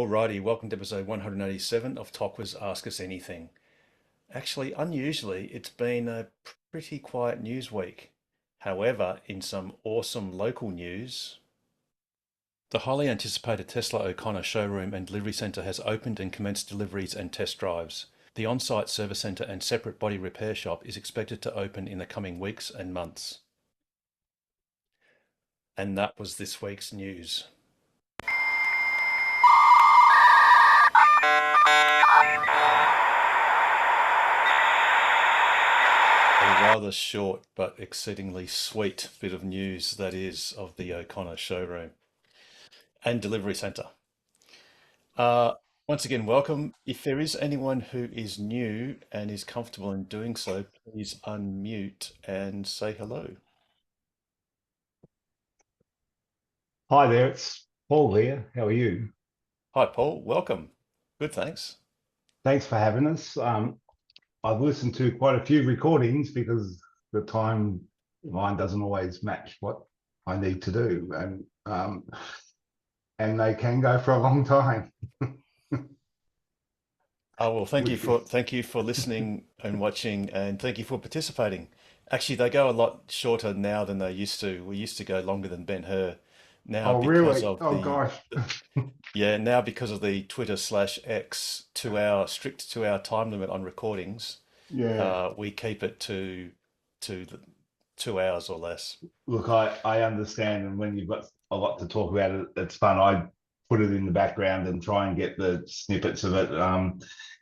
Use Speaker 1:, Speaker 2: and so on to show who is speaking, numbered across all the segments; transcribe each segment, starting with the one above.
Speaker 1: Alrighty, welcome to episode 187 of Tokwa's Ask Us Anything. Actually, unusually, it's been a pretty quiet news week. However, in some awesome local news, the highly anticipated Tesla O'Connor showroom and delivery centre has opened and commenced deliveries and test drives. The on-site service centre and separate body repair shop is expected to open in the coming weeks and months. And that was this week's news. A rather short but exceedingly sweet bit of news that is of the O'Connor showroom and delivery centre. Once again, welcome. If there is anyone who is new and is comfortable in doing so, please unmute and say hello.
Speaker 2: Hi there, it's Paul here. How are you?
Speaker 1: Hi, Paul. Welcome. Good, thanks.
Speaker 2: Thanks for having us. I've listened to quite a few recordings because the timeline doesn't always match what I need to do, and they can go for a long time.
Speaker 1: Oh, well, thank you
Speaker 2: Which is,
Speaker 1: for listening and watching, and thank you for participating. Actually, they go a lot shorter now than they used to. We used to go longer than Ben-Hur. Now
Speaker 2: oh
Speaker 1: because
Speaker 2: really?
Speaker 1: of
Speaker 2: Oh gosh.
Speaker 1: now because of the Twitter/X 2 hour strict 2 hour time limit on recordings,
Speaker 2: Yeah.
Speaker 1: we keep it to the 2 hours or less.
Speaker 2: Look, I understand, and when you've got a lot to talk about, it's fun. I put it in the background and try and get the snippets of it.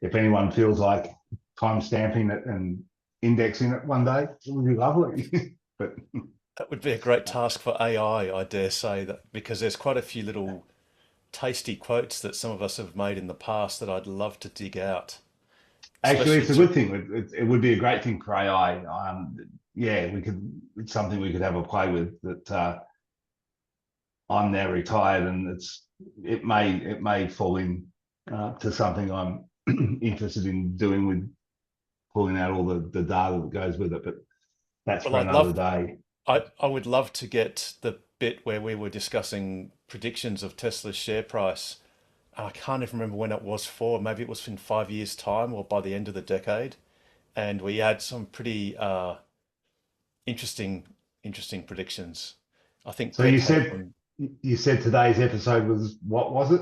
Speaker 2: If anyone feels like time stamping it and indexing it one day, it would be lovely. But
Speaker 1: That would be a great task for AI, I dare say, that because there's quite a few little tasty quotes that some of us have made in the past that I'd love to dig out,
Speaker 2: actually,
Speaker 1: especially
Speaker 2: it's a
Speaker 1: to
Speaker 2: good thing. It would be a great thing for AI. Yeah, we could. It's something we could have a play with. That I'm now retired, and it may fall in to something I'm interested in doing with pulling out all the data that goes with it. But that's
Speaker 1: well,
Speaker 2: for another day.
Speaker 1: I would love to get the bit where we were discussing predictions of Tesla's share price. I can't even remember when it was for. Maybe it was in 5 years' time or by the end of the decade. And we had some pretty interesting, interesting predictions. I think
Speaker 2: So
Speaker 1: Ben
Speaker 2: you
Speaker 1: had
Speaker 2: said
Speaker 1: one
Speaker 2: you said today's episode was, what was it?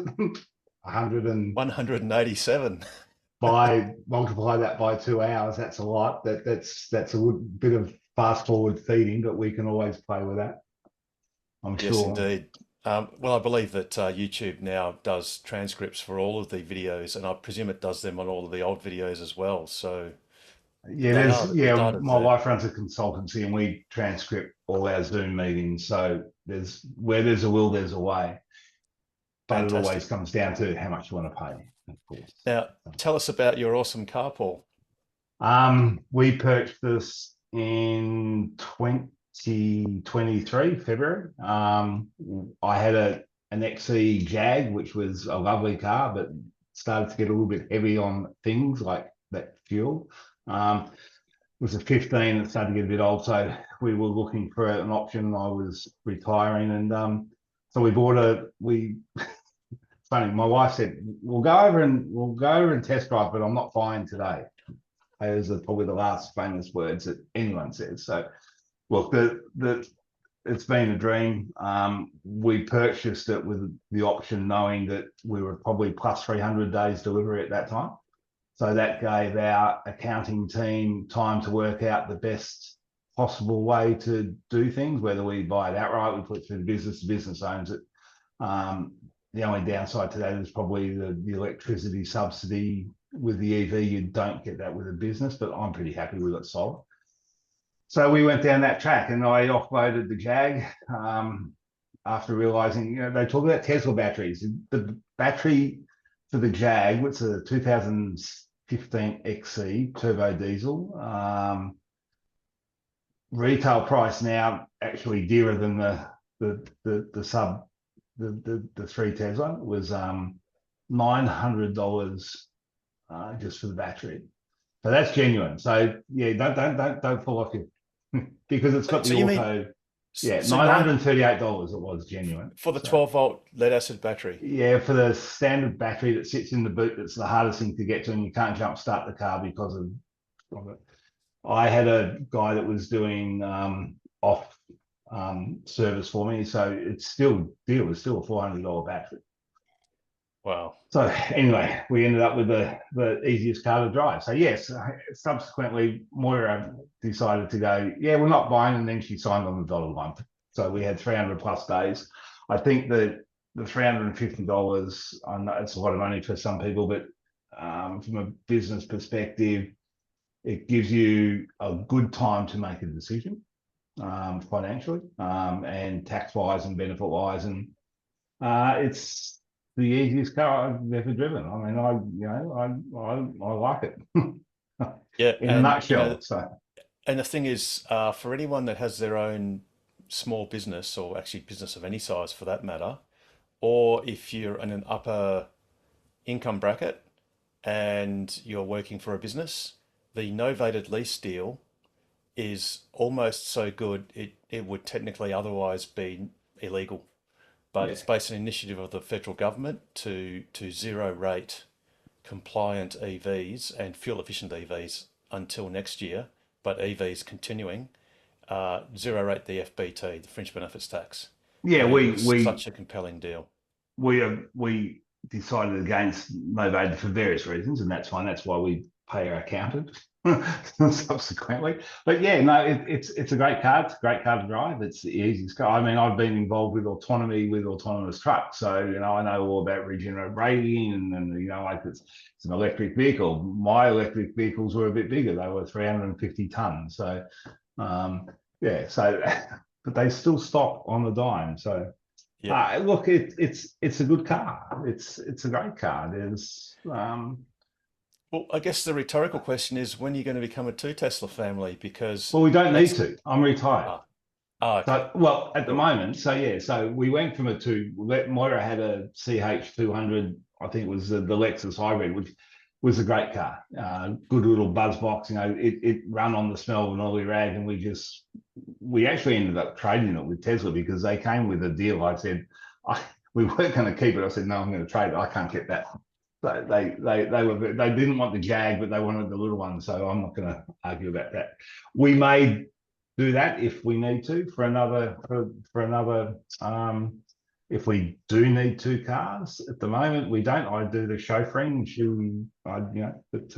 Speaker 2: 100, and
Speaker 1: 187.
Speaker 2: by multiply that by 2 hours, that's a lot. That's a good bit of fast forward feeding, but we can always play with that, I'm
Speaker 1: Yes,
Speaker 2: sure.
Speaker 1: indeed. Well, I believe that YouTube now does transcripts for all of the videos, and I presume it does them on all of the old videos as well. So
Speaker 2: Yeah,
Speaker 1: the data's
Speaker 2: my
Speaker 1: there.
Speaker 2: wife runs a consultancy and we transcript all our Zoom meetings. So there's where there's a will, there's a way. But it always
Speaker 1: Fantastic.
Speaker 2: comes down to how much you want to pay, of course.
Speaker 1: Now, tell us about your awesome car, Paul.
Speaker 2: We purchased this in 2023, February. I had an XE Jag, which was a lovely car, but started to get a little bit heavy on things like that fuel. It was a 15 that started to get a bit old, so we were looking for an option. I was retiring, and so we bought we funny, my wife said, we'll go over and test drive, but I'm not flying today. Those are probably the last famous words that anyone says. So, look, it's been a dream. We purchased it with the option knowing that we were probably plus 300 days delivery at that time. So that gave our accounting team time to work out the best possible way to do things, whether we buy it outright, we put it through the business owns it. The only downside to that is probably the electricity subsidy. With the EV, you don't get that with a business, but I'm pretty happy with it solar. So we went down that track, and I offloaded the Jag after realizing, they talk about Tesla batteries. The battery for the Jag, which is a 2015 XE turbo diesel, retail price now actually dearer than the sub the three Tesla was $900 just for the battery. So that's genuine. So yeah, don't fall off it because it's got
Speaker 1: So
Speaker 2: the
Speaker 1: you mean
Speaker 2: auto. Yeah,
Speaker 1: So nine
Speaker 2: $938 it was genuine.
Speaker 1: for the
Speaker 2: So
Speaker 1: 12-volt lead acid battery.
Speaker 2: yeah, for the standard battery that sits in the boot, that's the hardest thing to get to, and you can't jump start the car because of it. I had a guy that was doing off service for me, so it's still deal was still a $400 battery.
Speaker 1: Wow.
Speaker 2: So anyway, we ended up with the easiest car to drive. So yes, subsequently Moira decided to go, yeah, we're not buying, and then she signed on the dotted line. So we had 300 plus days. I think that the $350, I know it's a lot of money for some people, but from a business perspective, it gives you a good time to make a decision financially and tax wise and benefit wise, and it's the easiest car I've ever driven. I mean, I like it
Speaker 1: Yeah,
Speaker 2: in a
Speaker 1: and
Speaker 2: nutshell. So
Speaker 1: and the thing is, for anyone that has their own small business, or actually business of any size for that matter, or if you're in an upper income bracket and you're working for a business, the novated lease deal is almost so good it would technically otherwise be illegal. But
Speaker 2: yeah,
Speaker 1: it's based on an initiative of the federal government to zero rate compliant EVs and fuel efficient EVs until next year, but EVs continuing, zero rate the FBT, the fringe benefits tax.
Speaker 2: yeah,
Speaker 1: And it
Speaker 2: we
Speaker 1: was
Speaker 2: we
Speaker 1: such a compelling deal.
Speaker 2: we decided against novated for various reasons, and that's fine. That's why we pay our accountant subsequently. But yeah, no, it's a great car. It's a great car to drive. It's the easiest car. I mean, I've been involved with autonomy with autonomous trucks, so I know all about regenerative braking, and like it's an electric vehicle. My electric vehicles were a bit bigger. They were 350 tons. So um, yeah, so but they still stop on the dime. So
Speaker 1: Yep.
Speaker 2: look, it's a good car. It's a great car. There's
Speaker 1: Well, I guess the rhetorical question is when are you going to become a two Tesla family? Because
Speaker 2: well, we don't need
Speaker 1: that's
Speaker 2: to. I'm retired.
Speaker 1: ah, ah okay,
Speaker 2: So well, at the
Speaker 1: cool.
Speaker 2: moment, so yeah, so we went from a two. Moira had a CH200. I think it was the Lexus Hybrid, which was a great car. Good little buzz box. It ran on the smell of an oily rag, and we actually ended up trading it with Tesla because they came with a deal. I said, we weren't going to keep it. I said, no, I'm going to trade it. I can't get that. So they didn't want the Jag, but they wanted the little one. So I'm not going to argue about that. We may do that if we need to for another. If we do need two cars, at the moment we don't. I do the chauffeuring. But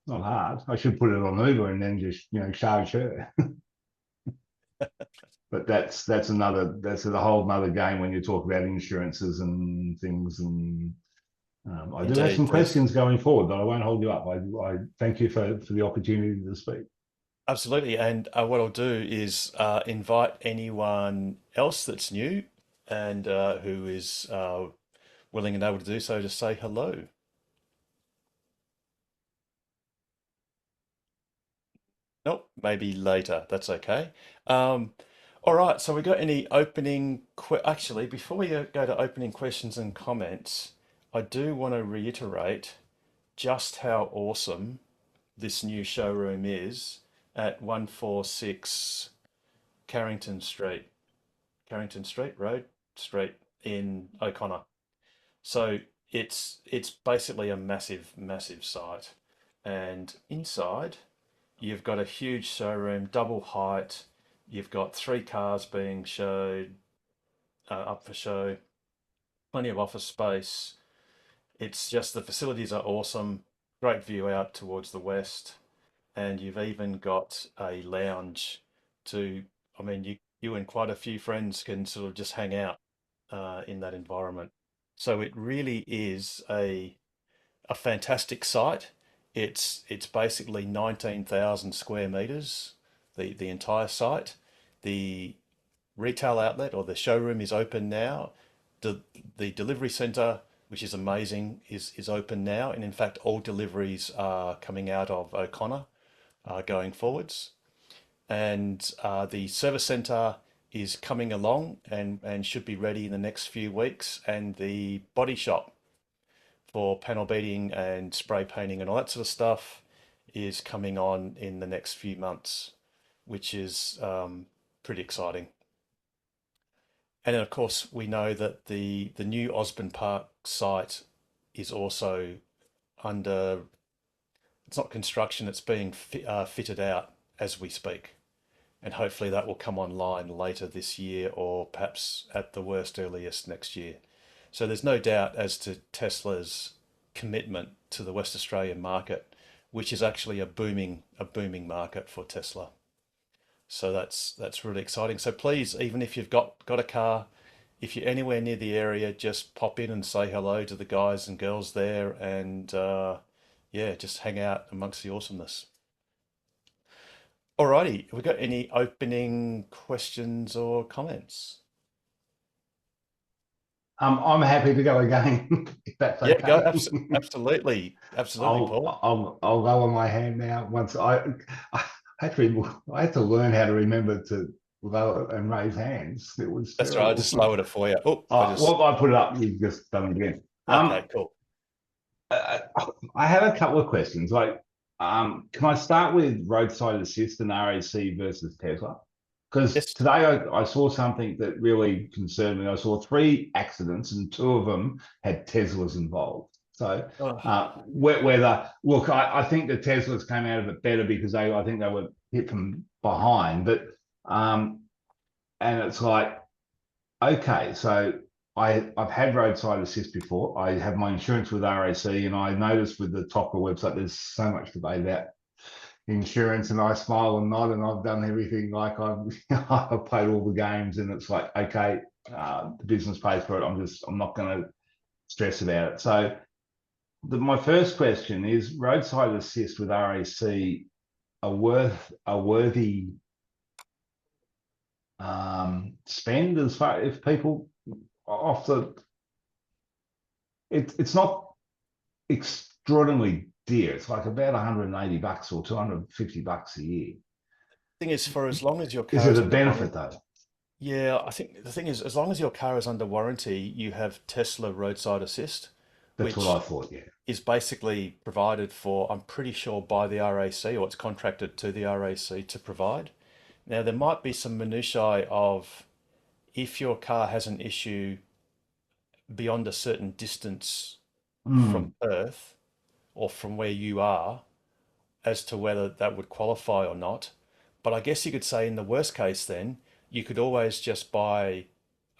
Speaker 2: not hard. I should put it on Uber and then just charge her. But that's a whole another game when you talk about insurances and things. And I do have some
Speaker 1: Indeed, there's
Speaker 2: questions going forward, but I won't hold you up. I thank you for the opportunity to speak.
Speaker 1: absolutely. And what I'll do is invite anyone else that's new and who is willing and able to do so to say hello. Nope, maybe later. That's okay. Um, all right. So we got any opening actually, before we go to opening questions and comments, I do want to reiterate just how awesome this new showroom is at 146 Carrington Street, Road Street in O'Connor. So it's basically a massive, massive site. And inside, you've got a huge showroom, double height. You've got three cars being showed up for show, plenty of office space. It's just the facilities are awesome. Great view out towards the west, and you've even got a lounge to. I mean, you and quite a few friends can sort of just hang out in that environment. So it really is a fantastic site. It's basically 19,000 square meters, the entire site. The retail outlet or the showroom is open now. The delivery center, which is amazing, is open now. And in fact, all deliveries are coming out of O'Connor going forwards. And the service center is coming along and should be ready in the next few weeks. And the body shop for panel beating and spray painting and all that sort of stuff is coming on in the next few months. which is pretty exciting. And then, of course, we know that the new Osborne Park site is also under, it's not construction, it's being fitted out as we speak. And hopefully that will come online later this year or perhaps at the worst earliest next year. So there's no doubt as to Tesla's commitment to the West Australian market, which is actually a booming market for Tesla. So that's really exciting. So please, even if you've got a car, if you're anywhere near the area, just pop in and say hello to the guys and girls there, and yeah, just hang out amongst the awesomeness. Alrighty, have we got any opening questions or comments?
Speaker 2: I'm happy to go again if that's
Speaker 1: Yeah, go.
Speaker 2: okay.
Speaker 1: Absolutely, absolutely, Paul.
Speaker 2: I'll go on my hand now. I I had to learn how to remember to lower and raise hands. It was
Speaker 1: That's right. I
Speaker 2: terrible.
Speaker 1: just lowered it for you. Oh, I just.
Speaker 2: Well, I put it up. You've just done it again.
Speaker 1: Okay, cool.
Speaker 2: Uh, I have a couple of questions. Can I start with roadside assist and RAC versus Tesla? Because
Speaker 1: Yes.
Speaker 2: today I saw something that really concerned me. I saw three accidents and two of them had Teslas involved. So
Speaker 1: Oh,
Speaker 2: whether look, I think the Teslas came out of it better because I think they were hit from behind, but um, and it's like okay, so I've had roadside assist before. I have my insurance with RAC, and I noticed with the Topper website, there's so much debate about insurance, and I smile and nod, and I've done everything. Like I've played all the games, and it's like okay, the business pays for it. I'm not going to stress about it. So my first question is roadside assist with RAC a worthy spend as far if people off the it's not extraordinarily dear. It's like about $180 or $250 a year.
Speaker 1: thing is, for as long as your
Speaker 2: Is
Speaker 1: car
Speaker 2: it
Speaker 1: is
Speaker 2: a
Speaker 1: under
Speaker 2: benefit
Speaker 1: warranty,
Speaker 2: though?
Speaker 1: yeah, I think the thing is, as long as your car is under warranty, you have Tesla roadside assist,
Speaker 2: That's what I
Speaker 1: which
Speaker 2: thought. Yeah.
Speaker 1: is basically provided for, I'm pretty sure, by the RAC, or it's contracted to the RAC to provide. Now, there might be some minutiae of if your car has an issue beyond a certain distance from
Speaker 2: Mm,
Speaker 1: Perth or from where you are as to whether that would qualify or not. But I guess you could say in the worst case, then you could always just buy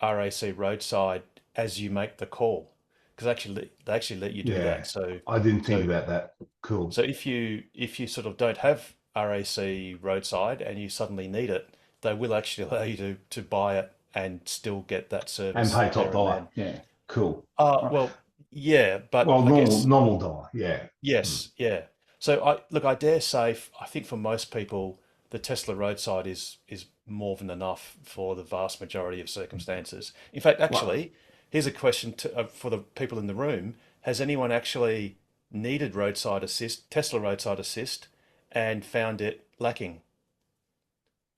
Speaker 1: RAC roadside as you make the call because actually they actually let you do that.
Speaker 2: yeah.
Speaker 1: So
Speaker 2: I didn't think
Speaker 1: so
Speaker 2: about that. Cool.
Speaker 1: so if you sort of don't have RAC roadside and you suddenly need it, they will actually allow you to buy it and still get that
Speaker 2: And
Speaker 1: service
Speaker 2: pay top
Speaker 1: there and
Speaker 2: dollar.
Speaker 1: then.
Speaker 2: Yeah. Cool.
Speaker 1: Well, yeah, but
Speaker 2: Well,
Speaker 1: I guess
Speaker 2: normal dollar. Yeah. Mm.
Speaker 1: yes, yeah. So I dare say, I think for most people, the Tesla roadside is more than enough for the vast majority of circumstances. In fact,
Speaker 2: Well,
Speaker 1: actually, here's a question for the people in the room: has anyone actually needed roadside assist, Tesla roadside assist, and found it lacking?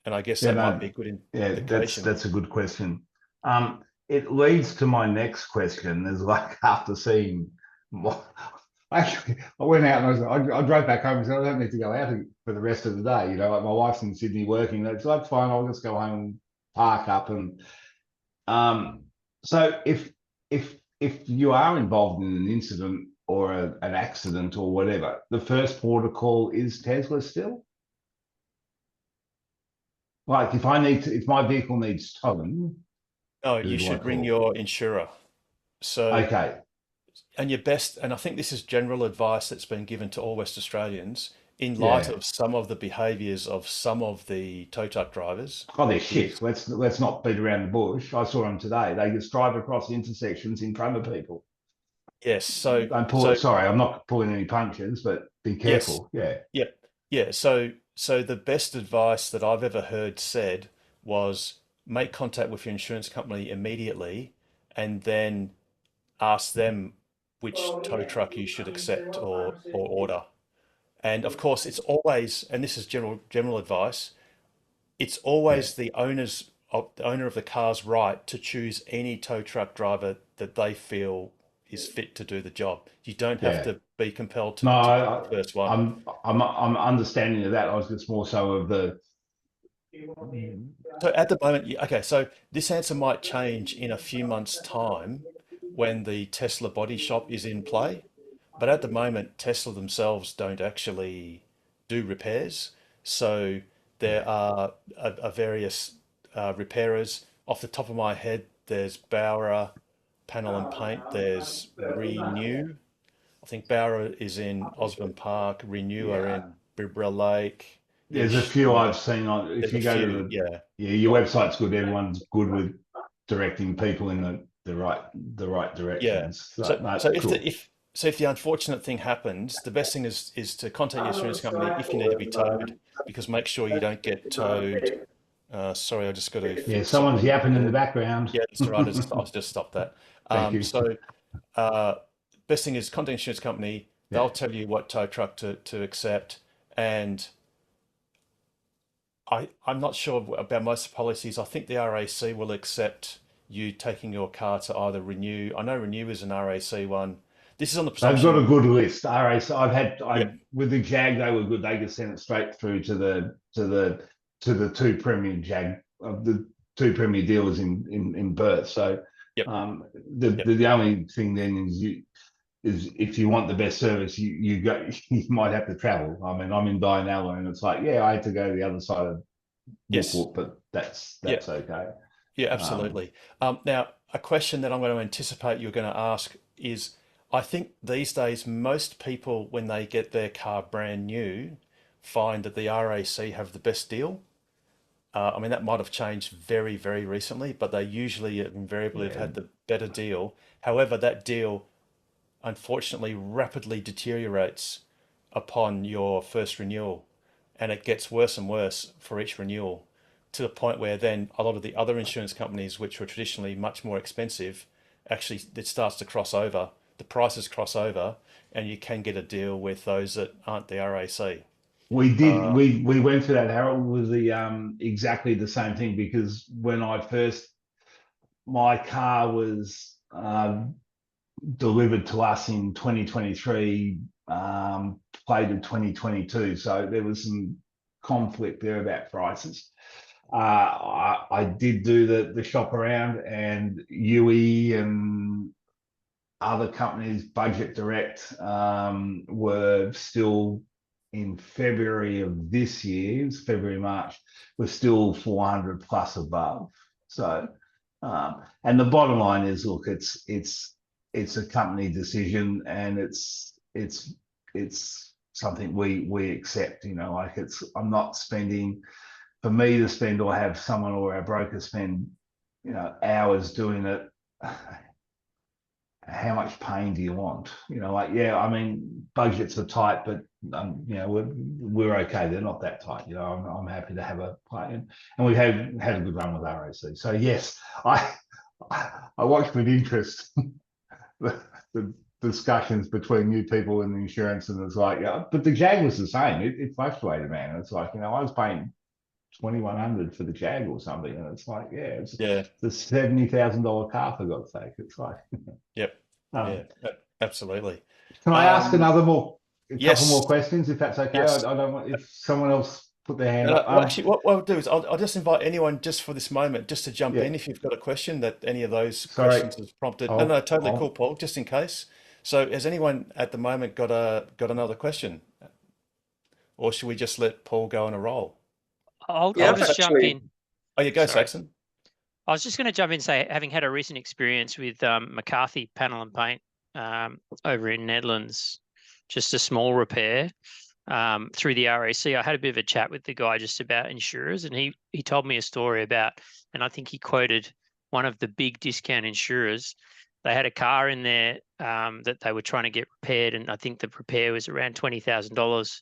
Speaker 1: And I guess
Speaker 2: yeah,
Speaker 1: that might be
Speaker 2: no,
Speaker 1: a good
Speaker 2: yeah,
Speaker 1: indication.
Speaker 2: that's a good question. It leads to my next question. Is like after seeing, actually, I went out and I drove back home and said I don't need to go out for the rest of the day. You know, like my wife's in Sydney working. That's fine. I'll just go home and park up and um. So if you are involved in an incident or an accident or whatever, the first port of call is Tesla still. Like if my vehicle needs towing,
Speaker 1: No,
Speaker 2: who
Speaker 1: you
Speaker 2: do I
Speaker 1: should ring
Speaker 2: call?
Speaker 1: your insurer. So
Speaker 2: Okay,
Speaker 1: and your best, and I think this is general advice that's been given to all West Australians in light
Speaker 2: yeah.
Speaker 1: of some of the behaviours of some of the tow truck drivers,
Speaker 2: Oh, they're shit.
Speaker 1: is
Speaker 2: Let's not beat around the bush. I saw them today. They just drive across intersections in front of people.
Speaker 1: yes. So
Speaker 2: Don't pull
Speaker 1: so
Speaker 2: it. Sorry, I'm not pulling any punches, but be
Speaker 1: yes,
Speaker 2: careful. Yeah,
Speaker 1: yep, yeah. So the best advice that I've ever heard said was make contact with your insurance company immediately, and then ask them which tow truck you should accept or order. And of course, it's always, and this is general advice, it's
Speaker 2: yeah,
Speaker 1: always the owner of the car's right to choose any tow truck driver that they feel is fit to do the job. You don't have
Speaker 2: yeah.
Speaker 1: to be compelled
Speaker 2: No,
Speaker 1: to pick the first one.
Speaker 2: I'm understanding of that. I was just more so of the
Speaker 1: So at the moment, okay, so this answer might change in a few months' time when the Tesla body shop is in play. But at the moment, Tesla themselves don't actually do repairs. So there are a various repairers. Off the top of my head, there's Bauer Panel and Paint, there's Renew. I think Bauer is in Osborne Park, Renew are
Speaker 2: Yeah,
Speaker 1: in Bibra Lake
Speaker 2: there's a
Speaker 1: ish.
Speaker 2: few I've seen on. If
Speaker 1: There's a
Speaker 2: you go to
Speaker 1: few, yeah.
Speaker 2: yeah, your website's good. Everyone's good with directing people in the right
Speaker 1: Yeah.
Speaker 2: directions. So
Speaker 1: So
Speaker 2: no,
Speaker 1: so if the
Speaker 2: cool.
Speaker 1: if so if the unfortunate thing happens, the best thing is to contact your insurance company if you need to be towed, because make sure you don't get towed. Sorry, I just got to
Speaker 2: Yeah,
Speaker 1: fix
Speaker 2: someone's
Speaker 1: something
Speaker 2: yapping in the
Speaker 1: there.
Speaker 2: background.
Speaker 1: Yeah, that's all right. I'll just stop that.
Speaker 2: Thank you.
Speaker 1: So uh, best thing is contact insurance company.
Speaker 2: Yeah.
Speaker 1: They'll tell you what tow truck to accept, and I'm not sure about most policies. I think the RAC will accept you taking your car to either Renew. I know Renew is an RAC one. This is on the
Speaker 2: They've got a
Speaker 1: presumption.
Speaker 2: good list. RAC, I
Speaker 1: Yep.
Speaker 2: with the Jag, they were good. They just sent it straight through to the two premium Jag, the two premier dealers in Perth. So
Speaker 1: Yep.
Speaker 2: um, the,
Speaker 1: Yep.
Speaker 2: the the only thing then is if you want the best service, you go you might have to travel. I mean, I'm in Dianella, and it's like, yeah, I had to go to the other side of Whoop
Speaker 1: Yes.
Speaker 2: Whoop, but that's
Speaker 1: Yep.
Speaker 2: okay.
Speaker 1: Yeah,
Speaker 2: Um,
Speaker 1: absolutely. Now, a question that I'm going to anticipate you're going to ask is, I think these days most people, when they get their car brand new, find that the RAC have the best deal. I mean, that might have changed very, very recently, but they usually invariably have
Speaker 2: yeah,
Speaker 1: had the better deal. However, that deal unfortunately rapidly deteriorates upon your first renewal, and it gets worse and worse for each renewal, to the point where then a lot of the other insurance companies, which were traditionally much more expensive, actually it starts to cross over. The prices cross over, and you can get a deal with those that aren't the RAC.
Speaker 2: we did.
Speaker 1: Uh,
Speaker 2: We went through that, Harold, with the exactly the same thing because when I first my car was delivered to us in 2023, plated 2022. So there was some conflict there about prices. I did do the shop around, and UE and other companies, Budget Direct, were still in February of this year, it's February, March, we're still 400 plus above. So, and the bottom line is, look, it's a company decision, and it's something we accept. Like I'm not spending for me to spend or have someone or our broker spend hours doing it. How much pain do you want? Like, yeah, I mean, budgets are tight, but we're okay. They're not that tight. I'm happy to have a play, and we've had a good run with RAC. So yes, I I watched with interest the discussions between new people in the insurance, and it's like, yeah, but the Jag was the same. It fluctuated, man. It's like, I was paying 2,100 for the Jag or something, and it's like, yeah, it's
Speaker 1: yeah,
Speaker 2: the $70,000 car, for God's sake. It's like,
Speaker 1: yep,
Speaker 2: um,
Speaker 1: yeah, absolutely.
Speaker 2: can I ask
Speaker 1: Um,
Speaker 2: a couple more
Speaker 1: yes,
Speaker 2: questions, if that's okay? I
Speaker 1: yes.
Speaker 2: don't want if someone else put their hand up.
Speaker 1: Well, actually, what I'll do is I'll just invite anyone just for this moment just to jump
Speaker 2: Yeah,
Speaker 1: in if you've got a question that any of those
Speaker 2: sorry.
Speaker 1: questions has prompted. No, no,
Speaker 2: I'll,
Speaker 1: totally cool,
Speaker 2: I'll,
Speaker 1: Paul, just in case. So has anyone at the moment got another question? Or should we just let Paul go on a roll?
Speaker 3: I'll
Speaker 1: Oh,
Speaker 3: just jump in.
Speaker 1: oh, you go,
Speaker 3: Sorry.
Speaker 1: Saxon.
Speaker 3: I was just going to jump in and say, having had a recent experience with McCarthy Panel and Paint over in Netherlands, just a small repair through the RAC. I had a bit of a chat with the guy just about insurers, and he told me a story about, and I think he quoted one of the big discount insurers. They had a car in there that they were trying to get repaired, and I think the repair was around $20,000,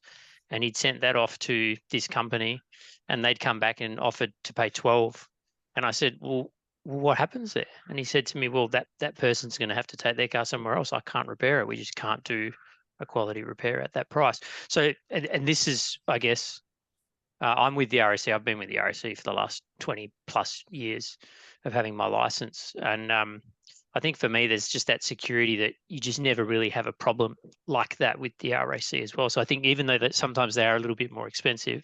Speaker 3: and he'd sent that off to this company, and they'd come back and offered to pay 12. And I said, well, what happens there? And he said to me, well, that person's going to have to take their car somewhere else. I can't repair it. We just can't do a quality repair at that price. So, and this is, I guess, I'm with the RAC. I've been with the RAC for the last 20 plus years of having my license. And I think for me, there's just that security that you just never really have a problem like that with the RAC as well. So I think even though that sometimes they are a little bit more expensive,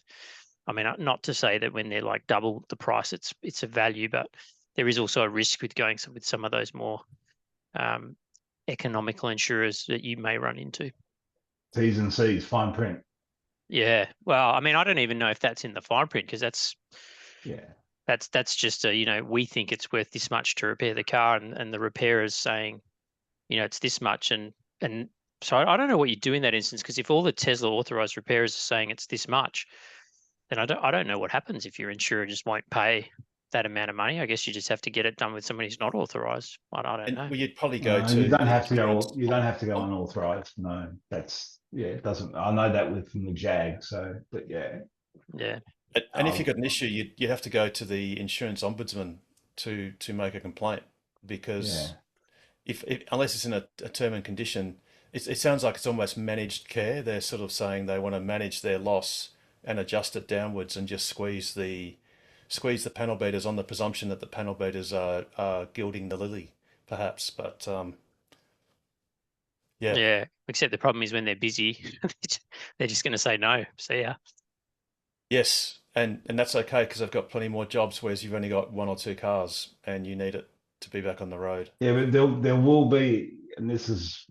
Speaker 3: I mean, not to say that when they're like double the price, it's a value, but there is also a risk with going with some of those more economical insurers that you may run into.
Speaker 2: T's and C's, fine print.
Speaker 3: Yeah. Well, I mean, I don't even know if that's in the fine print, because that's just we think it's worth this much to repair the car, and the repairer's saying, it's this much, and so I don't know what you do in that instance, because if all the Tesla authorized repairers are saying it's this much, then I don't know what happens if your insurer just won't pay that amount of money. I guess you just have to get it done with somebody who's not authorized. I don't know.
Speaker 1: Well, you'd probably go to
Speaker 2: you don't
Speaker 1: the
Speaker 2: have to go.
Speaker 1: insurance.
Speaker 2: You don't have to go unauthorized. No, it doesn't. I know that from the Jag. So, but yeah.
Speaker 1: And if you've got an issue, you'd have to go to the insurance ombudsman to make a complaint, because if unless it's in a term and condition, it sounds like it's almost managed care. They're sort of saying they want to manage their loss and adjust it downwards, and just squeeze the panel beaters on the presumption that the panel beaters are gilding the lily, perhaps. But
Speaker 3: yeah. Except the problem is when they're busy, they're just going to say no. See ya.
Speaker 1: Yes, and that's okay, because they've got plenty more jobs, whereas you've only got 1 or 2 cars and you need it to be back on the road.
Speaker 2: Yeah, but there will be, and this is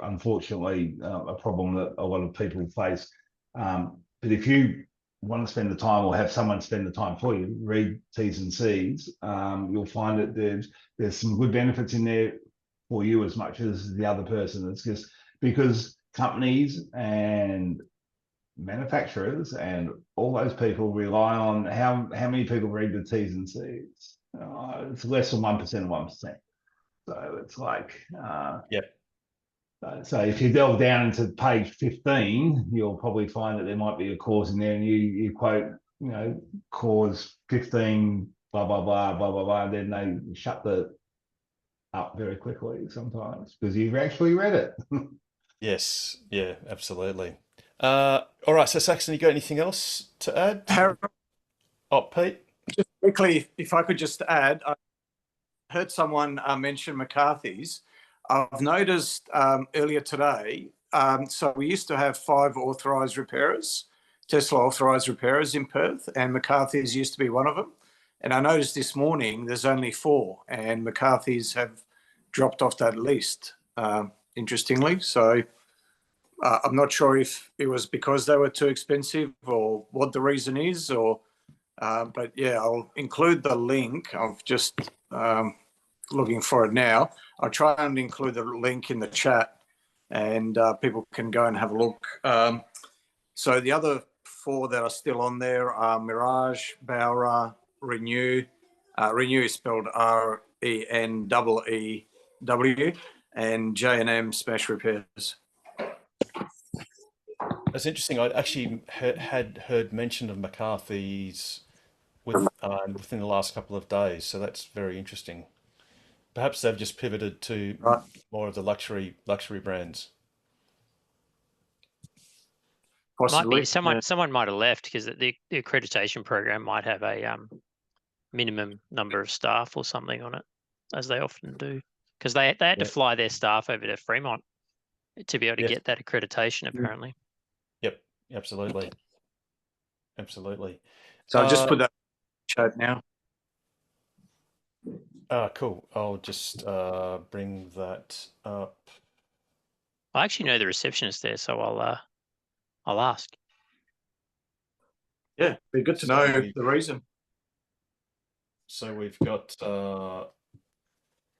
Speaker 2: unfortunately a problem that a lot of people face. But if you want to spend the time, or have someone spend the time for you, read T's and C's, you'll find that there's some good benefits in there for you as much as the other person. It's just because companies and manufacturers and all those people rely on how many people read the T's and C's. It's less than 1% of 1%. So it's like, so if you delve down into page 15, you'll probably find that there might be a clause in there, and you quote, clause 15, blah, blah, blah, blah, blah, blah, and then they shut the up very quickly sometimes because you've actually read it.
Speaker 1: Yes, yeah, absolutely. All right, so Saxon, you got anything else to add? Oh, Pete?
Speaker 4: Just quickly, if I could just add, I heard someone mention McCarthy's. I've noticed earlier today, so we used to have 5 authorised repairers, Tesla authorised repairers in Perth, and McCarthy's used to be one of them. And I noticed this morning there's only 4, and McCarthy's have dropped off that list, interestingly. So I'm not sure if it was because they were too expensive or what the reason is, or but yeah, I'll include the link. I'm just looking for it now. I'll try and include the link in the chat, and people can go and have a look. So the other 4 that are still on there are Mirage, Bowra, Renew. Renew is spelled RENEEW, and J&M Smash Repairs.
Speaker 1: That's interesting. I actually had heard mention of McCarthy's within the last couple of days, so that's very interesting. Perhaps they've just pivoted to more of the luxury brands.
Speaker 3: Possibly. Might be someone might have left, because the accreditation program might have a minimum number of staff or something on it, as they often do, because they had to fly their staff over to Fremont to be able to get that accreditation, apparently.
Speaker 1: Yep, absolutely.
Speaker 4: So I'll just put that in the chat now.
Speaker 1: Cool. I'll just bring that up.
Speaker 3: I actually know the receptionist there, so I'll ask.
Speaker 4: Yeah, be good to know the reason.
Speaker 1: So we've got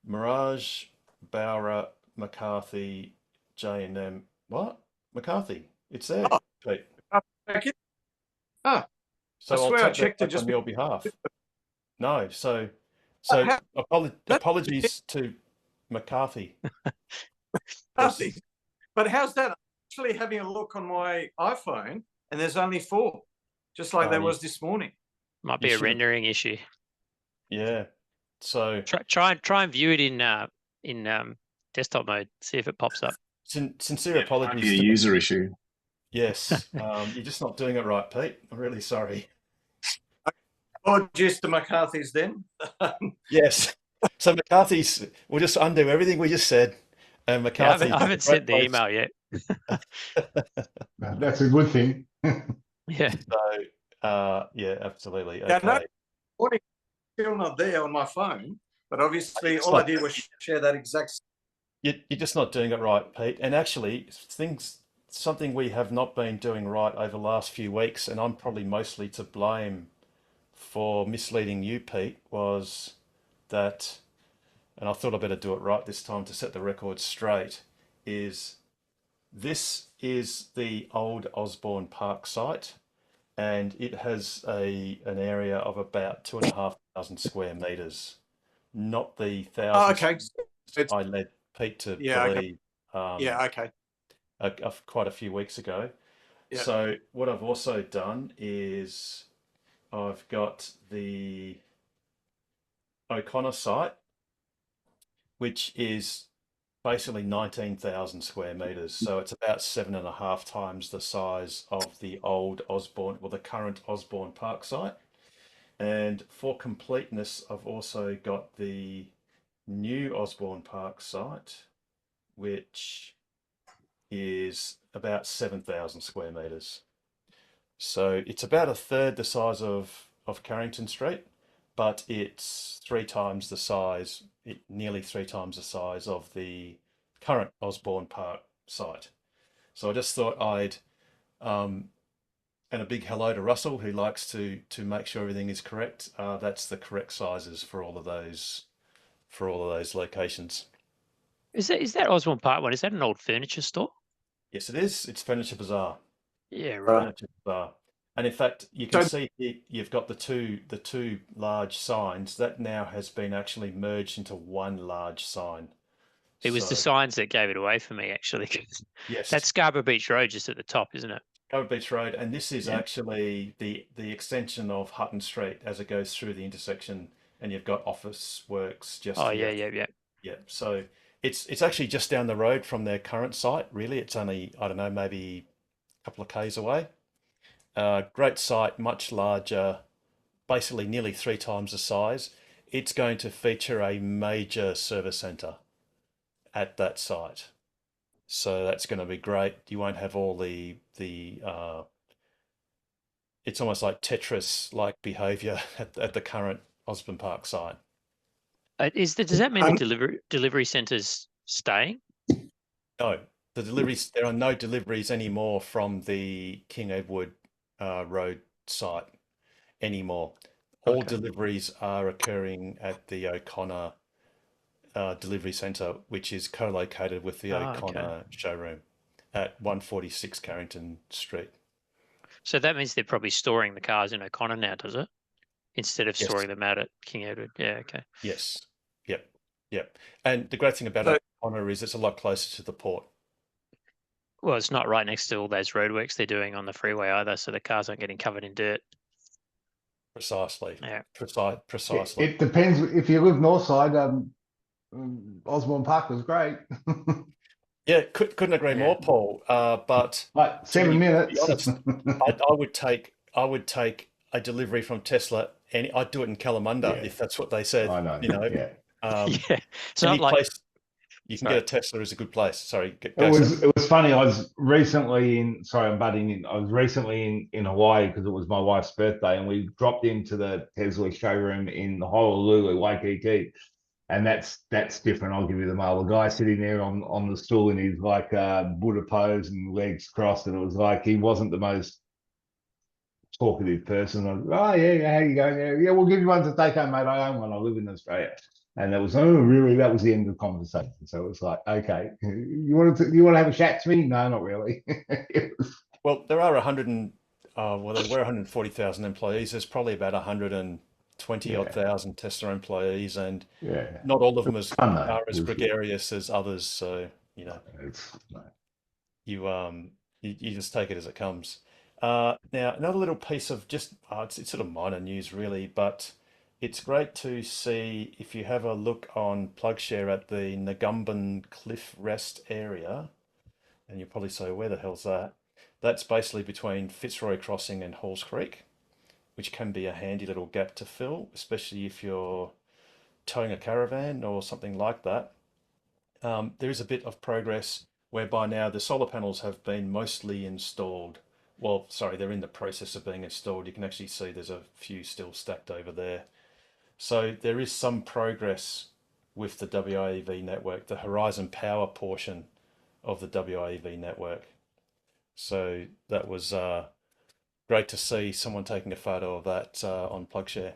Speaker 1: Mirage, Bowra, McCarthy, J&M. What? McCarthy? It's there. Pete. So
Speaker 4: I swear I checked it just
Speaker 1: on your behalf. No, so apologies to McCarthy.
Speaker 4: McCarthy. But how's that? I'm actually having a look on my iPhone, and there's only 4, just like there was this morning.
Speaker 3: Might be a rendering issue.
Speaker 1: Yeah. So
Speaker 3: try and view it in desktop mode. See if it pops up.
Speaker 1: Sincere apologies.
Speaker 5: Might be a user issue.
Speaker 1: Yes, you're just not doing it right, Pete. I'm really sorry.
Speaker 4: Apologies to McCarthy's then.
Speaker 1: Yes. So McCarthy's, we'll just undo everything we just said. And McCarthy,
Speaker 3: I haven't sent the email yet.
Speaker 2: That's a good thing.
Speaker 3: Yeah.
Speaker 1: Yeah, absolutely.
Speaker 4: Yeah, no,
Speaker 1: Okay.
Speaker 4: recording is still not there on my phone, but obviously
Speaker 1: It's
Speaker 4: all I
Speaker 1: not,
Speaker 4: did was share that exact.
Speaker 1: you're just not doing it right, Pete. And actually, something we have not been doing right over the last few weeks, and I'm probably mostly to blame for misleading you, Pete, was that, and I thought I better do it right this time to set the record straight, is this is the old Osborne Park site, and it has an area of about 2,500 square meters, not the
Speaker 4: Oh,
Speaker 1: thousands
Speaker 4: okay. It's,
Speaker 1: I led Pete to
Speaker 4: yeah, okay.
Speaker 1: believe
Speaker 4: Yeah, okay.
Speaker 1: quite a few weeks ago.
Speaker 4: Yeah.
Speaker 1: So what I've also done is I've got the O'Connor site, which is basically 19,000 square meters. So it's about 7.5 times the size of the old Osborne, well, the current Osborne Park site. And for completeness, I've also got the new Osborne Park site, which is about 7,000 square meters. So it's about a third the size of Carrington Street, but it's nearly three times the size of the current Osborne Park site. So I just thought and a big hello to Russell, who likes to make sure everything is correct. That's the correct sizes for all of those locations.
Speaker 3: Is that Osborne Park one? Is that an old furniture store?
Speaker 1: Yes, it is. It's Furniture Bazaar.
Speaker 3: Yeah, right.
Speaker 1: Furniture Bazaar. And in fact, you can see here, you've got the two large signs that now has been actually merged into one large sign.
Speaker 3: It was the
Speaker 1: So
Speaker 3: signs that gave it away for me, actually.
Speaker 1: yes,
Speaker 3: That's Scarborough Beach Road just at the top, isn't it?
Speaker 1: Covered Beach Road, and this is
Speaker 3: Yeah.
Speaker 1: actually the extension of Hutton Street as it goes through the intersection, and you've got office works just
Speaker 3: Oh,
Speaker 1: here.
Speaker 3: yeah.
Speaker 1: Yeah, so it's actually just down the road from their current site. Really, it's only, I don't know, maybe a couple of k's away. Great site, much larger, basically nearly three times the size. It's going to feature a major service centre at that site, so that's going to be great. You won't have all the it's almost like Tetris like behavior at the current Osborne Park site.
Speaker 3: Does that mean the
Speaker 4: Um,
Speaker 3: delivery centre's staying?
Speaker 1: No, there are no deliveries anymore from the King Edward Road site anymore. All
Speaker 3: Okay.
Speaker 1: deliveries are occurring at the O'Connor delivery centre, which is co-located with the
Speaker 3: Oh, okay.
Speaker 1: O'Connor showroom at 146 Carrington Street.
Speaker 3: So that means they're probably storing the cars in O'Connor now, does it? Instead of
Speaker 1: Yes.
Speaker 3: storing them out at King Edward. Yeah, okay.
Speaker 1: Yes. Yep. Yep. And the great thing about
Speaker 4: So-
Speaker 1: O'Connor is it's a lot closer to the port.
Speaker 3: Well, it's not right next to all those roadworks they're doing on the freeway either, so the cars aren't getting covered in dirt.
Speaker 1: Precisely.
Speaker 3: Yeah.
Speaker 1: Precisely.
Speaker 2: It depends. If you live north side, Osborne Park was great.
Speaker 1: Yeah, couldn't agree
Speaker 3: Yeah.
Speaker 1: more, Paul. But
Speaker 2: Like
Speaker 1: to
Speaker 2: 7
Speaker 1: be
Speaker 2: minutes.
Speaker 1: honest, I would take a delivery from Tesla, and I'd do it in Kalamunda
Speaker 2: Yeah.
Speaker 1: if that's what they said.
Speaker 2: I know.
Speaker 1: You know,
Speaker 2: Yeah.
Speaker 3: Yeah. It's
Speaker 1: any
Speaker 3: not like
Speaker 1: place you can
Speaker 3: Sorry.
Speaker 1: get a Tesla is a good place. Sorry,
Speaker 2: It
Speaker 1: go,
Speaker 2: was
Speaker 1: sir.
Speaker 2: it was funny. I was recently in. Sorry, I'm butting in. I was recently in Hawaii because it was my wife's birthday, and we dropped into the Tesla showroom in Honolulu, Waikiki, and that's different. I'll give you the mail. The guy sitting there on the stool in his like Buddha pose and legs crossed, and it was like he wasn't the most talkative person. I was, oh yeah, how you going? Yeah, we'll give you one to take home, mate. I own one. I live in Australia. And that was, oh really? That was the end of the conversation. So it was like, okay, you want to have a chat to me? No, not really.
Speaker 1: Well, there are 100 and well, there were 140,000 employees. There's probably about 120 odd
Speaker 2: Yeah.
Speaker 1: thousand Tesla employees, and
Speaker 2: Yeah,
Speaker 1: not all of them
Speaker 2: fun though.
Speaker 1: are
Speaker 2: It
Speaker 1: as
Speaker 2: was good.
Speaker 1: gregarious as others. So
Speaker 2: It's
Speaker 1: you just take it as it comes. Now another little piece of just it's sort of minor news really, but it's great to see if you have a look on PlugShare at the Ngumban Cliff Rest area, and you'll probably say, where the hell's that? That's basically between Fitzroy Crossing and Halls Creek, which can be a handy little gap to fill, especially if you're towing a caravan or something like that. There is a bit of progress whereby now the solar panels have been mostly installed well, sorry, they're in the process of being installed. You can actually see there's a few still stacked over there. So there is some progress with the WAEV network, the Horizon Power portion of the WAEV network. So that was great to see someone taking a photo of that on PlugShare.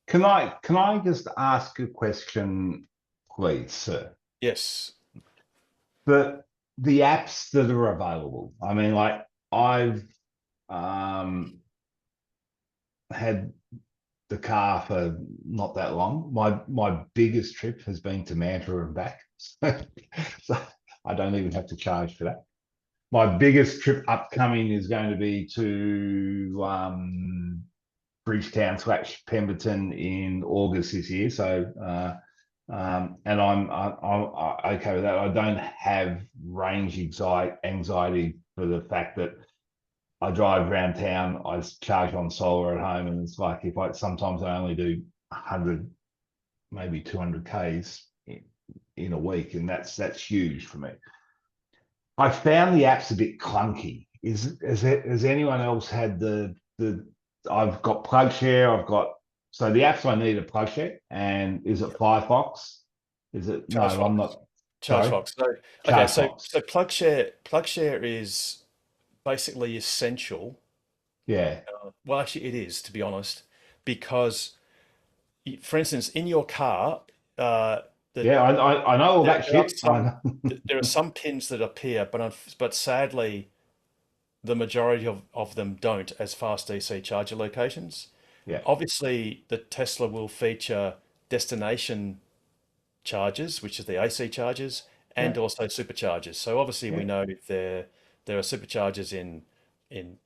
Speaker 2: Can I just ask a question, please, sir?
Speaker 1: Yes.
Speaker 2: The apps that are available. I mean, like I've had the car for not that long. My biggest trip has been to Manta and back, so I don't even have to charge for that. My biggest trip upcoming is going to be to Bridgetown / Pemberton in August this year. So, and I'm okay with that. I don't have range anxiety for the fact that I drive around town, I charge on solar at home, and it's like sometimes I only do 100, maybe 200 Ks in a week, and that's huge for me. I found the apps a bit clunky. Has anyone else had the I've got PlugShare, so the apps I need are PlugShare, and is it Firefox? Is it no,
Speaker 1: ChargeFox.
Speaker 2: I'm not sorry.
Speaker 1: ChargeFox. So okay, so PlugShare is basically essential.
Speaker 2: Yeah.
Speaker 1: Well, actually, it is, to be honest, because, for instance, in your car,
Speaker 2: Yeah, I know all that shit.
Speaker 1: There are some pins that appear, but sadly, the majority of them don't as fast DC charger locations.
Speaker 2: Yeah.
Speaker 1: Obviously, the Tesla will feature destination chargers, which is the AC chargers, and also superchargers. So obviously, we know there are superchargers in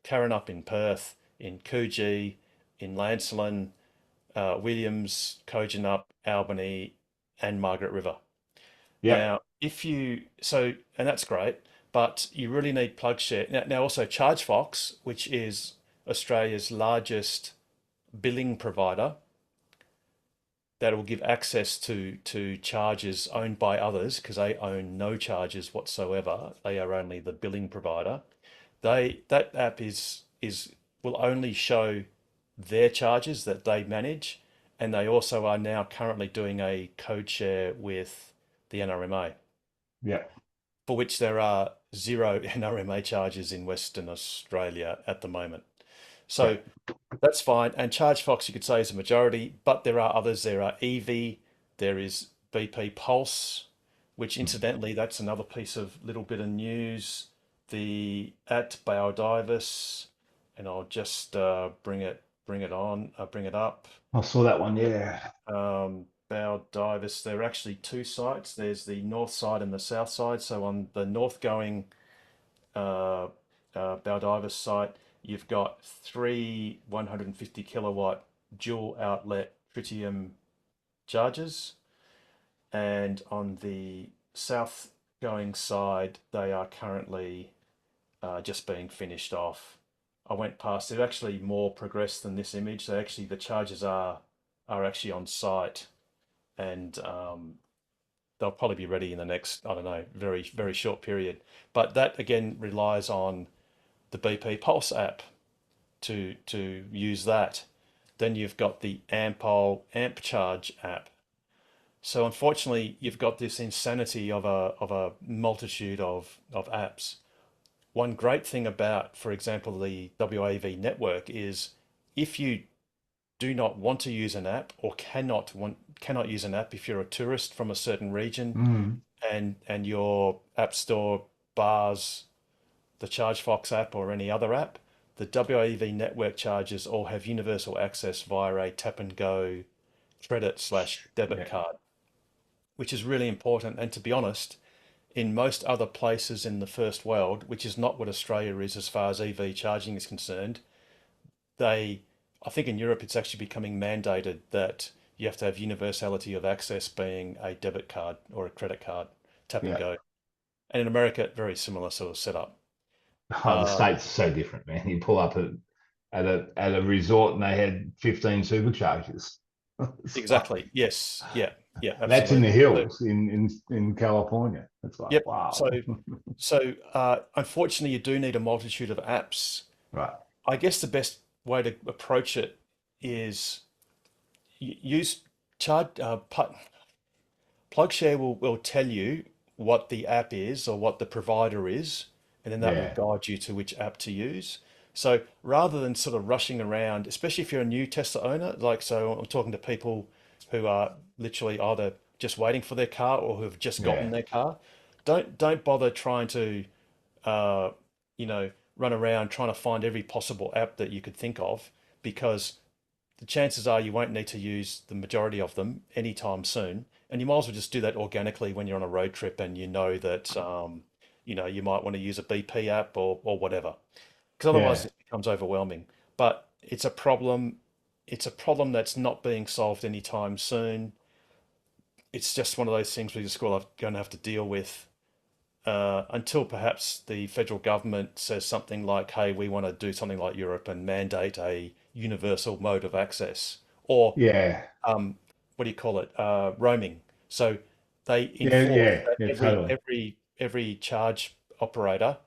Speaker 1: Karrinyup, in Perth, in Coogee, in Lancelin, Williams, Kojonup, Albany, and Margaret River.
Speaker 2: Yeah.
Speaker 1: Now, and that's great, but you really need PlugShare. Now also ChargeFox, which is Australia's largest billing provider, that will give access to chargers owned by others, because they own no chargers whatsoever. They are only the billing provider. That app will only show their charges that they manage, and they also are now currently doing a code share with the NRMA.
Speaker 2: Yeah.
Speaker 1: For which there are 0 NRMA charges in Western Australia at the moment. So that's fine. And ChargeFox, you could say, is a majority, but there are others. There are EV, there is BP Pulse, which incidentally, that's another piece of little bit of news. The at Baldivis, and I'll just bring it up.
Speaker 2: I saw that one. Yeah.
Speaker 1: Baldivis, there are actually 2 sites. There's the north side and the south side. So on the north going Baldivis site, you've got 3 150 kilowatt dual outlet tritium chargers, and on the south going side, they are currently just being finished off. I went past. They're actually more progressed than this image. The chargers are actually on site, and they'll probably be ready in the next, I don't know, very, very short period. But that again relies on the BP Pulse app to use that. Then you've got the Ampol Amp Charge app. So unfortunately, you've got this insanity of a multitude of apps. One great thing about, for example, the WAV network is, if you do not want to use an app, or cannot use an app if you're a tourist from a certain region, and your app store bars the ChargeFox app or any other app, the WAV network chargers all have universal access via a tap and go credit / debit card, which is really important. And to be honest, in most other places in the first world, which is not what Australia is as far as EV charging is concerned, I think in Europe it's actually becoming mandated that you have to have universality of access, being a debit card or a credit card, tap and go. And in America, very similar sort of setup.
Speaker 2: Oh, the States are so different, man. You pull up at a resort and they had 15 superchargers.
Speaker 1: Exactly. Yes. Yeah. Yeah,
Speaker 2: And that's in the
Speaker 1: absolutely.
Speaker 2: hills in California. It's like,
Speaker 1: Yep.
Speaker 2: wow.
Speaker 1: So unfortunately, you do need a multitude of apps.
Speaker 2: Right.
Speaker 1: I guess the best way to approach it is use charge. PlugShare will tell you what the app is or what the provider is, and then that will
Speaker 2: Yeah.
Speaker 1: guide you to which app to use. So rather than sort of rushing around, especially if you're a new Tesla owner, like so I'm talking to people who are literally either just waiting for their car or who have just gotten
Speaker 2: Yeah.
Speaker 1: their car, don't bother trying to uh, run around trying to find every possible app that you could think of, because the chances are you won't need to use the majority of them anytime soon. And you might as well just do that organically when you're on a road trip and you know that you might want to use a BP app or whatever. Because otherwise
Speaker 2: Yeah.
Speaker 1: it becomes overwhelming. But it's a problem. It's a problem that's not being solved anytime soon. It's just one of those things we're just going to have to deal with until perhaps the federal government says something like, hey, we want to do something like Europe and mandate a universal mode of access, or
Speaker 2: Yeah.
Speaker 1: what do you call it, roaming. So they
Speaker 2: Yeah.
Speaker 1: enforce
Speaker 2: Yeah.
Speaker 1: that
Speaker 2: Yeah.
Speaker 1: every
Speaker 2: Totally.
Speaker 1: every every charge operator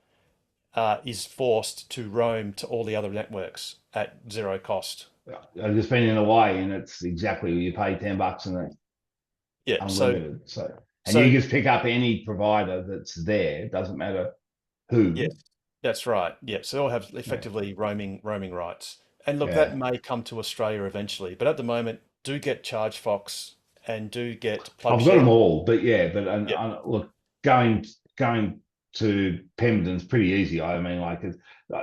Speaker 1: is forced to roam to all the other networks at zero cost.
Speaker 2: I've just been in Hawaii, and it's exactly you pay $10 and it's
Speaker 1: Yeah. So
Speaker 2: unlimited. So, and you
Speaker 1: so
Speaker 2: just pick up any provider that's there. Doesn't matter
Speaker 1: yes,
Speaker 2: who.
Speaker 1: that's right. Yeah. So they'll have
Speaker 2: Yeah.
Speaker 1: effectively roaming rights. And look, that
Speaker 2: Yeah.
Speaker 1: may come to Australia eventually, but at the moment, do get ChargeFox and do get
Speaker 2: I've got them
Speaker 1: PlugShare.
Speaker 2: all, but yeah, but
Speaker 1: Yep.
Speaker 2: look, going to Pemberton's pretty easy. I mean, like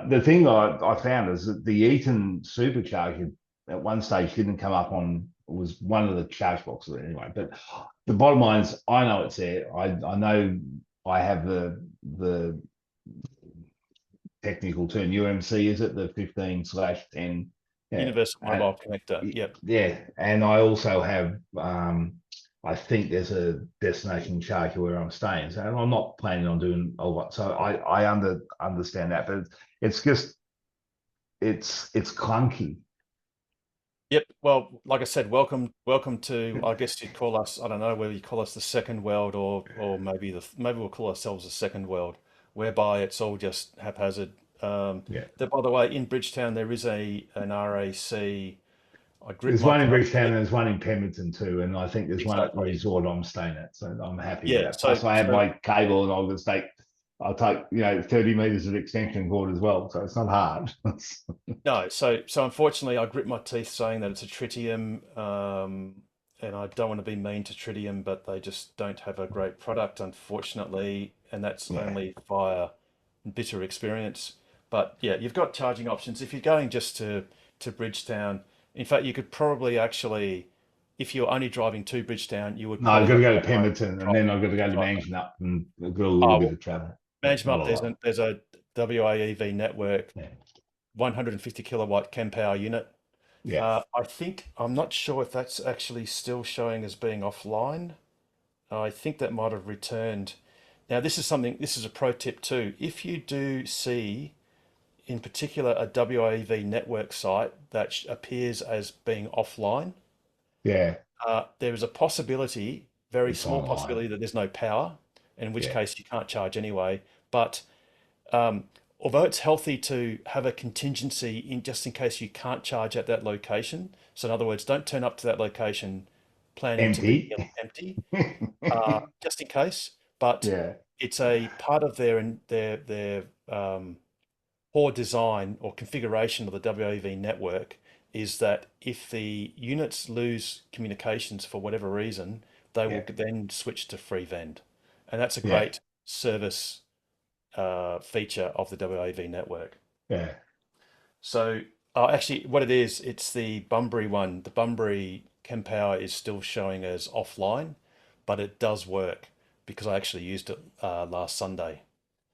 Speaker 2: the thing I found is that the Eaton supercharger at one stage didn't come up on was one of the charge boxes anyway. But the bottom line is, I know it's there. I know I have the technical term UMC, is it the 15/10? Yeah,
Speaker 1: Universal Mobile Connector. Yep.
Speaker 2: yeah, and I also have I think there's a destination charger where I'm staying, so I'm not planning on doing a lot. So I understand that, but it's just it's clunky.
Speaker 1: Yep. Well, like I said, welcome to, I guess you'd call us, I don't know whether you call us the second world or maybe we'll call ourselves the second world, whereby it's all just haphazard.
Speaker 2: Yeah,
Speaker 1: By the way, in Bridgetown there is an RAC. I grit
Speaker 2: there's
Speaker 1: my
Speaker 2: one in
Speaker 1: teeth.
Speaker 2: Bridgetown and there's one in Pemberton too, and I think there's one at the
Speaker 1: Exactly.
Speaker 2: resort I'm staying at, so I'm happy with
Speaker 1: Yeah.
Speaker 2: that.
Speaker 1: So
Speaker 2: Plus, I have
Speaker 1: so
Speaker 2: my cable, and I'll take 30 meters of extension cord as well, so it's not hard.
Speaker 1: no. So unfortunately, I grit my teeth saying that it's a tritium, and I don't want to be mean to tritium, but they just don't have a great product, unfortunately, and that's
Speaker 2: Yeah,
Speaker 1: only via bitter experience. But yeah, you've got charging options. If you're going just to Bridgetown, in fact, you could probably actually, if you're only driving to Bridgetown, you would
Speaker 2: no, I've
Speaker 1: probably
Speaker 2: got to
Speaker 1: have
Speaker 2: go
Speaker 1: no
Speaker 2: to
Speaker 1: home
Speaker 2: Pemberton, and
Speaker 1: drive,
Speaker 2: then I've got to go to
Speaker 1: drive back.
Speaker 2: Mansion up, and I've got a little
Speaker 1: Oh,
Speaker 2: bit
Speaker 1: well,
Speaker 2: of travel, but
Speaker 1: Management
Speaker 2: not
Speaker 1: Up,
Speaker 2: a lot.
Speaker 1: there's a WAEV network,
Speaker 2: Yeah,
Speaker 1: 150 kilowatt Chem Power unit.
Speaker 2: yeah,
Speaker 1: I'm not sure if that's actually still showing as being offline. I think that might have returned. Now, this is a pro tip too. If you do see, in particular, a WAV network site that appears as being offline,
Speaker 2: yeah.
Speaker 1: there is a possibility, very
Speaker 2: It's
Speaker 1: small
Speaker 2: online.
Speaker 1: possibility, that there's no power, in which
Speaker 2: Yeah,
Speaker 1: case you can't charge anyway. But although it's healthy to have a contingency in just in case you can't charge at that location. So in other words, don't turn up to that location planning to be
Speaker 2: empty.
Speaker 1: empty, just in case. But
Speaker 2: Yeah,
Speaker 1: it's a part of their core design or configuration of the WAV network is that if the units lose communications for whatever reason, they will
Speaker 2: yeah,
Speaker 1: then switch to free vend, and that's a
Speaker 2: yeah,
Speaker 1: great service feature of the WAV network.
Speaker 2: yeah,
Speaker 1: So actually, what it is, it's the Bunbury one. The Bunbury Kempower is still showing as offline, but it does work because I actually used it last Sunday.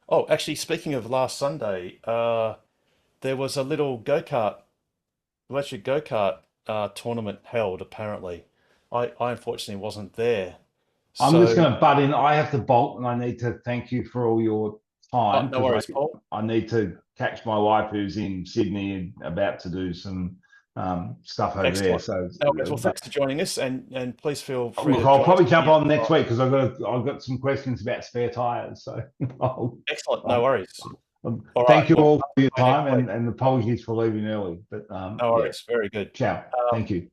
Speaker 1: Oh, actually, speaking of last Sunday, there was a little electric go-kart tournament held, apparently. I unfortunately wasn't there.
Speaker 2: I'm just
Speaker 1: So,
Speaker 2: going to butt in. I have to bolt, and I need to thank you for all your
Speaker 1: oh,
Speaker 2: time
Speaker 1: no
Speaker 2: because
Speaker 1: worries, Paul.
Speaker 2: I need to catch my wife who's in Sydney and about to do some stuff over there.
Speaker 1: Excellent.
Speaker 2: So,
Speaker 1: No worries. Well, thanks for joining us, and please feel free
Speaker 2: look,
Speaker 1: to
Speaker 2: I'll
Speaker 1: join
Speaker 2: probably
Speaker 1: us
Speaker 2: jump
Speaker 1: again.
Speaker 2: on next week because I've got some questions about spare tires. So,
Speaker 1: Excellent. No worries. All
Speaker 2: thank
Speaker 1: right.
Speaker 2: you
Speaker 1: Well,
Speaker 2: all for your
Speaker 1: bye next
Speaker 2: time
Speaker 1: week.
Speaker 2: and apologies for leaving early. But
Speaker 1: No
Speaker 2: yeah,
Speaker 1: worries. Very good.
Speaker 2: ciao. Thank you.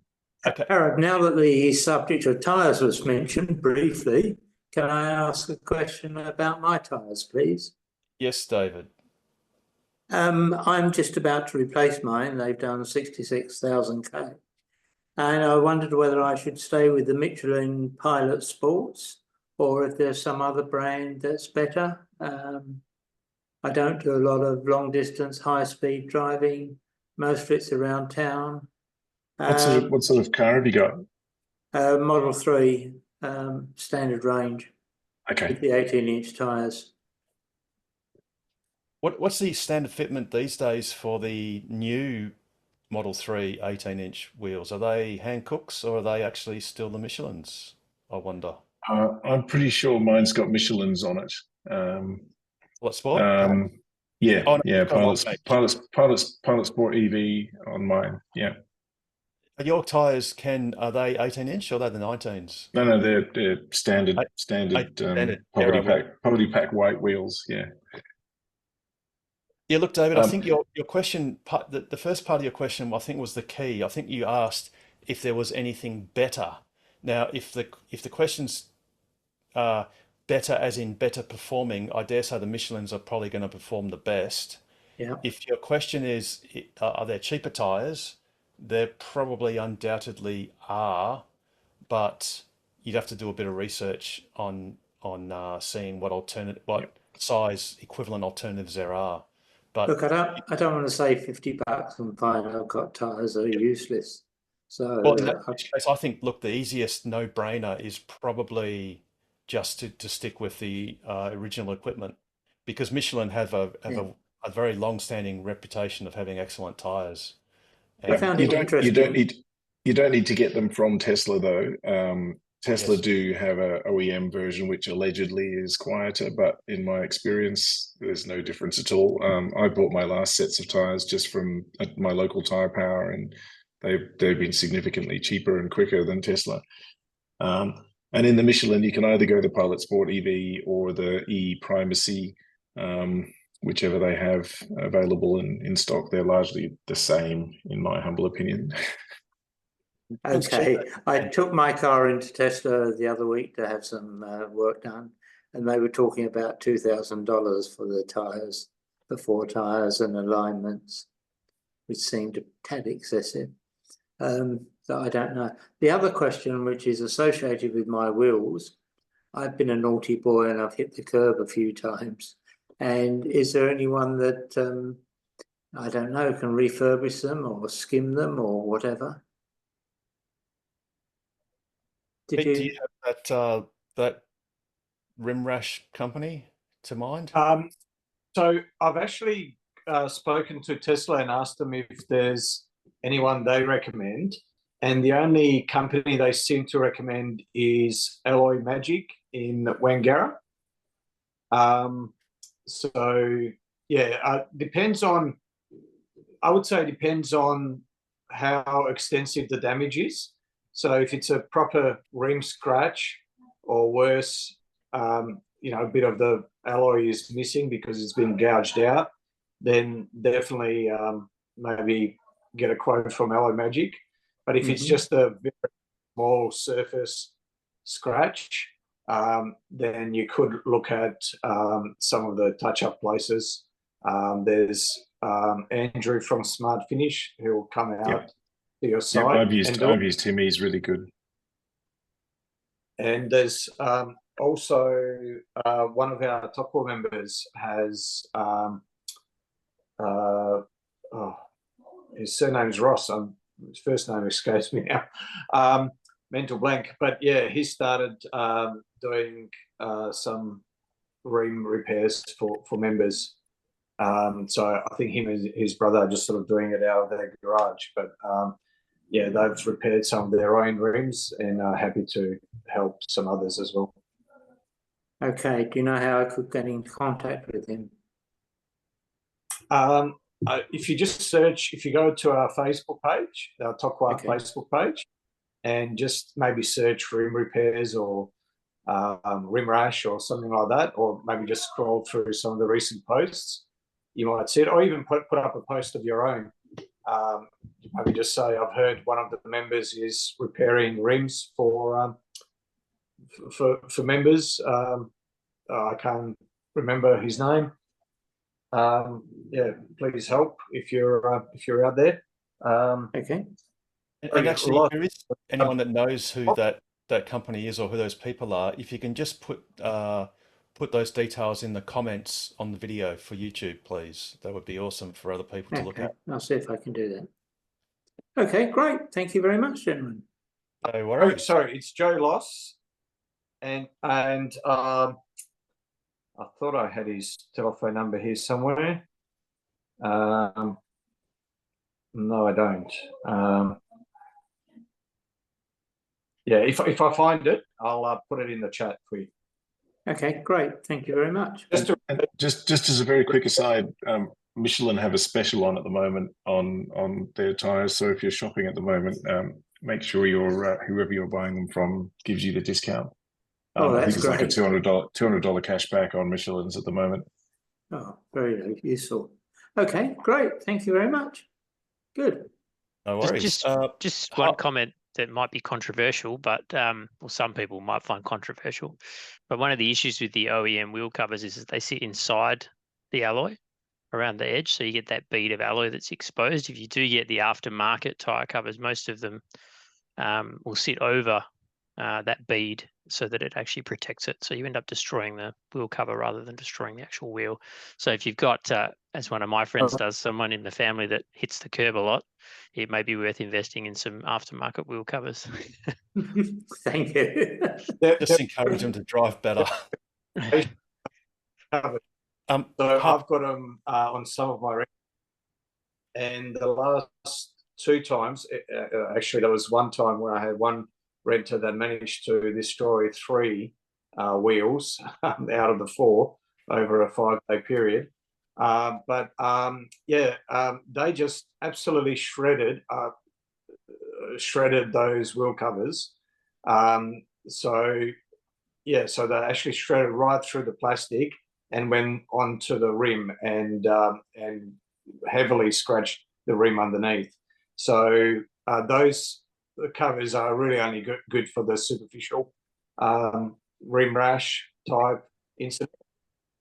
Speaker 1: Okay.
Speaker 5: Harold, now that the subject of tyres was mentioned briefly, can I ask a question about my tyres, please?
Speaker 1: Yes, David.
Speaker 5: I'm just about to replace mine. They've done 66,000 K. And I wondered whether I should stay with the Michelin Pilot Sports or if there's some other brand that's better. I don't do a lot of long distance, high speed driving. Most of it's around town.
Speaker 6: What sort of car have you got?
Speaker 5: Model 3 standard range
Speaker 6: Okay.
Speaker 5: with the 18-inch tyres.
Speaker 1: What's the standard fitment these days for the new Model 3 18-inch wheels? Are they Hancooks or are they actually still the Michelins? I wonder.
Speaker 6: I'm pretty sure mine's got Michelin's on it.
Speaker 1: What sport?
Speaker 6: Yeah,
Speaker 1: Oh, no,
Speaker 6: yeah.
Speaker 1: you've got
Speaker 6: Pilot Sport EV on mine. Yeah.
Speaker 1: Your tyres, Ken, are they 18-inch or are they the 19s?
Speaker 6: No, they're standard
Speaker 1: Standard
Speaker 6: poverty pack white wheels. Yeah.
Speaker 1: Yeah, look, David, I think your question, the first part of your question, I think was the key. I think you asked if there was anything better. Now, if the question's better as in better performing, I dare say the Michelins are probably going to perform the best.
Speaker 5: Yeah.
Speaker 1: If your question is, are there cheaper tyres? There probably undoubtedly are, but you'd have to do a bit of research on seeing what size equivalent alternatives there are. But
Speaker 5: look, I don't want to say $50 and find I've got tyres that are useless. So
Speaker 1: well, in that case, I think, look, the easiest no-brainer is probably just to stick with the original equipment, because Michelin have a very long-standing reputation of having excellent tyres.
Speaker 5: I found it interesting.
Speaker 6: You don't need to get them from Tesla though. Tesla
Speaker 1: Yes.
Speaker 6: do have a OEM version which allegedly is quieter, but in my experience, there's no difference at all. I bought my last sets of tires just from my local Tire Power, and they've been significantly cheaper and quicker than Tesla. And in the Michelin, you can either go the Pilot Sport EV or the E Primacy, whichever they have available in stock. They're largely the same, in my humble opinion.
Speaker 5: Okay, I took my car into Tesla the other week to have some work done, and they were talking about $2,000 for the tyres, the 4 tyres and alignments, which seemed a tad excessive. So I don't know. The other question, which is associated with my wheels, I've been a naughty boy and I've hit the curb a few times. And is there anyone that, I don't know, can refurbish them or skim them or whatever?
Speaker 1: Pete, do you have that rim rash company to mind?
Speaker 4: So I've actually spoken to Tesla and asked them if there's anyone they recommend. And the only company they seem to recommend is Alloy Magic in Wangara. So yeah, depends on, I would say it depends on how extensive the damage is. So if it's a proper rim scratch or worse, you know, a bit of the alloy is missing because it's been gouged out, then definitely maybe get a quote from Alloy Magic. But if it's just a very small surface scratch, then you could look at some of the touch-up places. There's Andrew from Smart Finish who will come out to your site.
Speaker 6: I've used him. He's really good. And
Speaker 4: there's also one of our top core members has his surname's Ross. His first name escapes me now. Mental blank. But yeah, he started doing some rim repairs for members. So I think him and his brother are just sort of doing it out of their garage. But yeah, they've repaired some of their own rims and are happy to help some others as well.
Speaker 5: Okay, do you know how I could get in contact with him?
Speaker 4: if you just search, if you go to our Facebook page, our Tokwa
Speaker 5: Okay.
Speaker 4: Facebook page, and just maybe search rim repairs or rim rash or something like that, or maybe just scroll through some of the recent posts, you might see it, or even put up a post of your own. Maybe just say, I've heard one of the members is repairing rims for members. I can't remember his name. Yeah, please help if you're out there.
Speaker 5: Okay.
Speaker 1: And actually, if there is anyone that knows who that company is or who those people are, if you can just put those details in the comments on the video for YouTube, please. That would be awesome for other people to look at.
Speaker 5: I'll see if I can do that. Okay, great. Thank you very much, gentlemen.
Speaker 1: No worries.
Speaker 4: Sorry, it's Joe Loss, and I thought I had his telephone number here somewhere. No, I don't. Yeah, if I find it, I'll put it in the chat for you.
Speaker 5: Okay, great. Thank you very much.
Speaker 6: Just as a very quick aside, Michelin have a special on at the moment on their tires. So if you're shopping at the moment, make sure whoever you're buying them from gives you the discount. I think it's like a $200 cash back on Michelin's at the moment.
Speaker 5: Oh, very useful. Okay, great. Thank you very much. Good.
Speaker 1: No worries.
Speaker 3: Just one comment that might be controversial, but well, some people might find controversial. But one of the issues with the OEM wheel covers is that they sit inside the alloy around the edge, so you get that bead of alloy that's exposed. If you do get the aftermarket tire covers, most of them will sit over that bead so that it actually protects it. So you end up destroying the wheel cover rather than destroying the actual wheel. So if you've got, as one of my friends does, someone in the family that hits the curb a lot, it may be worth investing in some aftermarket wheel covers.
Speaker 5: Thank you.
Speaker 1: Just encourage them to drive better.
Speaker 4: So I've got them on some of my, and the last two times, actually there was one time where I had one renter that managed to destroy 3 wheels out of the 4 over a 5-day period. They just absolutely shredded those wheel covers. So they actually shredded right through the plastic and went onto the rim and heavily scratched the rim underneath. So those covers are really only good for the superficial rim rash type incident,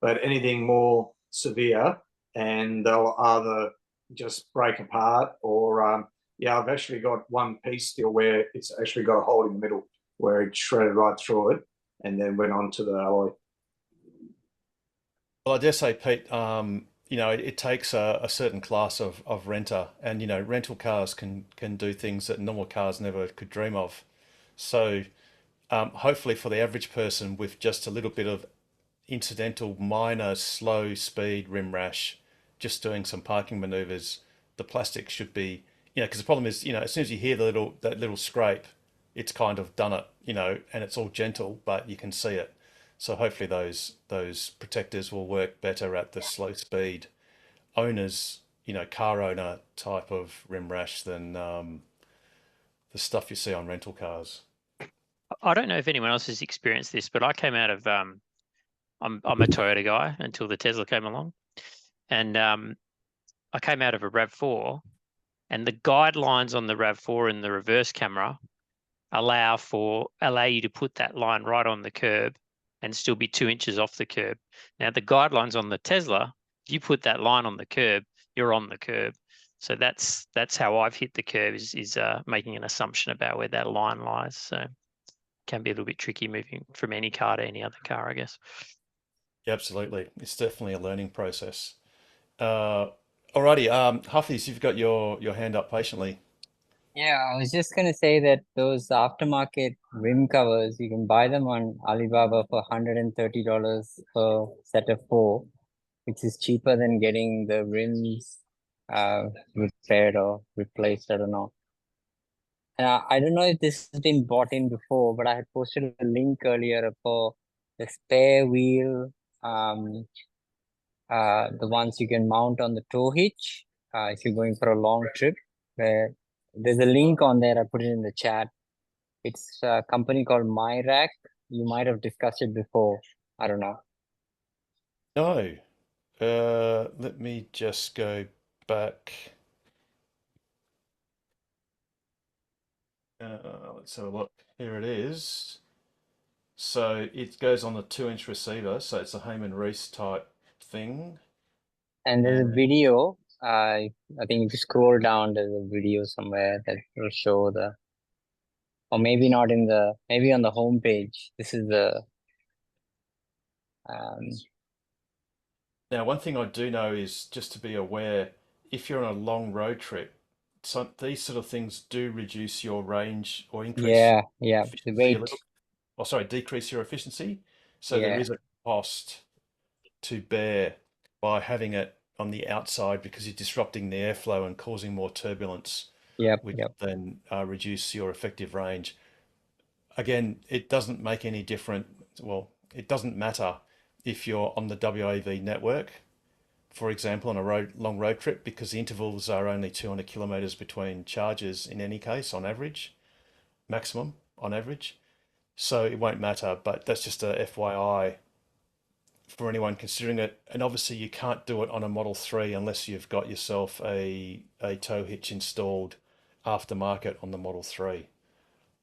Speaker 4: but anything more severe, and they'll either just break apart or I've actually got one piece still where it's actually got a hole in the middle where it shredded right through it and then went on to the alloy.
Speaker 1: Well, I dare say, Pete, it takes a certain class of renter, and rental cars can do things that normal cars never could dream of. So hopefully for the average person with just a little bit of incidental minor slow speed rim rash, just doing some parking maneuvers, the plastic should be, because the problem is, as soon as you hear that little scrape, it's kind of done it, and it's all gentle, but you can see it. So hopefully those protectors will work better at the slow speed owners, car owner type of rim rash than the stuff you see on rental cars.
Speaker 3: I don't know if anyone else has experienced this, but I came out of I'm a Toyota guy until the Tesla came along, and I came out of a RAV4, and the guidelines on the RAV4 in the reverse camera allow you to put that line right on the curb and still be 2 inches off the curb. Now the guidelines on the Tesla, if you put that line on the curb, you're on the curb. So that's how I've hit the curb, is making an assumption about where that line lies. So it can be a little bit tricky moving from any car to any other car, I guess.
Speaker 1: Yeah, absolutely. It's definitely a learning process. Alrighty, Huffies, you've got your hand up patiently.
Speaker 7: Yeah, I was just gonna say that those aftermarket rim covers, you can buy them on Alibaba for $130 per set of 4, which is cheaper than getting the rims repaired or replaced. I don't know. I don't know if this has been bought in before, but I had posted a link earlier for the spare wheel, the ones you can mount on the tow hitch. if you're going for a long trip. Where there's a link on there. I put it in the chat. It's a company called MyRack. You might have discussed it before. I don't know.
Speaker 1: No. Let me just go back. Let's have a look. Here it is. So it goes on the 2-inch receiver, so it's a Heyman Reese type thing.
Speaker 7: And there's a
Speaker 1: And
Speaker 7: video. I think if you scroll down, there's a video somewhere that will show the, or maybe not in the, maybe on the home page. This is the.
Speaker 1: now, one thing I do know is just to be aware, if you're on a long road trip, these sort of things do reduce your range or increase
Speaker 7: Yeah, the
Speaker 1: efficiency a
Speaker 7: weight.
Speaker 1: little. Oh, sorry, decrease your efficiency. So there
Speaker 7: Yeah,
Speaker 1: is a cost to bear by having it on the outside because you're disrupting the airflow and causing more turbulence,
Speaker 7: yep.
Speaker 1: which then reduce your effective range. Again, it doesn't make any difference. Well, it doesn't matter if you're on the WAV network, for example, on a long road trip, because the intervals are only 200 kilometers between charges in any case, on average, maximum on average. So it won't matter, but that's just a FYI for anyone considering it. And obviously you can't do it on a Model 3 unless you've got yourself a tow hitch installed aftermarket on the Model 3.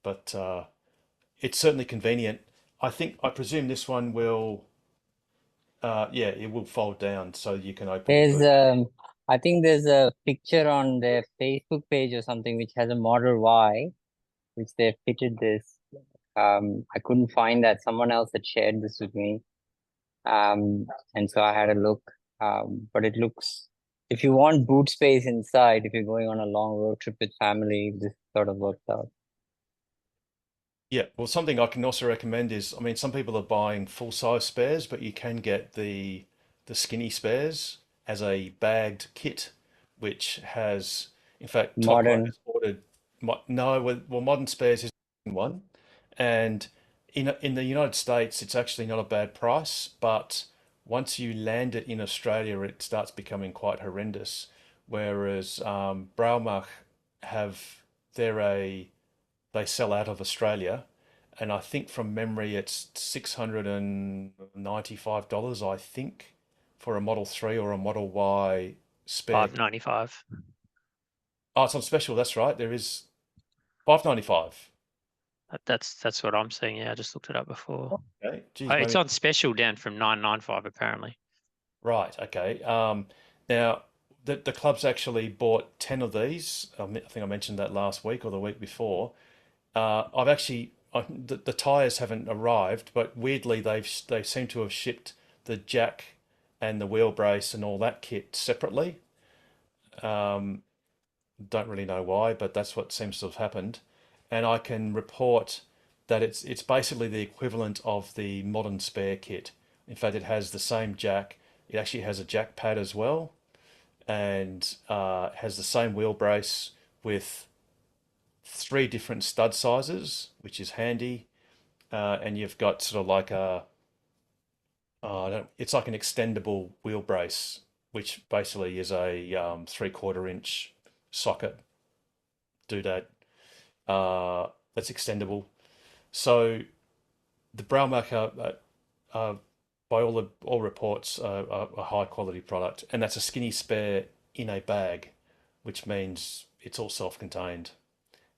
Speaker 1: But it's certainly convenient. I presume this one will, yeah, it will fold down so you can open the
Speaker 7: There's
Speaker 1: boot.
Speaker 7: I think there's a picture on their Facebook page or something which has a Model Y, which they fitted this. I couldn't find that. Someone else had shared this with me. And so I had a look. But it looks, if you want boot space inside, if you're going on a long road trip with family, this sort of works out.
Speaker 1: Yeah, well, something I can also recommend is, I mean, some people are buying full-size spares, but you can get the skinny spares as a bagged kit, which has, in fact, Tocqueville
Speaker 7: Modern.
Speaker 1: has ordered. No, well, Modern Spares is one, and in the United States, it's actually not a bad price, but once you land it in Australia, it starts becoming quite horrendous. Whereas Braumach have they're a they sell out of Australia, and I think from memory it's $695, I think, for a Model 3 or a Model Y spare.
Speaker 3: $5.95.
Speaker 1: Oh, it's on special, that's right. There is $5.95.
Speaker 3: That's what I'm seeing. Yeah, I just looked it up before.
Speaker 1: Okay,
Speaker 3: Oh,
Speaker 1: geez,
Speaker 3: it's
Speaker 1: maybe
Speaker 3: on special down from $9.95 apparently.
Speaker 1: right. Okay. Now the club's actually bought 10 of these. I think I mentioned that last week or the week before. The tires haven't arrived, but weirdly they seem to have shipped the jack and the wheel brace and all that kit separately. Don't really know why, but that's what seems to have happened. And I can report that it's basically the equivalent of the modern spare kit. In fact, it has the same jack. It actually has a jack pad as well, and has the same wheel brace with 3 different stud sizes, which is handy. And you've got sort of like it's like an extendable wheel brace, which basically is a 3/4 inch socket doodad that's extendable. So the Braumach by all reports, a high quality product, and that's a skinny spare in a bag, which means it's all self-contained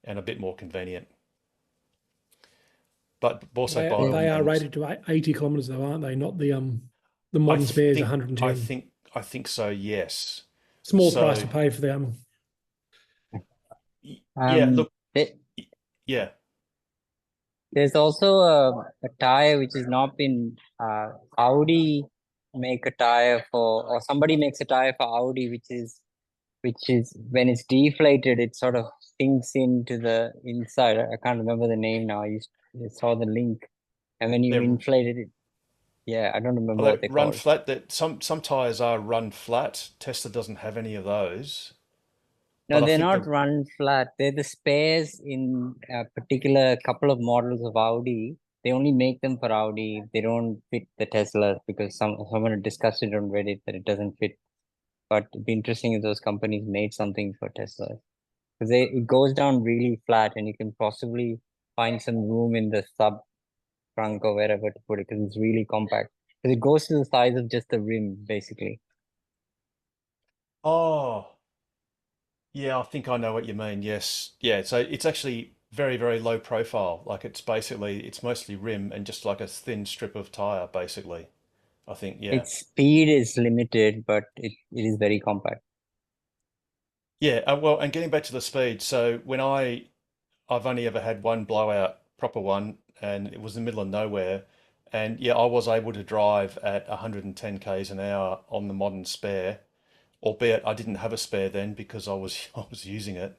Speaker 1: and a bit more convenient. But also,
Speaker 8: They,
Speaker 1: by all
Speaker 8: they are
Speaker 1: means,
Speaker 8: rated to 80 kilometers though, aren't they? Not the
Speaker 1: I
Speaker 8: modern spares
Speaker 1: think
Speaker 8: 110.
Speaker 1: I think so. Yes.
Speaker 8: Small
Speaker 1: So
Speaker 8: price to pay for them.
Speaker 1: yeah, look,
Speaker 7: There,
Speaker 1: yeah,
Speaker 7: there's also a tire which has not been Audi make a tire for, or somebody makes a tire for Audi, which is when it's deflated, it sort of sinks into the inside. I can't remember the name now. I saw the link, and when you
Speaker 1: they're
Speaker 7: inflated it, yeah, I don't remember
Speaker 1: although
Speaker 7: what they're
Speaker 1: run
Speaker 7: called.
Speaker 1: flat. That some tires are run flat. Tesla doesn't have any of those,
Speaker 7: No,
Speaker 1: but I
Speaker 7: they're
Speaker 1: think
Speaker 7: not
Speaker 1: the
Speaker 7: run flat. They're the spares in a particular couple of models of Audi. They only make them for Audi. They don't fit the Tesla because someone had discussed it on Reddit that it doesn't fit but it'd be interesting if those companies made something for Tesla. Because it goes down really flat and you can possibly find some room in the sub trunk or wherever to put it because it's really compact. Because it goes to the size of just the rim, basically.
Speaker 1: Oh, yeah, I think I know what you mean. Yes. Yeah, so it's actually very, very low profile. Like it's mostly rim and just like a thin strip of tire, basically. I think, yeah.
Speaker 7: Its speed is limited, but it is very compact.
Speaker 1: Yeah, well, and getting back to the speed, so I've only ever had one blowout, proper one, and it was in the middle of nowhere. And yeah, I was able to drive at 110 k's an hour on the modern spare, albeit I didn't have a spare then because I was using it.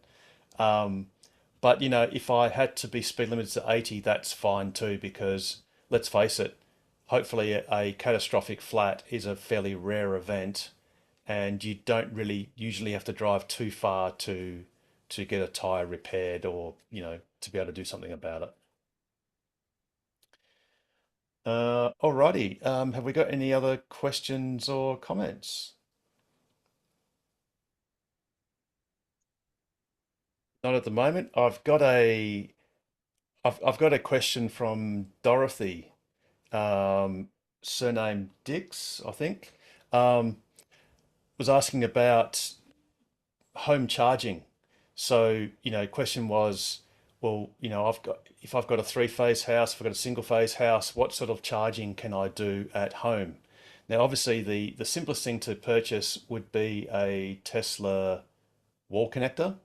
Speaker 1: But you know, if I had to be speed limited to 80, that's fine too, because let's face it, hopefully a catastrophic flat is a fairly rare event, and you don't really usually have to drive too far to get a tire repaired or, you know, to be able to do something about it. Alrighty. Have we got any other questions or comments? Not at the moment. I've got a question from Dorothy, surname Dix, I think, um, was asking about home charging. So, you know, question was, well, you know, if I've got a three-phase house, if I've got a single-phase house, what sort of charging can I do at home? Now, obviously, the simplest thing to purchase would be a Tesla wall connector.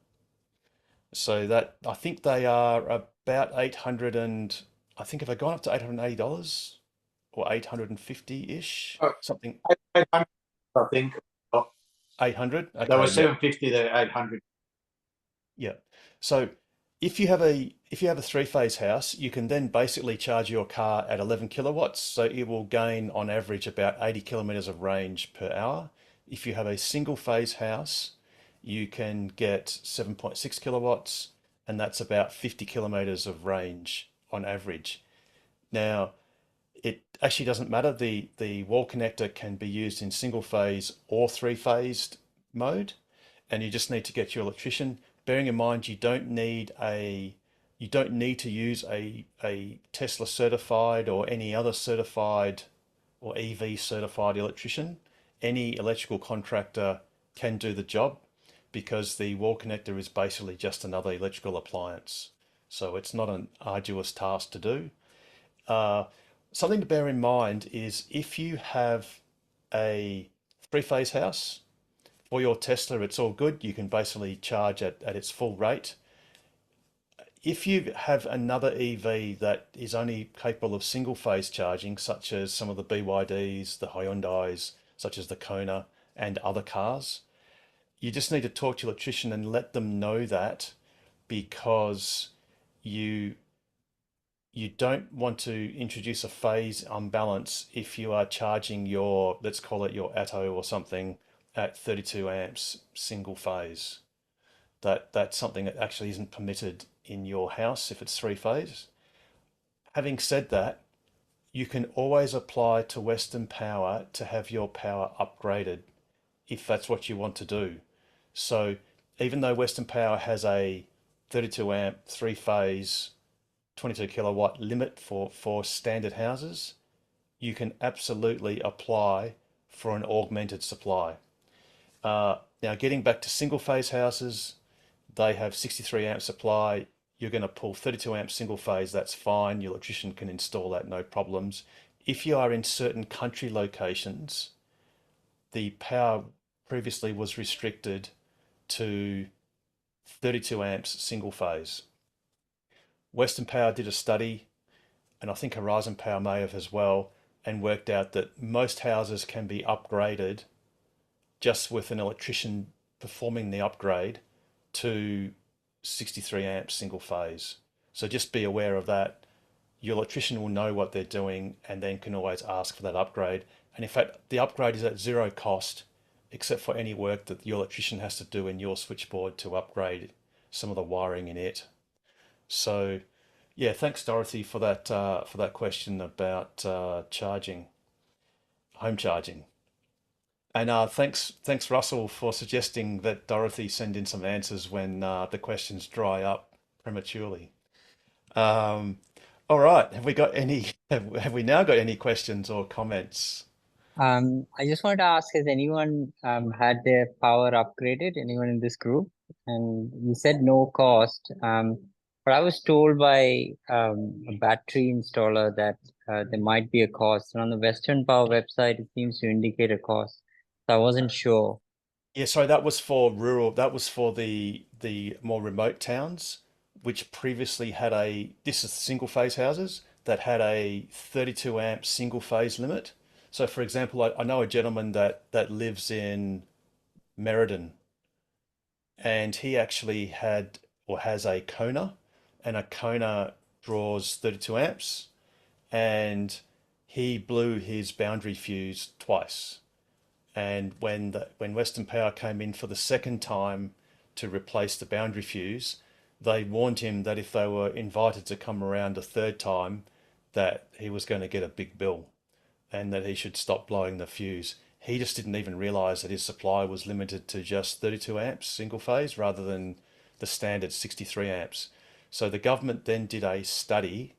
Speaker 1: So that I think they are about 800 and I think have I gone up to $880 or 850-ish,
Speaker 4: Oh,
Speaker 1: something
Speaker 4: 800, I think. Oh,
Speaker 1: 800.
Speaker 4: they were
Speaker 1: Okay, yeah.
Speaker 4: 750, they're 800.
Speaker 1: Yeah. So if you have a three-phase house, you can then basically charge your car at 11 kilowatts. So it will gain on average about 80 kilometers of range per hour. If you have a single-phase house, you can get 7.6 kilowatts, and that's about 50 kilometers of range on average. Now, it actually doesn't matter. The wall connector can be used in single phase or three-phased mode, and you just need to get your electrician. Bearing in mind you don't need to use a Tesla certified or any other certified or EV certified electrician. Any electrical contractor can do the job because the wall connector is basically just another electrical appliance. So it's not an arduous task to do. Uh, Something to bear in mind is if you have a three-phase house for your Tesla, it's all good. You can basically charge at its full rate. If you have another EV that is only capable of single-phase charging, such as some of the BYDs, the Hyundais, such as the Kona, and other cars, you just need to talk to your electrician and let them know that, because you you don't want to introduce a phase unbalance if you are charging your, let's call it your Atto or something, at 32 amps single phase. That's something that actually isn't permitted in your house if it's three phase. Having said that, you can always apply to Western Power to have your power upgraded if that's what you want to do. So even though Western Power has a 32 amp three phase 22 kilowatt limit for standard houses, you can absolutely apply for an augmented supply. Now, getting back to single phase houses, they have 63 amp supply. You're going to pull 32 amp single phase, that's fine. Your electrician can install that, no problems. If you are in certain country locations, the power previously was restricted to 32 amps single phase. Western Power did a study, and I think Horizon Power may have as well, and worked out that most houses can be upgraded just with an electrician performing the upgrade to 63 amps single phase. So just be aware of that. Your electrician will know what they're doing and then can always ask for that upgrade. And in fact, the upgrade is at zero cost, except for any work that your electrician has to do in your switchboard to upgrade some of the wiring in it. So yeah, thanks Dorothy for that question about charging, home charging. And thanks Russell for suggesting that Dorothy send in some answers when the questions dry up prematurely. Um, all right, have we got any? Have we now got any questions or comments?
Speaker 7: I just wanted to ask, has anyone had their power upgraded? Anyone in this group? And you said no cost. But I was told by a battery installer that there might be a cost. And on the Western Power website, it seems to indicate a cost. So I wasn't sure.
Speaker 1: Yeah, sorry, that was for rural. That was for the more remote towns, which previously had this is single phase houses that had a 32 amp single phase limit. So, for example, I know a gentleman that lives in Merredin, and he actually had or has a Kona, and a Kona draws 32 amps, and he blew his boundary fuse twice. And when Western Power came in for the second time to replace the boundary fuse, they warned him that if they were invited to come around a third time, that he was going to get a big bill and that he should stop blowing the fuse. He just didn't even realize that his supply was limited to just 32 amps single phase rather than the standard 63 amps. So the government then did a study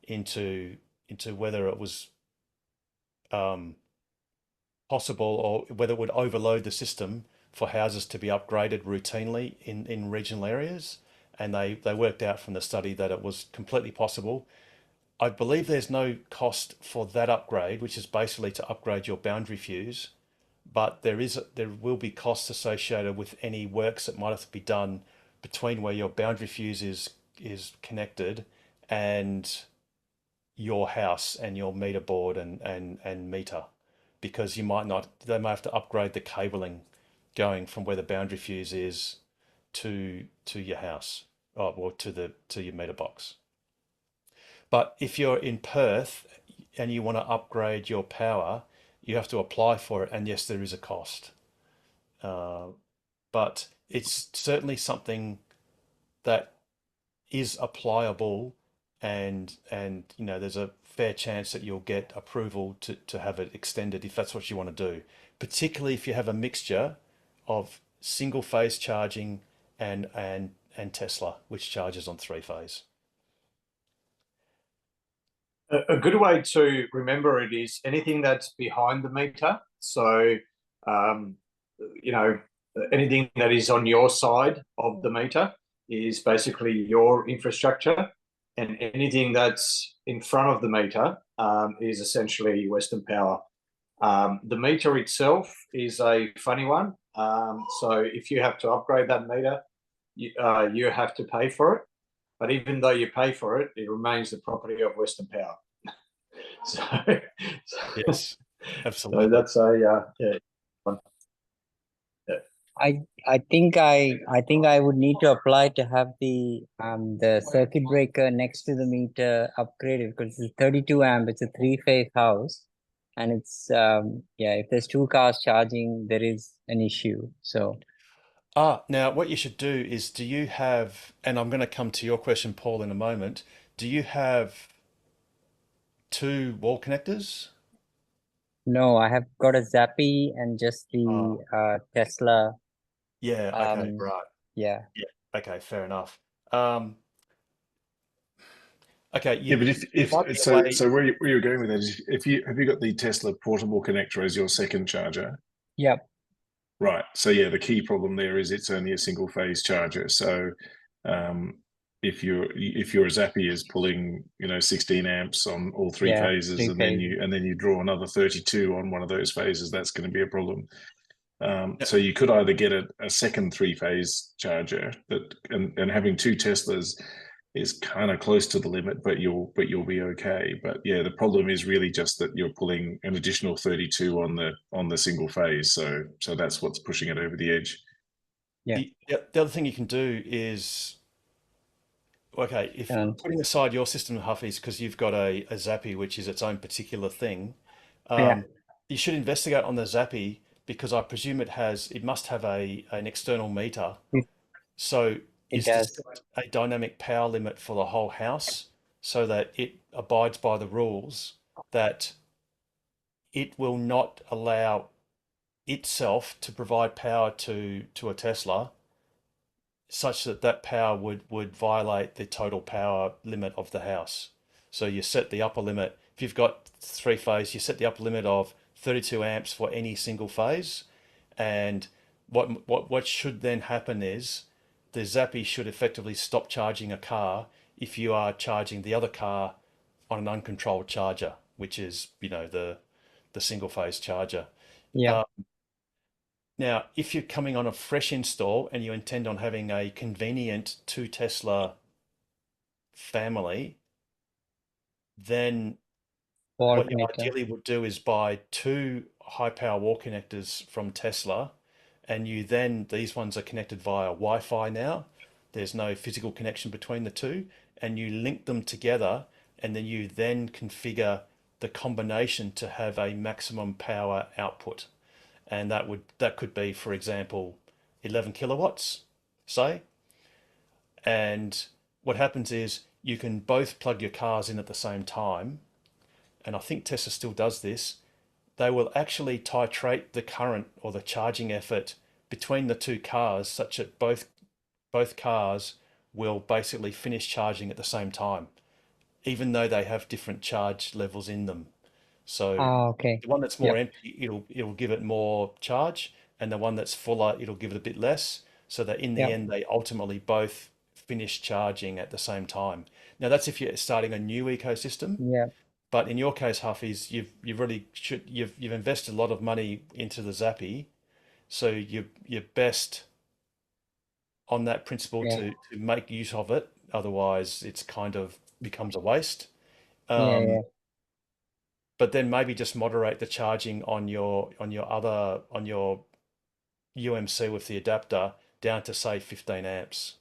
Speaker 1: into whether it was um, possible or whether it would overload the system for houses to be upgraded routinely in regional areas. And they worked out from the study that it was completely possible. I believe there's no cost for that upgrade, which is basically to upgrade your boundary fuse, but there will be costs associated with any works that might have to be done between where your boundary fuse is connected and your house and your meter board and meter, because they might have to upgrade the cabling going from where the boundary fuse is to your house, or to your meter box. But if you're in Perth and you want to upgrade your power, you have to apply for it, and yes, there is a cost. Uh, but it's certainly something that is applicable, and there's a fair chance that you'll get approval to have it extended if that's what you want to do, particularly if you have a mixture of single phase charging and Tesla, which charges on three phase.
Speaker 4: A good way to remember it is anything that's behind the meter. So, um, you know, anything that is on your side of the meter is basically your infrastructure, and anything that's in front of the meter is essentially Western Power. The meter itself is a funny one. So if you have to upgrade that meter, you have to pay for it. But even though you pay for it, it remains the property of Western Power. So,
Speaker 1: Yes,
Speaker 4: so
Speaker 1: absolutely.
Speaker 4: that's yeah.
Speaker 7: I think I would need to apply to have the circuit breaker next to the meter upgraded, because it's 32 amp, it's a three-phase house, and it's if there's two cars charging, there is an issue. So
Speaker 1: Now what you should do is, do you have, and I'm going to come to your question, Paul, in a moment, do you have two wall connectors?
Speaker 7: no, I have got a Zappy and just the Tesla.
Speaker 1: Yeah, okay, right.
Speaker 7: Yeah.
Speaker 1: Yeah, okay, fair enough. Okay,
Speaker 6: Yeah, but
Speaker 1: might be
Speaker 6: if
Speaker 1: a way.
Speaker 6: so where you're going with that is, if you have you got the Tesla portable connector as your second charger?
Speaker 7: Yep.
Speaker 6: Right. So yeah, the key problem there is it's only a single phase charger. So if your Zappy is pulling 16 amps on all three
Speaker 7: Yeah,
Speaker 6: phases, and then you draw another 32 on one of those phases, that's going to be a problem. So you could either get a second three-phase charger, and having two Teslas is kind of close to the limit, but you'll be okay. But yeah, the problem is really just that you're pulling an additional 32 on the single phase, so that's what's pushing it over the edge.
Speaker 7: Yeah.
Speaker 1: The other thing you can do is, okay, if putting aside your system, Huffies, because you've got a Zappy, which is its own particular thing, you should investigate on the Zappy, because I presume it must have an external meter. So is to set a dynamic power limit for the whole house so that it abides by the rules, that it will not allow itself to provide power to a Tesla, such that that power would violate the total power limit of the house. So you set the upper limit. If you've got three phase, you set the upper limit of 32 amps for any single phase. And what should then happen is the Zappy should effectively stop charging a car if you are charging the other car on an uncontrolled charger, which is, you know, the single phase charger.
Speaker 7: Yeah.
Speaker 1: Now, if you're coming on a fresh install and you intend on having a convenient 2 Tesla family, then
Speaker 7: Wall
Speaker 1: what you
Speaker 7: connector.
Speaker 1: ideally would do is buy 2 high power wall connectors from Tesla, and these ones are connected via Wi-Fi now. There's no physical connection between the two, and you link them together, and then you configure the combination to have a maximum power output. And that could be, for example, 11 kilowatts, say. And what happens is you can both plug your cars in at the same time. And I think Tesla still does this. They will actually titrate the current or the charging effort between the two cars such that both cars will basically finish charging at the same time, even though they have different charge levels in them. So
Speaker 7: Okay.
Speaker 1: the one that's more
Speaker 7: Yep.
Speaker 1: empty, it'll give it more charge, and the one that's fuller, it'll give it a bit less, so that in the
Speaker 7: Yep.
Speaker 1: end they ultimately both finish charging at the same time. Now that's if you're starting a new ecosystem,
Speaker 7: Yeah.
Speaker 1: but in your case, Huffies, you've invested a lot of money into the Zappy, so you're best on that principle
Speaker 7: Yeah.
Speaker 1: to make use of it. Otherwise, it's kind of becomes a waste.
Speaker 7: Yeah.
Speaker 1: But then maybe just moderate the charging on your UMC with the adapter down to say 15 amps.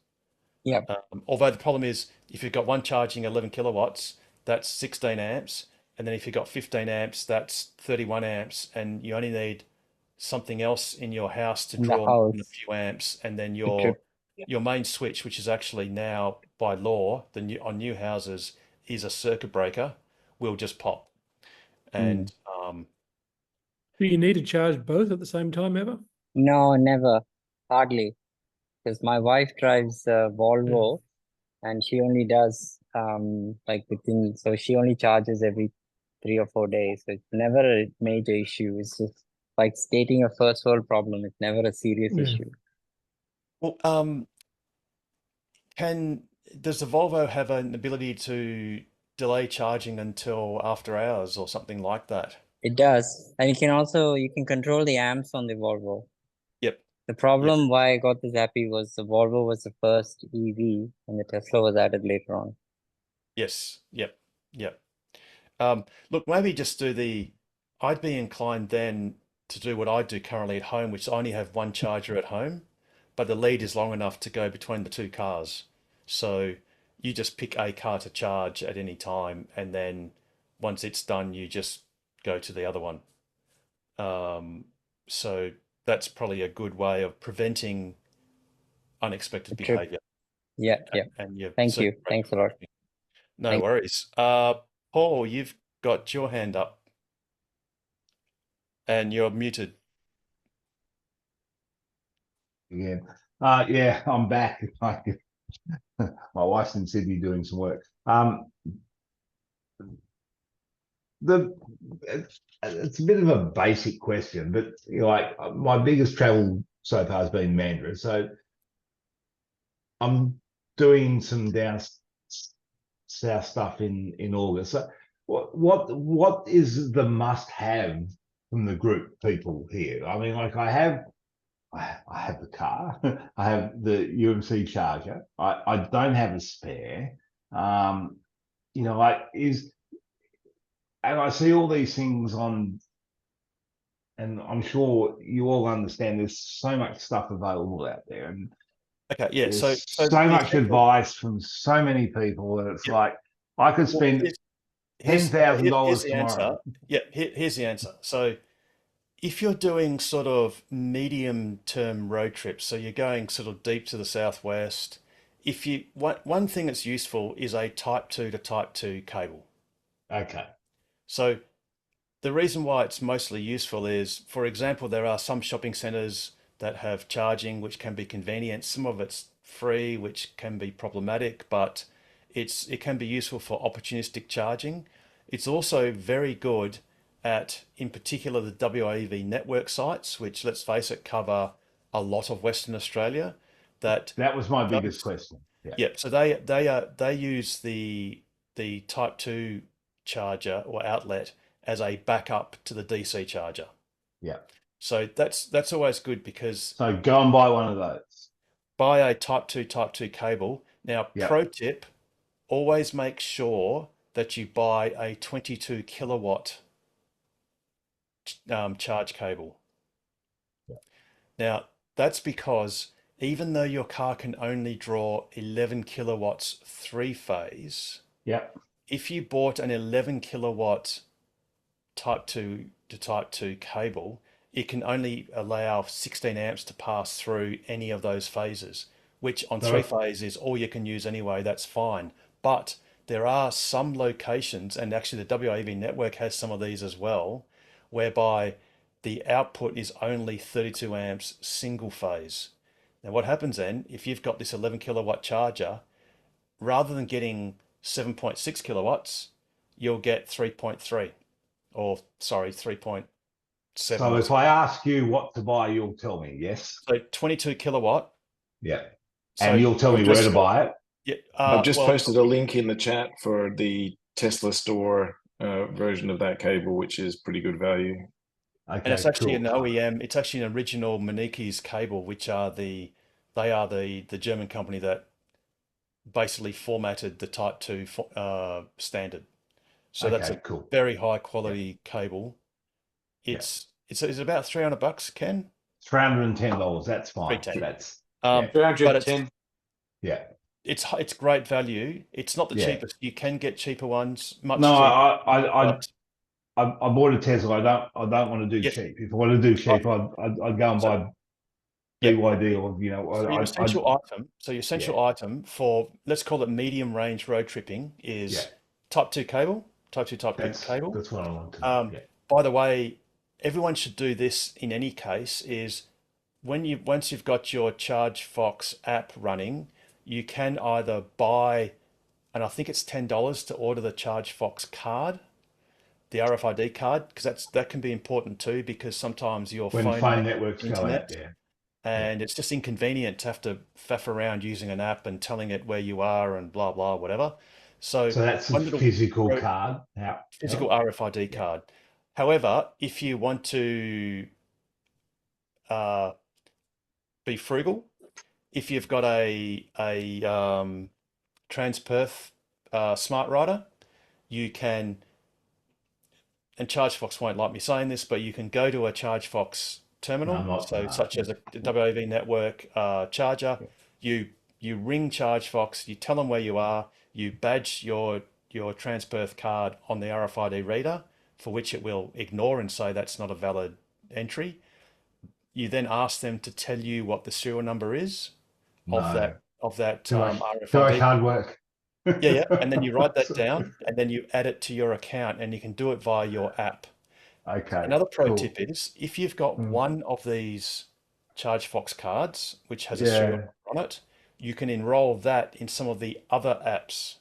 Speaker 7: Yep.
Speaker 1: Although the problem is if you've got one charging 11 kilowatts, that's 16 amps. And then if you've got 15 amps, that's 31 amps. And you only need something else in your house to
Speaker 7: In the
Speaker 1: draw more than a
Speaker 7: house
Speaker 1: few amps. And then
Speaker 7: to trip.
Speaker 1: your main switch, which is actually now by law, on new houses, is a circuit breaker, will just pop. And
Speaker 8: Do you need to charge both at the same time ever?
Speaker 7: No, never. Hardly. Because my wife drives a Volvo and she only does like so she only charges every 3 or 4 days. So it's never a major issue. It's just like stating a first world problem. It's never a serious
Speaker 8: Yeah.
Speaker 7: issue.
Speaker 1: well, does the Volvo have an ability to delay charging until after hours or something like that?
Speaker 7: It does. And you can control the amps on the Volvo.
Speaker 1: Yep.
Speaker 7: The problem why I got this Zappy was the Volvo was the first EV and the Tesla was added later on.
Speaker 1: Yes. Yep. Yep. Look, maybe just I'd be inclined then to do what I do currently at home, which I only have one charger at home, but the lead is long enough to go between the two cars. So you just pick a car to charge at any time, and then once it's done, you just go to the other one. So that's probably a good way of preventing unexpected
Speaker 7: The trip.
Speaker 1: behavior.
Speaker 7: Yeah.
Speaker 1: And you're
Speaker 7: Thank you. Thanks a lot.
Speaker 1: No
Speaker 7: Thank-
Speaker 1: worries. Paul, you've got your hand up and you're muted.
Speaker 2: Again. Yeah, I'm back. My wife's in Sydney doing some work. It's a bit of a basic question, but like my biggest travel so far has been Mandurah. So I'm doing some down south stuff in August. So what is the must have from the group people here? I mean, like I have the car, I have the UMC charger. I don't have a spare. You know, and I see all these things on, and I'm sure you all understand there's so much stuff available out there, and
Speaker 1: Okay, yeah.
Speaker 2: there's
Speaker 1: So
Speaker 2: so
Speaker 1: the
Speaker 2: much
Speaker 1: essential-
Speaker 2: advice from so many people, and it's
Speaker 1: Yep.
Speaker 2: like I could
Speaker 1: Well,
Speaker 2: spend $10,000
Speaker 1: here's the
Speaker 2: tomorrow.
Speaker 1: answer. Yeah, here's the answer. So if you're doing sort of medium term road trips, so you're going sort of deep to the southwest, one thing that's useful is a type 2 to type 2 cable.
Speaker 2: Okay.
Speaker 1: So the reason why it's mostly useful is, for example, there are some shopping centres that have charging, which can be convenient. Some of it's free, which can be problematic, but it can be useful for opportunistic charging. It's also very good at, in particular, the WAEV network sites, which, let's face it, cover a lot of Western Australia. That
Speaker 2: was my biggest
Speaker 1: those-
Speaker 2: question. Yeah.
Speaker 1: Yep. So they use the Type 2 charger or outlet as a backup to the DC charger.
Speaker 2: Yeah.
Speaker 1: So that's always good, because
Speaker 2: So go and buy one of those.
Speaker 1: buy a Type 2 cable. Now,
Speaker 2: Yep.
Speaker 1: pro tip, always make sure that you buy a 22 kilowatt charge cable. Now, that's because even though your car can only draw 11 kilowatts three-phase,
Speaker 2: Yep.
Speaker 1: if you bought an 11 kilowatt Type 2 to Type 2 cable, it can only allow 16 amps to pass through any of those phases, which on
Speaker 2: So-
Speaker 1: three-phase is all you can use anyway. That's fine. But there are some locations, and actually the WAV network has some of these as well, whereby the output is only 32 amps single phase. Now, what happens then, if you've got this 11 kilowatt charger, rather than getting 7.6 kilowatts, you'll get 3.3, or sorry, 3.7.
Speaker 2: So if I ask you what to buy, you'll tell me, yes?
Speaker 1: So 22 kilowatt.
Speaker 2: Yeah.
Speaker 1: So
Speaker 2: And you'll tell me where to buy it?
Speaker 1: yeah,
Speaker 6: I've just
Speaker 1: well,
Speaker 6: posted a link in the chat for the Tesla store version of that cable, which is pretty good value.
Speaker 1: and
Speaker 2: Okay,
Speaker 1: it's actually
Speaker 2: cool.
Speaker 1: an OEM. It's actually an original Maniki's cable, which are the German company that basically formatted the Type 2 standard. So that's
Speaker 2: Okay,
Speaker 1: a
Speaker 2: cool.
Speaker 1: very high quality cable. It's about $300, Ken.
Speaker 2: It's $310. That's fine.
Speaker 1: $310.
Speaker 2: That's
Speaker 1: But it's
Speaker 4: 310.
Speaker 2: yeah.
Speaker 1: it's great value. It's not the
Speaker 2: Yeah.
Speaker 1: cheapest. You can get cheaper ones, much
Speaker 2: No,
Speaker 1: cheaper.
Speaker 2: I
Speaker 1: but
Speaker 2: bought a Tesla. I don't want to do
Speaker 1: Yes.
Speaker 2: cheap. If I want to do cheap, I'd go and buy
Speaker 1: Yeah.
Speaker 2: BYD, or you know.
Speaker 1: So your essential
Speaker 2: Yeah.
Speaker 1: item for, let's call it medium range road tripping, is
Speaker 2: Yeah.
Speaker 1: Type 2 cable, Type 2
Speaker 2: That's
Speaker 1: cable.
Speaker 2: that's what I want to. Yeah.
Speaker 1: By the way, everyone should do this in any case, is once you've got your ChargeFox app running, you can either buy, and I think it's $10 to order the ChargeFox card, the RFID card, because that can be important too, because sometimes your
Speaker 2: When phone networks go out, yeah.
Speaker 1: and it's just inconvenient to have to faff around using an app and telling it where you are and blah blah whatever. So
Speaker 2: that's a
Speaker 1: one little
Speaker 2: physical card. Yeah.
Speaker 1: physical RFID card. However, if you want to be frugal, if you've got a Transperth smart rider, you can, and ChargeFox won't like me saying this, but you can go to a ChargeFox terminal, such as a WAV network charger. You ring ChargeFox, you tell them where you are, you badge your Transperth card on the RFID reader, for which it will ignore and say that's not a valid entry. You then ask them to tell you what the serial number is of that RFID.
Speaker 2: Too much hard work.
Speaker 1: Yeah, and then you write that down, and then you add it to your account, and you can do it via your app.
Speaker 2: Okay.
Speaker 1: Another pro
Speaker 2: cool.
Speaker 1: tip is, if you've got one of these ChargeFox cards which has a serial number on it, you can enroll that in some of the other apps,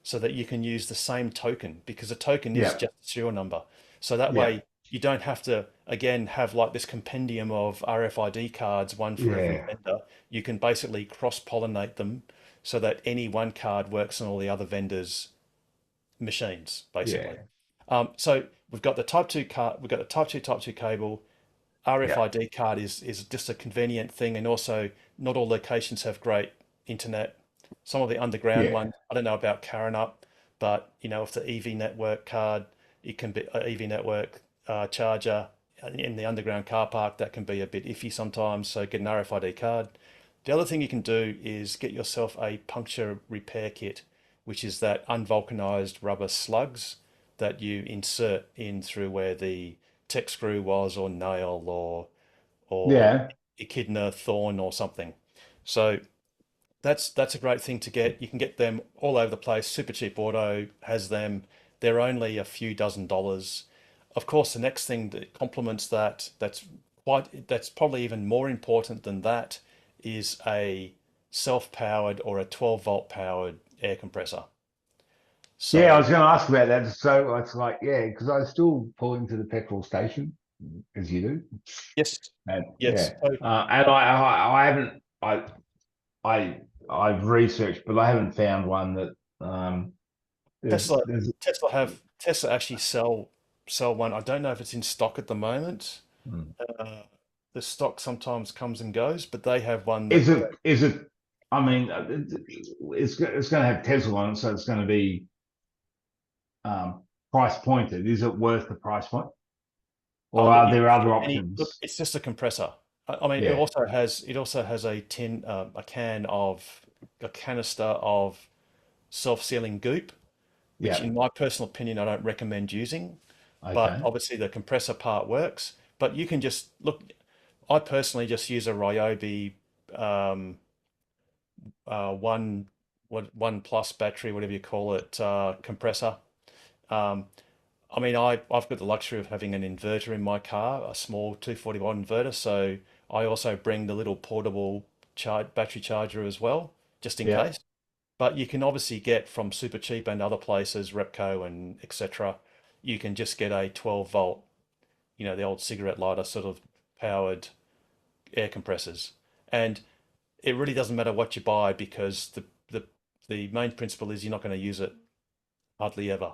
Speaker 1: so that you can use the same token, because a token is just a serial number. So that way you don't have to, again, have like this compendium of RFID cards, one for every vendor. You can basically cross-pollinate them so that any one card works on all the other vendors' machines, basically. So we've got the Type 2 card, we've got the Type 2 cable. RFID card is just a convenient thing, and also not all locations have great internet. Some of the underground ones, I don't know about Karrinyup, but if the EV network card, it can be an EV network charger in the underground car park, that can be a bit iffy sometimes. So get an RFID card. The other thing you can do is get yourself a puncture repair kit, which is that unvulcanized rubber slugs that you insert in through where the tech screw was, or nail, or echidna thorn or something. So that's a great thing to get. You can get them all over the place. Super Cheap Auto has them. They're only a few dozen dollars. of course, the next thing that complements that, that's probably even more important than that, is a self-powered or a 12-volt powered air compressor. So
Speaker 2: Yeah, I was going to ask about that. So it's like, yeah, because I still pull into the petrol station, as you do.
Speaker 1: yes,
Speaker 2: And
Speaker 1: yes.
Speaker 2: yeah, and I haven't, I've researched, but I haven't found one that
Speaker 1: Tesla
Speaker 2: there's
Speaker 1: Tesla actually sell one. I don't know if it's in stock at the moment.
Speaker 2: Hmm.
Speaker 1: The stock sometimes comes and goes, but they have one
Speaker 2: is
Speaker 1: that
Speaker 2: it? I mean, it's going to have Tesla on it, so it's going to be price pointed. Is it worth the price point, or
Speaker 1: look,
Speaker 2: are there other
Speaker 1: look,
Speaker 2: options?
Speaker 1: it's just a compressor. I mean,
Speaker 2: Yeah,
Speaker 1: it also has a canister of self-sealing goop, which
Speaker 2: yeah,
Speaker 1: in my personal opinion, I don't recommend using. But
Speaker 2: okay,
Speaker 1: obviously the compressor part works. But you can just look, I personally just use a Ryobi one plus battery, whatever you call it, compressor. Um, I mean, I've got the luxury of having an inverter in my car, a small 240-watt inverter. So I also bring the little portable battery charger as well, just in
Speaker 2: yeah,
Speaker 1: case. But you can obviously get from Super Cheap and other places, Repco and etc. You can just get a 12-volt, the old cigarette lighter sort of powered air compressors. And it really doesn't matter what you buy, because the main principle is you're not going to use it hardly ever.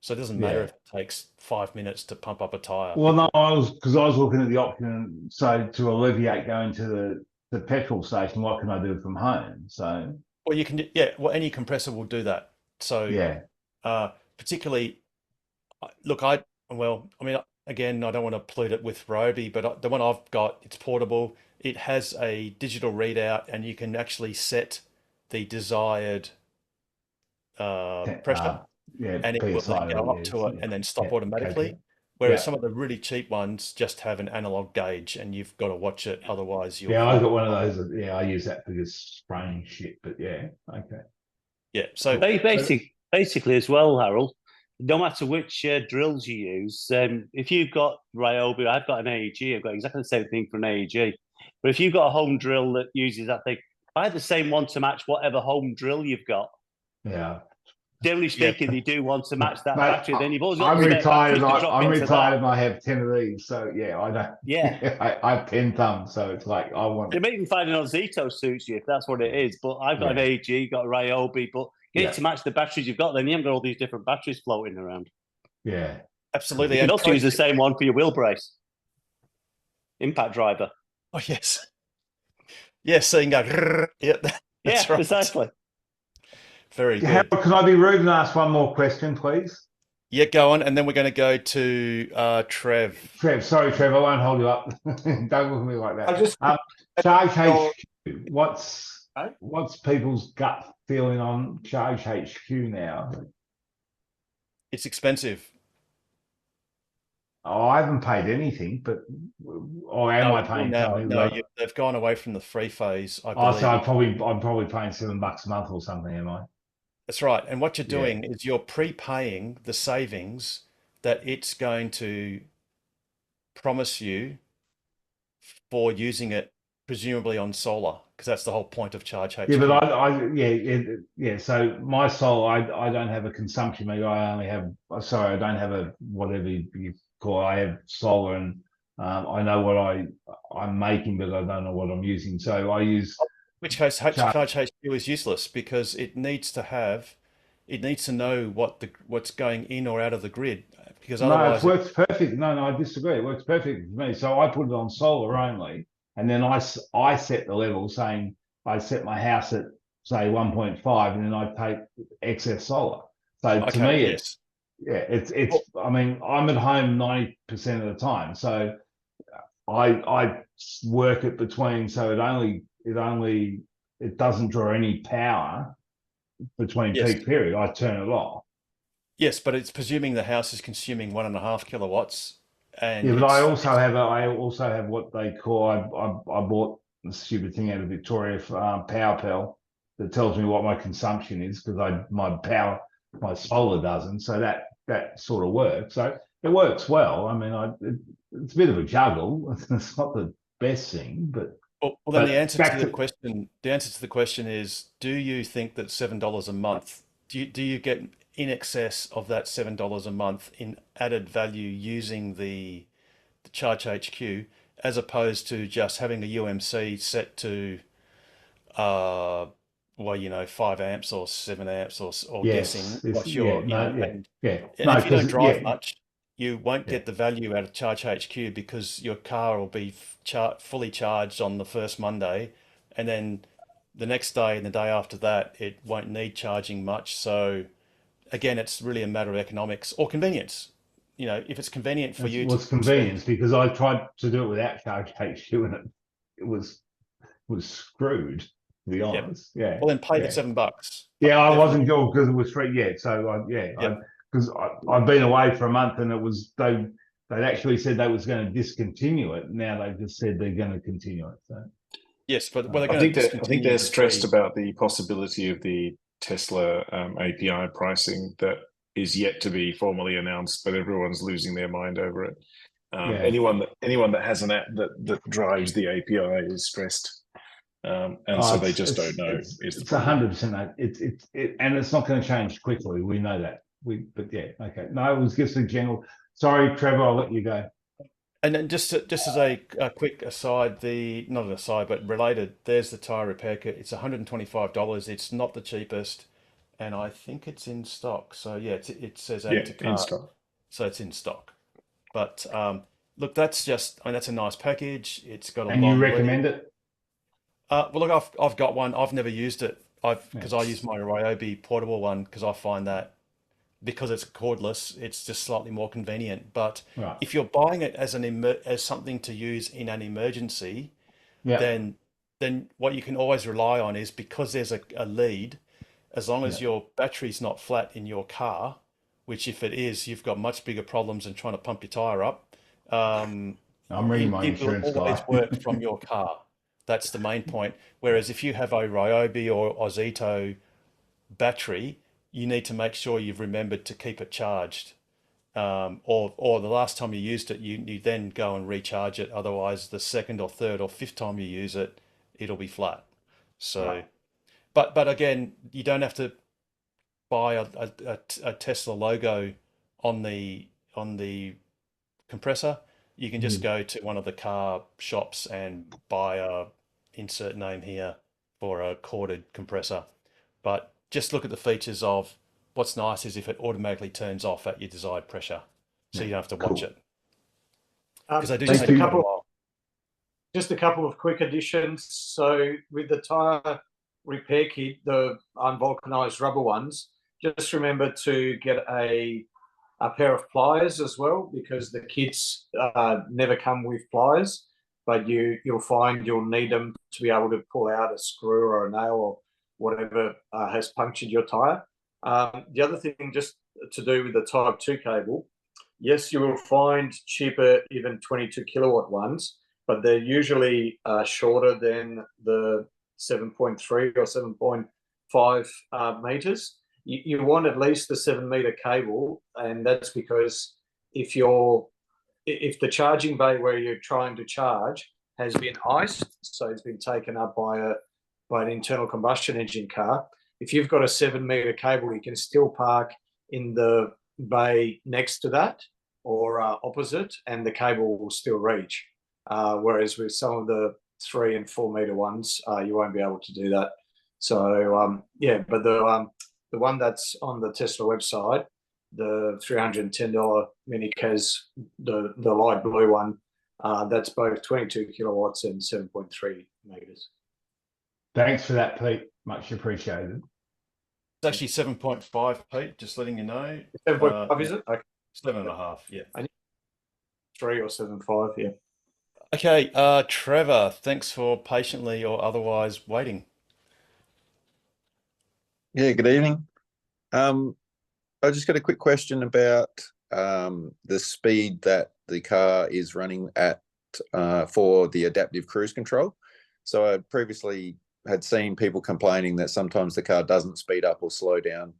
Speaker 1: So it doesn't matter
Speaker 2: yeah.
Speaker 1: if it takes 5 minutes to pump up a tire.
Speaker 2: Well, no, I was looking at the option. So to alleviate going to the petrol station, what can I do from home? So
Speaker 1: Well, you can, yeah, well, any compressor will do that. So,
Speaker 2: yeah,
Speaker 1: particularly, look, well, I mean, again, I don't want to pollute it with Ryobi, but the one I've got, it's portable. It has a digital readout, and you can actually set the desired pressure,
Speaker 2: yeah,
Speaker 1: and it will then
Speaker 2: PSI,
Speaker 1: go up
Speaker 2: yes,
Speaker 1: to it
Speaker 2: yeah,
Speaker 1: and then stop
Speaker 2: yeah,
Speaker 1: automatically.
Speaker 2: okay,
Speaker 1: Whereas
Speaker 2: yeah.
Speaker 1: some of the really cheap ones just have an analog gauge, and you've got to watch it, otherwise you'll
Speaker 2: Yeah, I
Speaker 1: find.
Speaker 2: got one of those. Yeah, I use that for just spraying shit. But yeah, okay,
Speaker 1: Yeah, so
Speaker 2: cool.
Speaker 9: Basically, as well, Harold, no matter which drills you use, if you've got Ryobi, I've got an AEG, I've got exactly the same thing for an AEG. But if you've got a home drill that uses that thing, buy the same one to match whatever home drill you've got.
Speaker 2: Yeah,
Speaker 9: Generally
Speaker 1: yeah,
Speaker 9: speaking, they do want to match that
Speaker 2: mate,
Speaker 9: battery. Then you've always got
Speaker 2: I'm
Speaker 9: spare
Speaker 2: retired.
Speaker 9: batteries to drop
Speaker 2: I'm
Speaker 9: into
Speaker 2: retired,
Speaker 9: that.
Speaker 2: and I have 10 of these. So yeah, I don't.
Speaker 9: Yeah.
Speaker 2: I have 10 thumbs, so it's like I want.
Speaker 9: You may even find it on Zito suits you if that's what it is. But I've got an AEG, got a Ryobi, but get it to match the batteries you've got. Then you haven't got all these different batteries floating around.
Speaker 2: Yeah,
Speaker 1: absolutely.
Speaker 9: You can
Speaker 1: And
Speaker 9: also use the same one for your wheel brace, impact driver.
Speaker 1: oh yes, yes. So you can go. Yep, that's right.
Speaker 9: Precisely.
Speaker 1: Very
Speaker 2: Harold,
Speaker 1: good.
Speaker 2: can I be rude and ask one more question, please?
Speaker 1: Yeah, go on, and then we're going to go to Trev.
Speaker 2: Sorry, Trev, I won't hold you up. Don't look at me like that.
Speaker 4: I just
Speaker 2: Charge
Speaker 4: your-
Speaker 2: HQ. What's people's gut feeling on Charge HQ now?
Speaker 1: It's expensive.
Speaker 2: Oh, I haven't paid anything, but or am I paying something?
Speaker 1: No, they've gone away from the free phase, I
Speaker 2: Oh,
Speaker 1: believe.
Speaker 2: so I'm probably paying $7 a month or something, am I?
Speaker 1: That's right. And what you're
Speaker 2: Yeah.
Speaker 1: doing is you're prepaying the savings that it's going to promise you for using it, presumably on solar, because that's the whole point of Charge HQ.
Speaker 2: Yeah, but yeah. So my solar, I don't have a consumption meter. I only have. Sorry, I don't have a whatever you call it. I have solar, and I know what I'm making, but I don't know what I'm using. So I use.
Speaker 1: In which case, Charge HQ is useless, because it needs to know what's going in or out of the grid, because
Speaker 2: No,
Speaker 1: otherwise
Speaker 2: it works perfect. No, I disagree. It works perfect for me. So I put it on solar only, and then I set the level, saying I set my house at say 1.5, and then I take excess solar. So to me,
Speaker 1: yes.
Speaker 2: it's. I mean, I'm at home 90% of the time, so I work it between. So it doesn't draw any power between
Speaker 1: Yes.
Speaker 2: peak period. I turn it off.
Speaker 1: Yes, but it's presuming the house is consuming 1.5 kilowatts. And
Speaker 2: yeah, but I also have what they call. I bought the stupid thing out of Victoria for PowerPel that tells me what my consumption is, because my solar doesn't. So that sort of works. So it works well. I mean, it's a bit of a juggle. It's not the best thing, but
Speaker 1: then the answer
Speaker 2: back
Speaker 1: to the question is: do you think that $7 a month? Do you get in excess of that $7 a month in added value using the Charge HQ, as opposed to just having a UMC set to, well, 5 amps or 7 amps or guessing what your, and if you don't drive much, you won't get the value out of Charge HQ because your car will be fully charged on the first Monday, and then the next day and the day after that, it won't need charging much. So again, it's really a matter of economics or convenience. If it's convenient for you,
Speaker 2: it's convenience because I tried to do it without Charge HQ and it was screwed, to be honest. Yeah.
Speaker 1: Well, then pay the $7.
Speaker 2: Yeah, I wasn't sure because it was free. Yeah, so because I've been away for a month and it was they actually said they was going to discontinue it. Now they've just said they're going to continue it. So
Speaker 1: yes, but
Speaker 6: I think they're stressed about the possibility of the Tesla API pricing that is yet to be formally announced, but everyone's losing their mind over it. Anyone that has an app that drives the API is stressed. So they just don't know.
Speaker 2: It's 100%. And it's not going to change quickly. We know that. Okay. No, it was just a general. Sorry, Trevor, I'll let you go.
Speaker 1: And then just as a quick aside, not an aside but related, there's the tire repair kit. It's $125. It's not the cheapest, and I think it's in stock. So yeah, it says add to cart.
Speaker 6: In stock.
Speaker 1: So it's in stock. But look, that's a nice package. It's got a long.
Speaker 2: And you recommend it?
Speaker 1: Well, look, I've got one. I've never used it. Because I use my Ryobi portable one because I find that because it's cordless, it's just slightly more convenient. But if you're buying it as something to use in an emergency, then what you can always rely on is because there's a lead, as long as your battery's not flat in your car, which if it is, you've got much bigger problems than trying to pump your tire up.
Speaker 2: I'm reading my insurance
Speaker 1: guy. It will always work from your car. That's the main point. Whereas if you have a Ryobi or Ozito battery, you need to make sure you've remembered to keep it charged. Or the last time you used it, you then go and recharge it. Otherwise, the second or third or fifth time you use it, it'll be flat. So, but again, you don't have to buy a Tesla logo on the compressor. You can just go to one of the car shops and buy a insert name here for a corded compressor. But just look at the features of what's nice is if it automatically turns off at your desired pressure, so you don't have to watch it. Because they do take a while.
Speaker 4: Just a couple of quick additions. So with the tire repair kit, the unvulcanized rubber ones, just remember to get a pair of pliers as well, because the kits never come with pliers, but you'll find you'll need them to be able to pull out a screw or a nail or whatever has punctured your tire. The other thing, just to do with the Type 2 cable, yes, you will find cheaper, even 22 kilowatt ones, but they're usually shorter than the 7.3 or 7.5 meters. You want at least the 7 meter cable, and that's because if the charging bay where you're trying to charge has been iced, so it's been taken up by an internal combustion engine car, if you've got a 7 meter cable, you can still park in the bay next to that or opposite, and the cable will still reach. Whereas with some of the 3 and 4 meter ones, you won't be able to do that. So but the one that's on the Tesla website, the $310 mini CAS, the light blue one, that's both 22 kilowatts and 7.3 meters.
Speaker 2: Thanks for that, Pete. Much appreciated.
Speaker 1: It's actually 7.5, Pete, just letting you know.
Speaker 4: 7.5, is it? Okay.
Speaker 1: 7.5, yeah.
Speaker 4: 3 or 7.5, yeah.
Speaker 1: Okay, Trevor, thanks for patiently or otherwise waiting.
Speaker 10: Yeah, good evening. I just got a quick question about the speed that the car is running at for the adaptive cruise control. So I previously had seen people complaining that sometimes the car doesn't speed up or slow down.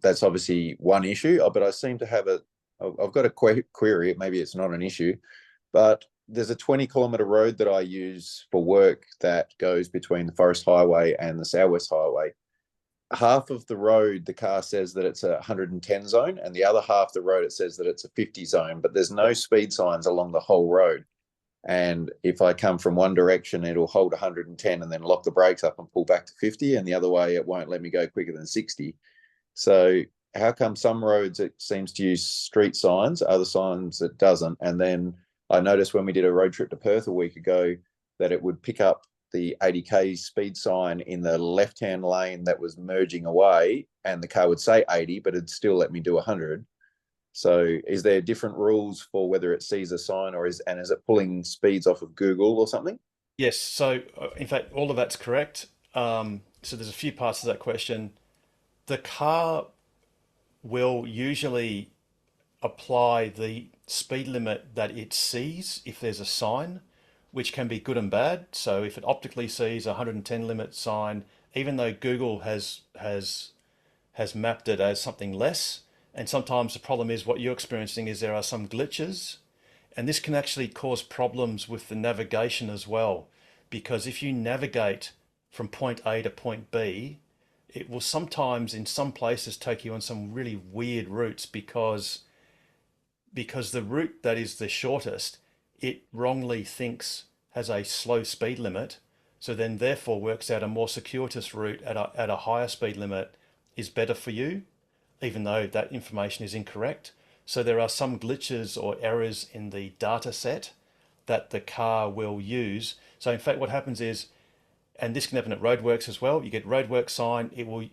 Speaker 10: That's obviously one issue, but I seem to have I've got a query. Maybe it's not an issue, but there's a 20-kilometre road that I use for work that goes between the Forest Highway and the South West Highway. Half of the road, the car says that it's a 110 zone, and the other half of the road, it says that it's a 50 zone, but there's no speed signs along the whole road. And if I come from one direction, it'll hold 110 and then lock the brakes up and pull back to 50, and the other way, it won't let me go quicker than 60. So how come some roads it seems to use street signs, other signs it doesn't? And then I noticed when we did a road trip to Perth a week ago that it would pick up the 80k speed sign in the left-hand lane that was merging away, and the car would say 80, but it'd still let me do 100. So is there different rules for whether it sees a sign, or is it pulling speeds off of Google or something?
Speaker 1: Yes. So in fact, all of that's correct. So there's a few parts to that question. The car will usually apply the speed limit that it sees if there's a sign, which can be good and bad. So if it optically sees a 110 limit sign, even though Google has mapped it as something less, and sometimes the problem is what you're experiencing is there are some glitches, and this can actually cause problems with the navigation as well, because if you navigate from point A to point B, it will sometimes in some places take you on some really weird routes because the route that is the shortest, it wrongly thinks has a slow speed limit, so then therefore works out a more circuitous route at a higher speed limit is better for you, even though that information is incorrect. So there are some glitches or errors in the data set that the car will use. So in fact, what happens is, and this can happen at roadworks as well, you get roadwork sign, it will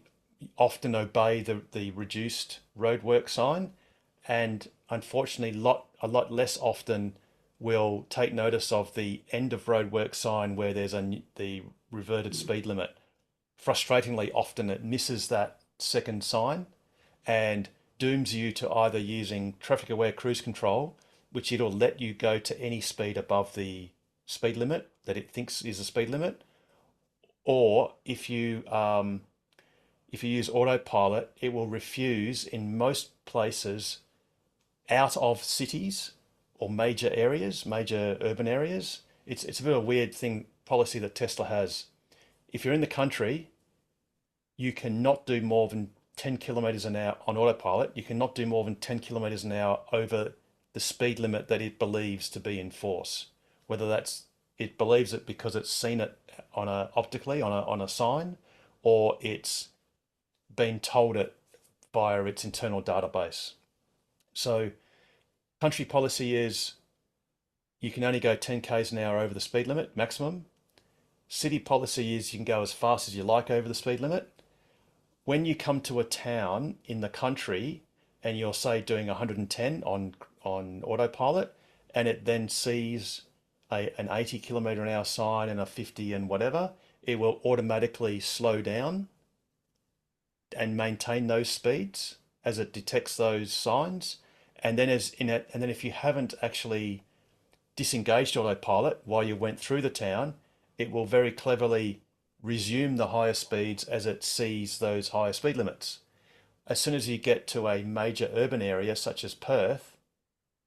Speaker 1: often obey the reduced roadwork sign, and unfortunately a lot less often will take notice of the end of roadwork sign where there's the reverted speed limit. Frustratingly, often it misses that second sign and dooms you to either using traffic aware cruise control, which it'll let you go to any speed above the speed limit that it thinks is a speed limit, or if you use Autopilot, it will refuse in most places out of cities or major areas, major urban areas. It's a bit of a weird policy that Tesla has. If you're in the country, you cannot do more than 10 kilometers an hour on Autopilot. You cannot do more than 10 kilometers an hour over the speed limit that it believes to be in force. Whether that's it believes it because it's seen it optically on a sign, or it's been told it via its internal database. So country policy is you can only go 10 k's an hour over the speed limit maximum. City policy is you can go as fast as you like over the speed limit. When you come to a town in the country and you're, say, doing 110 on Autopilot, and it then sees an 80 kilometer an hour sign and a 50 and whatever, it will automatically slow down and maintain those speeds as it detects those signs. And then if you haven't actually disengaged Autopilot while you went through the town, it will very cleverly resume the higher speeds as it sees those higher speed limits. As soon as you get to a major urban area such as Perth,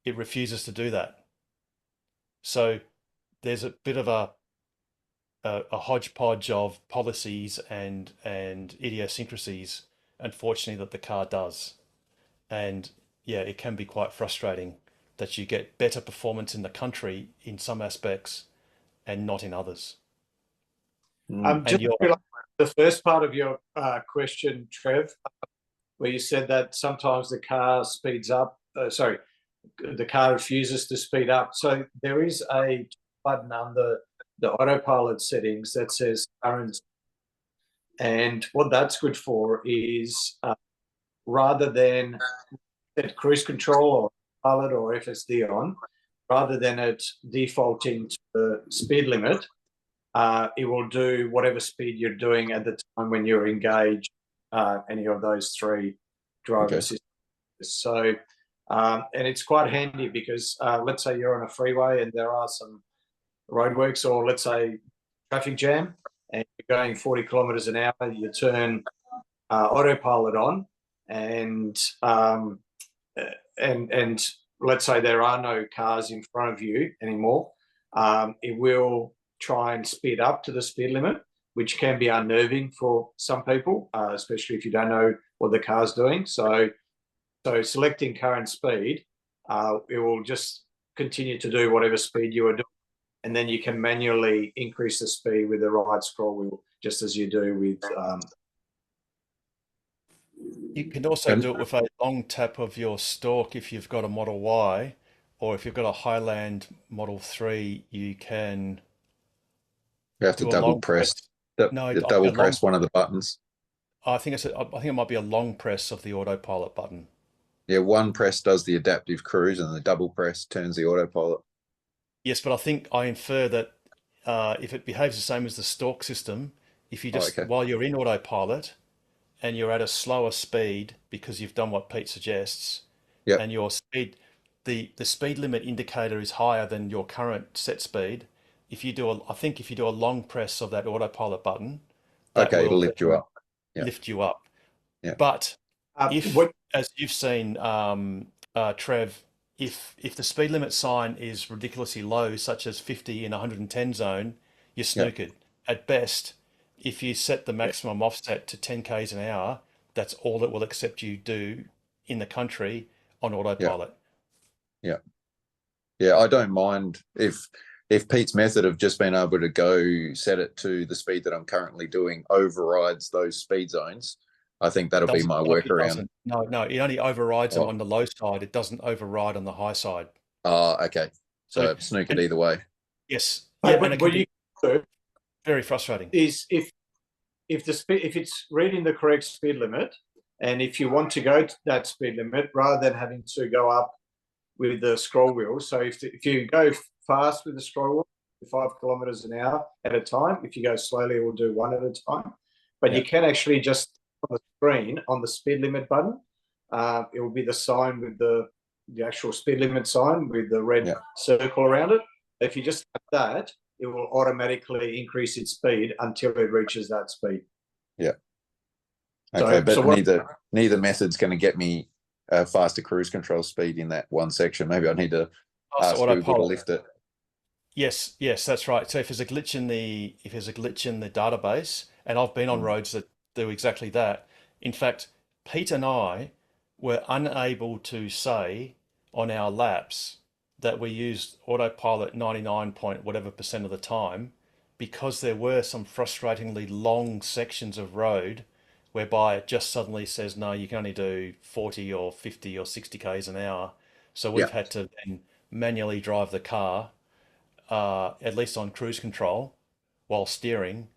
Speaker 1: it refuses to do that. So there's a bit of a hodgepodge of policies and idiosyncrasies, unfortunately, that the car does. And yeah, it can be quite frustrating that you get better performance in the country in some aspects and not in others.
Speaker 4: Just the first part of your question, Trev, where you said that sometimes the car speeds up. The car refuses to speed up. So there is a button under the Autopilot settings that says current, and what that's good for is rather than set cruise control or pilot or FSD on, rather than it defaulting to the speed limit, it will do whatever speed you're doing at the time when you're engaged, any of those three driver assist. So, and it's quite handy because let's say you're on a freeway and there are some roadworks, or let's say traffic jam, and you're going 40 kilometers an hour, you turn Autopilot on, and and let's say there are no cars in front of you anymore, it will try and speed up to the speed limit, which can be unnerving for some people, especially if you don't know what the car's doing. So selecting current speed, it will just continue to do whatever speed you are doing, and then you can manually increase the speed with the right scroll wheel, just as you do with.
Speaker 1: You can also do it with a long tap of your stalk if you've got a Model Y, or if you've got a Highland Model 3, you can
Speaker 10: You have to
Speaker 1: do a
Speaker 10: double
Speaker 1: long
Speaker 10: press.
Speaker 1: No,
Speaker 10: you double press one of the buttons.
Speaker 1: I think it might be a long press of the autopilot button.
Speaker 10: Yeah, one press does the adaptive cruise, and the double press turns the autopilot.
Speaker 1: Yes, but I think I infer that if it behaves the same as the stalk system, if you just,
Speaker 10: okay.
Speaker 1: while you're in autopilot and you're at a slower speed because you've done what Pete suggests,
Speaker 10: Yep.
Speaker 1: and your speed, the speed limit indicator is higher than your current set speed. If you do I think if you do a long press of that autopilot button, that
Speaker 10: Okay, it'll
Speaker 1: will
Speaker 10: lift you up. Yeah.
Speaker 1: lift you up.
Speaker 10: Yeah.
Speaker 1: But if,
Speaker 4: What,
Speaker 1: as you've seen, Trev, if the speed limit sign is ridiculously low, such as 50 in 110 zone, you're snookered. At best, if you set the maximum offset to 10 k's an hour, that's all it will accept you do in the country on autopilot.
Speaker 10: Yeah, I don't mind if Pete's method of just being able to go set it to the speed that I'm currently doing overrides those speed zones. I think that'll be my workaround.
Speaker 1: No, it only overrides them on the low side. It doesn't override on the high side.
Speaker 10: Oh, okay. So snookered either way.
Speaker 1: Yes.
Speaker 4: yeah,
Speaker 1: and it
Speaker 4: what
Speaker 1: can
Speaker 4: you
Speaker 1: be
Speaker 4: do
Speaker 1: very frustrating.
Speaker 4: is if it's reading the correct speed limit, and if you want to go to that speed limit rather than having to go up with the scroll wheel. So if you go fast with the scroll wheel, 5 kilometers an hour at a time. If you go slowly, it will do 1 at a time. But you can actually just on the screen on the speed limit button, it will be the sign with the actual speed limit sign with the red circle around it. If you just tap that, it will automatically increase its speed until it reaches that speed.
Speaker 10: Yeah. Okay, but neither method's going to get me a faster cruise control speed in that one section. Maybe I need to ask Google to lift it.
Speaker 1: Yes, that's right. So if there's a glitch in the database, and I've been on roads that do exactly that. In fact, Pete and I were unable to say on our laps that we used autopilot 99 point whatever % of the time, because there were some frustratingly long sections of road whereby it just suddenly says, no, you can only do 40 or 50 or 60 k's an hour. So we've had to then manually drive the car, at least on cruise control, while steering,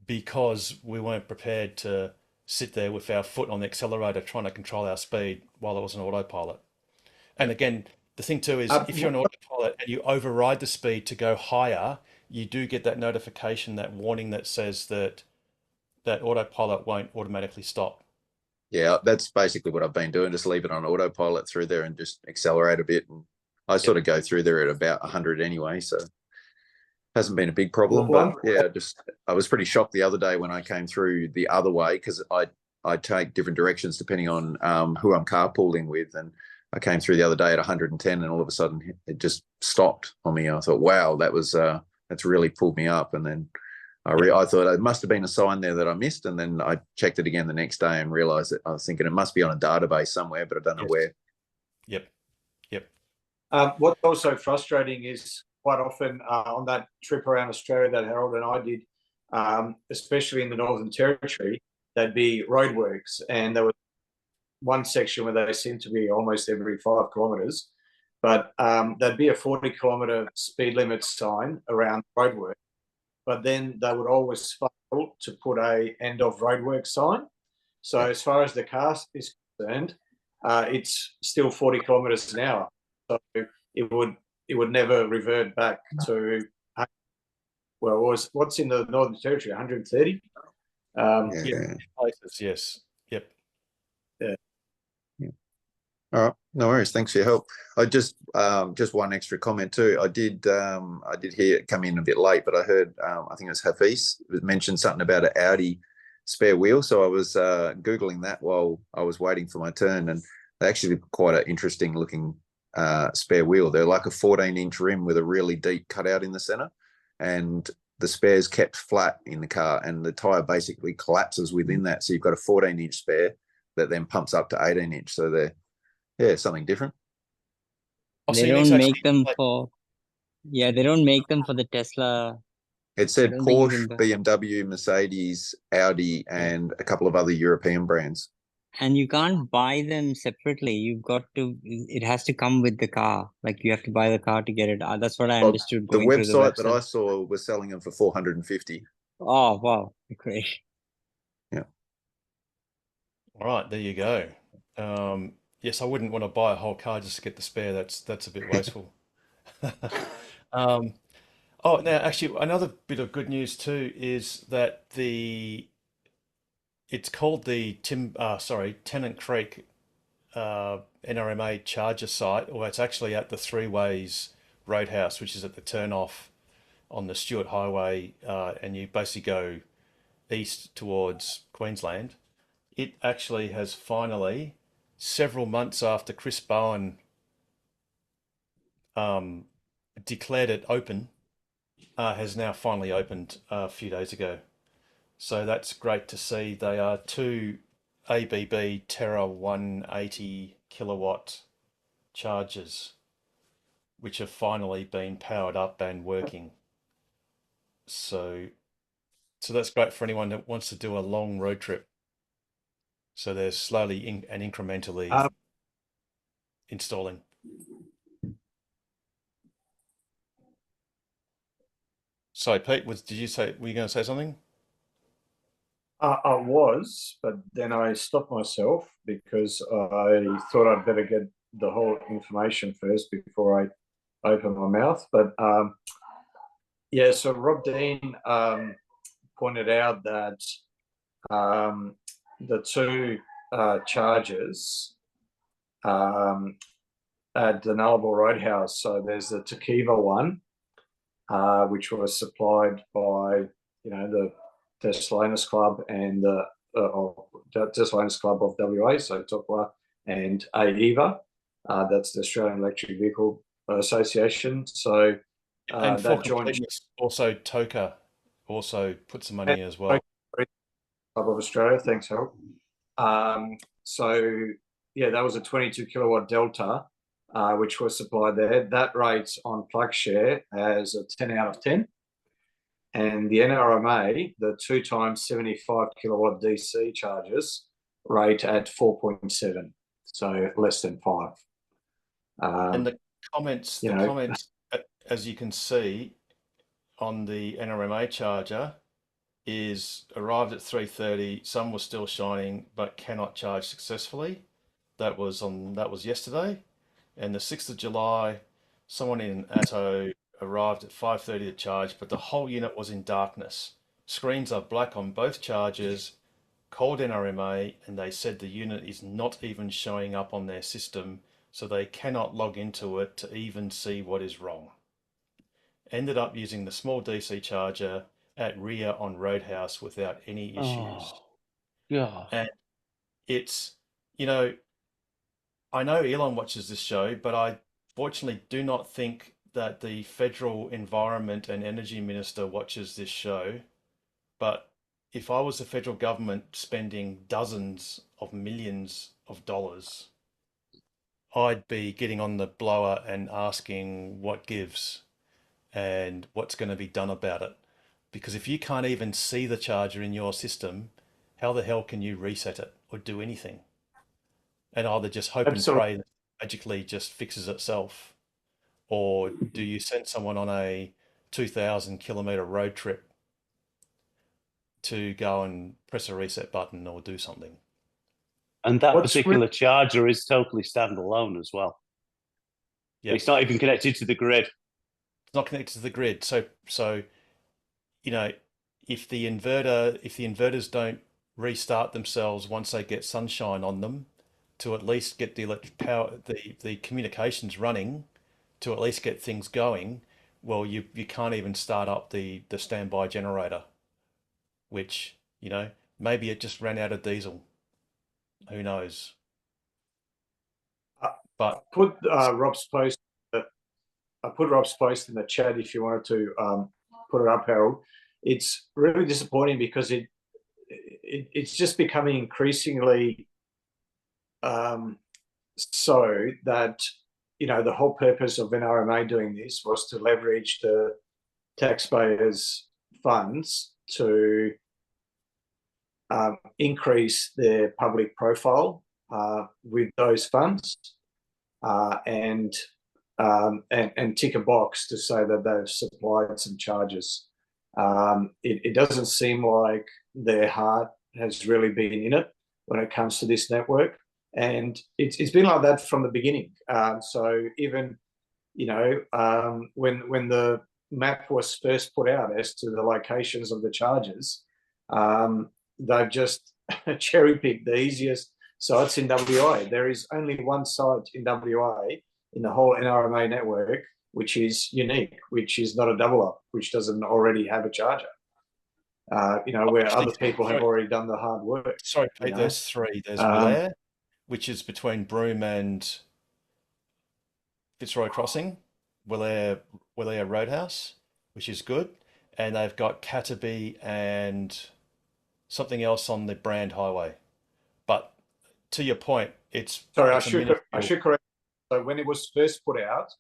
Speaker 1: because we weren't prepared to sit there with our foot on the accelerator trying to control our speed while it was an autopilot. And again, the thing too is if you're an autopilot and you override the speed to go higher, you do get that notification, that warning that says that autopilot won't automatically stop.
Speaker 10: Yeah, that's basically what I've been doing. Just leave it on autopilot through there and just accelerate a bit. And I sort of go through there at about 100 anyway, so hasn't been a big problem. But yeah, I was pretty shocked the other day when I came through the other way, because I take different directions depending on who I'm carpooling with, and I came through the other day at 110, and all of a sudden it just stopped on me. I thought, wow, that's really pulled me up. And then I thought it must have been a sign there that I missed, and then I checked it again the next day and realised that I was thinking it must be on a database somewhere, but I don't know where.
Speaker 1: Yep.
Speaker 4: What's also frustrating is quite often on that trip around Australia that Harold and I did, especially in the Northern Territory, there'd be roadworks, and there was one section where they seemed to be almost every 5 kilometres, but there'd be a 40-kilometre speed limit sign around roadwork. But then they would always fail to put a end of roadwork sign. So as far as the car is concerned, it's still 40 kilometres an hour. So it would never revert back to, well, what's in the Northern Territory, 130?
Speaker 1: Places, yes. Yep.
Speaker 4: Yeah.
Speaker 10: All right, no worries. Thanks for your help. I just one extra comment too. I did hear it come in a bit late, but I heard I think it was Hafiz mentioned something about an Audi spare wheel. So I was googling that while I was waiting for my turn, and They're actually quite an interesting looking spare wheel. They're like a 14-inch rim with a really deep cutout in the center, and the spare's kept flat in the car, and the tire basically collapses within that. So you've got a 14-inch spare that then pumps up to 18-inch. So they're something different.
Speaker 1: Oh, so
Speaker 7: They
Speaker 1: you need to
Speaker 7: don't make
Speaker 1: actually
Speaker 7: them
Speaker 1: like,
Speaker 7: for, yeah, they don't make them for the Tesla.
Speaker 10: It
Speaker 7: I
Speaker 10: said
Speaker 7: don't think you
Speaker 10: Porsche,
Speaker 7: can,
Speaker 10: BMW, Mercedes, Audi, and a couple of other European brands.
Speaker 7: and you can't buy them separately. You've got to, it has to come with the car. Like you have to buy the car to get it. That's what I
Speaker 10: Well,
Speaker 7: understood
Speaker 10: the
Speaker 7: going through the
Speaker 10: website that I
Speaker 7: website.
Speaker 10: saw was selling them for 450.
Speaker 7: Oh, wow. Great.
Speaker 1: all right, there you go. Yes, I wouldn't want to buy a whole car just to get the spare. That's a bit wasteful. Um, oh, now actually, another bit of good news too is that it's called the Tennant Creek NRMA charger site, or it's actually at the Three Ways Roadhouse, which is at the turnoff on the Stewart Highway, and you basically go east towards Queensland. It actually has finally, several months after Chris Bowen declared it open, has now finally opened a few days ago. So that's great to see. They are two ABB Terra 180 kilowatt chargers, which have finally been powered up and working. So that's great for anyone that wants to do a long road trip. So they're slowly and incrementally installing. Sorry, Pete, were you going to say something?
Speaker 4: I was, but then I stopped myself because I thought I'd better get the whole information first before I open my mouth. But yeah, so Rob Dean pointed out that the two chargers at the Nullarbor Roadhouse. So there's the Tequiva one, which was supplied by the Thessalonians Club and the Thessalonians Club of WA, so Tokwa and AEVA. That's the Australian Electric Vehicle Association. So
Speaker 1: And for
Speaker 4: that joint
Speaker 1: completeness, also Toka also put some money in as well.
Speaker 4: Club of Australia. Thanks, Harold. So yeah, that was a 22 kilowatt Delta, which was supplied there. That rates on PlugShare as a 10 out of 10. And the NRMA, the 2 times 75 kilowatt DC chargers, rate at 4.7, so less than 5.
Speaker 1: And the comments, as you can see on the NRMA charger, is arrived at 3:30. Some were still shining, but cannot charge successfully. That was yesterday, and the 6th of July, someone in Atto arrived at 5:30 to charge, but the whole unit was in darkness. Screens are black on both chargers. Called NRMA, and they said the unit is not even showing up on their system, so they cannot log into it to even see what is wrong. Ended up using the small DC charger at rear on Roadhouse without any issues.
Speaker 9: Yeah.
Speaker 1: And it's, I know Elon watches this show, but I fortunately do not think that the federal environment and energy minister watches this show. But if I was the federal government spending dozens of millions of dollars, I'd be getting on the blower and asking what gives and what's going to be done about it. Because if you can't even see the charger in your system, how the hell can you reset it or do anything? And either just hope and pray that it magically just fixes itself, or do you send someone on a 2,000 kilometer road trip to go and press a reset button or do something?
Speaker 9: And that particular charger is totally standalone as well.
Speaker 1: Yep.
Speaker 9: It's not even connected to the grid.
Speaker 1: It's not connected to the grid. So if the inverters don't restart themselves once they get sunshine on them, to at least get the electric power, the communications running, to at least get things going, well, you can't even start up the standby generator, which, maybe it just ran out of diesel. Who knows? But
Speaker 4: put Rob's post. I put Rob's post in the chat if you wanted to put it up, Harold. It's really disappointing because it's just becoming increasingly so that, you know, the whole purpose of NRMA doing this was to leverage the taxpayers' funds to increase their public profile with those funds and tick a box to say that they've supplied some charges. It doesn't seem like their heart has really been in it when it comes to this network, and it's been like that from the beginning. So even, you know, when the map was first put out as to the locations of the charges, they've just cherry picked the easiest sites in WA. There is only one site in WA in the whole NRMA network which is unique, which is not a double up, which doesn't already have a charger. You know, where other people have already done the hard work.
Speaker 1: Sorry, Pete,
Speaker 4: you know?
Speaker 1: there's three. There's Willair, which is between Broome and Fitzroy Crossing, Willair Roadhouse, which is good. And they've got Cataby and something else on the Brand Highway. But to your point, it's
Speaker 4: sorry,
Speaker 1: it's
Speaker 4: I should correct. So when it was first put out,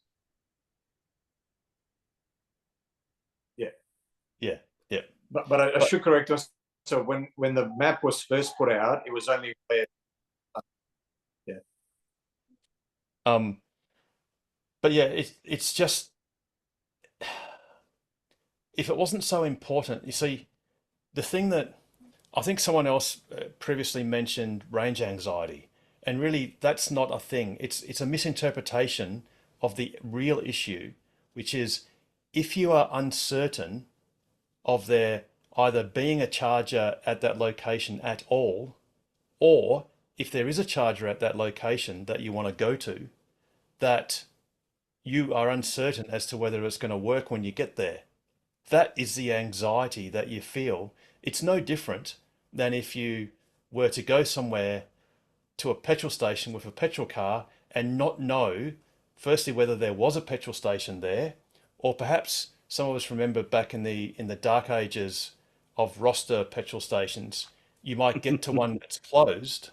Speaker 1: yeah.
Speaker 4: But I should correct us. So when the map was first put out, it was only
Speaker 1: But yeah, it's just, if it wasn't so important, you see, the thing that I think someone else previously mentioned range anxiety, and really that's not a thing. It's a misinterpretation of the real issue, which is if you are uncertain of there either being a charger at that location at all, or if there is a charger at that location that you want to go to, that you are uncertain as to whether it's going to work when you get there. That is the anxiety that you feel. It's no different than if you were to go somewhere to a petrol station with a petrol car and not know, firstly, whether there was a petrol station there, or perhaps some of us remember back in the dark ages of roster petrol stations, you might get to one that's closed,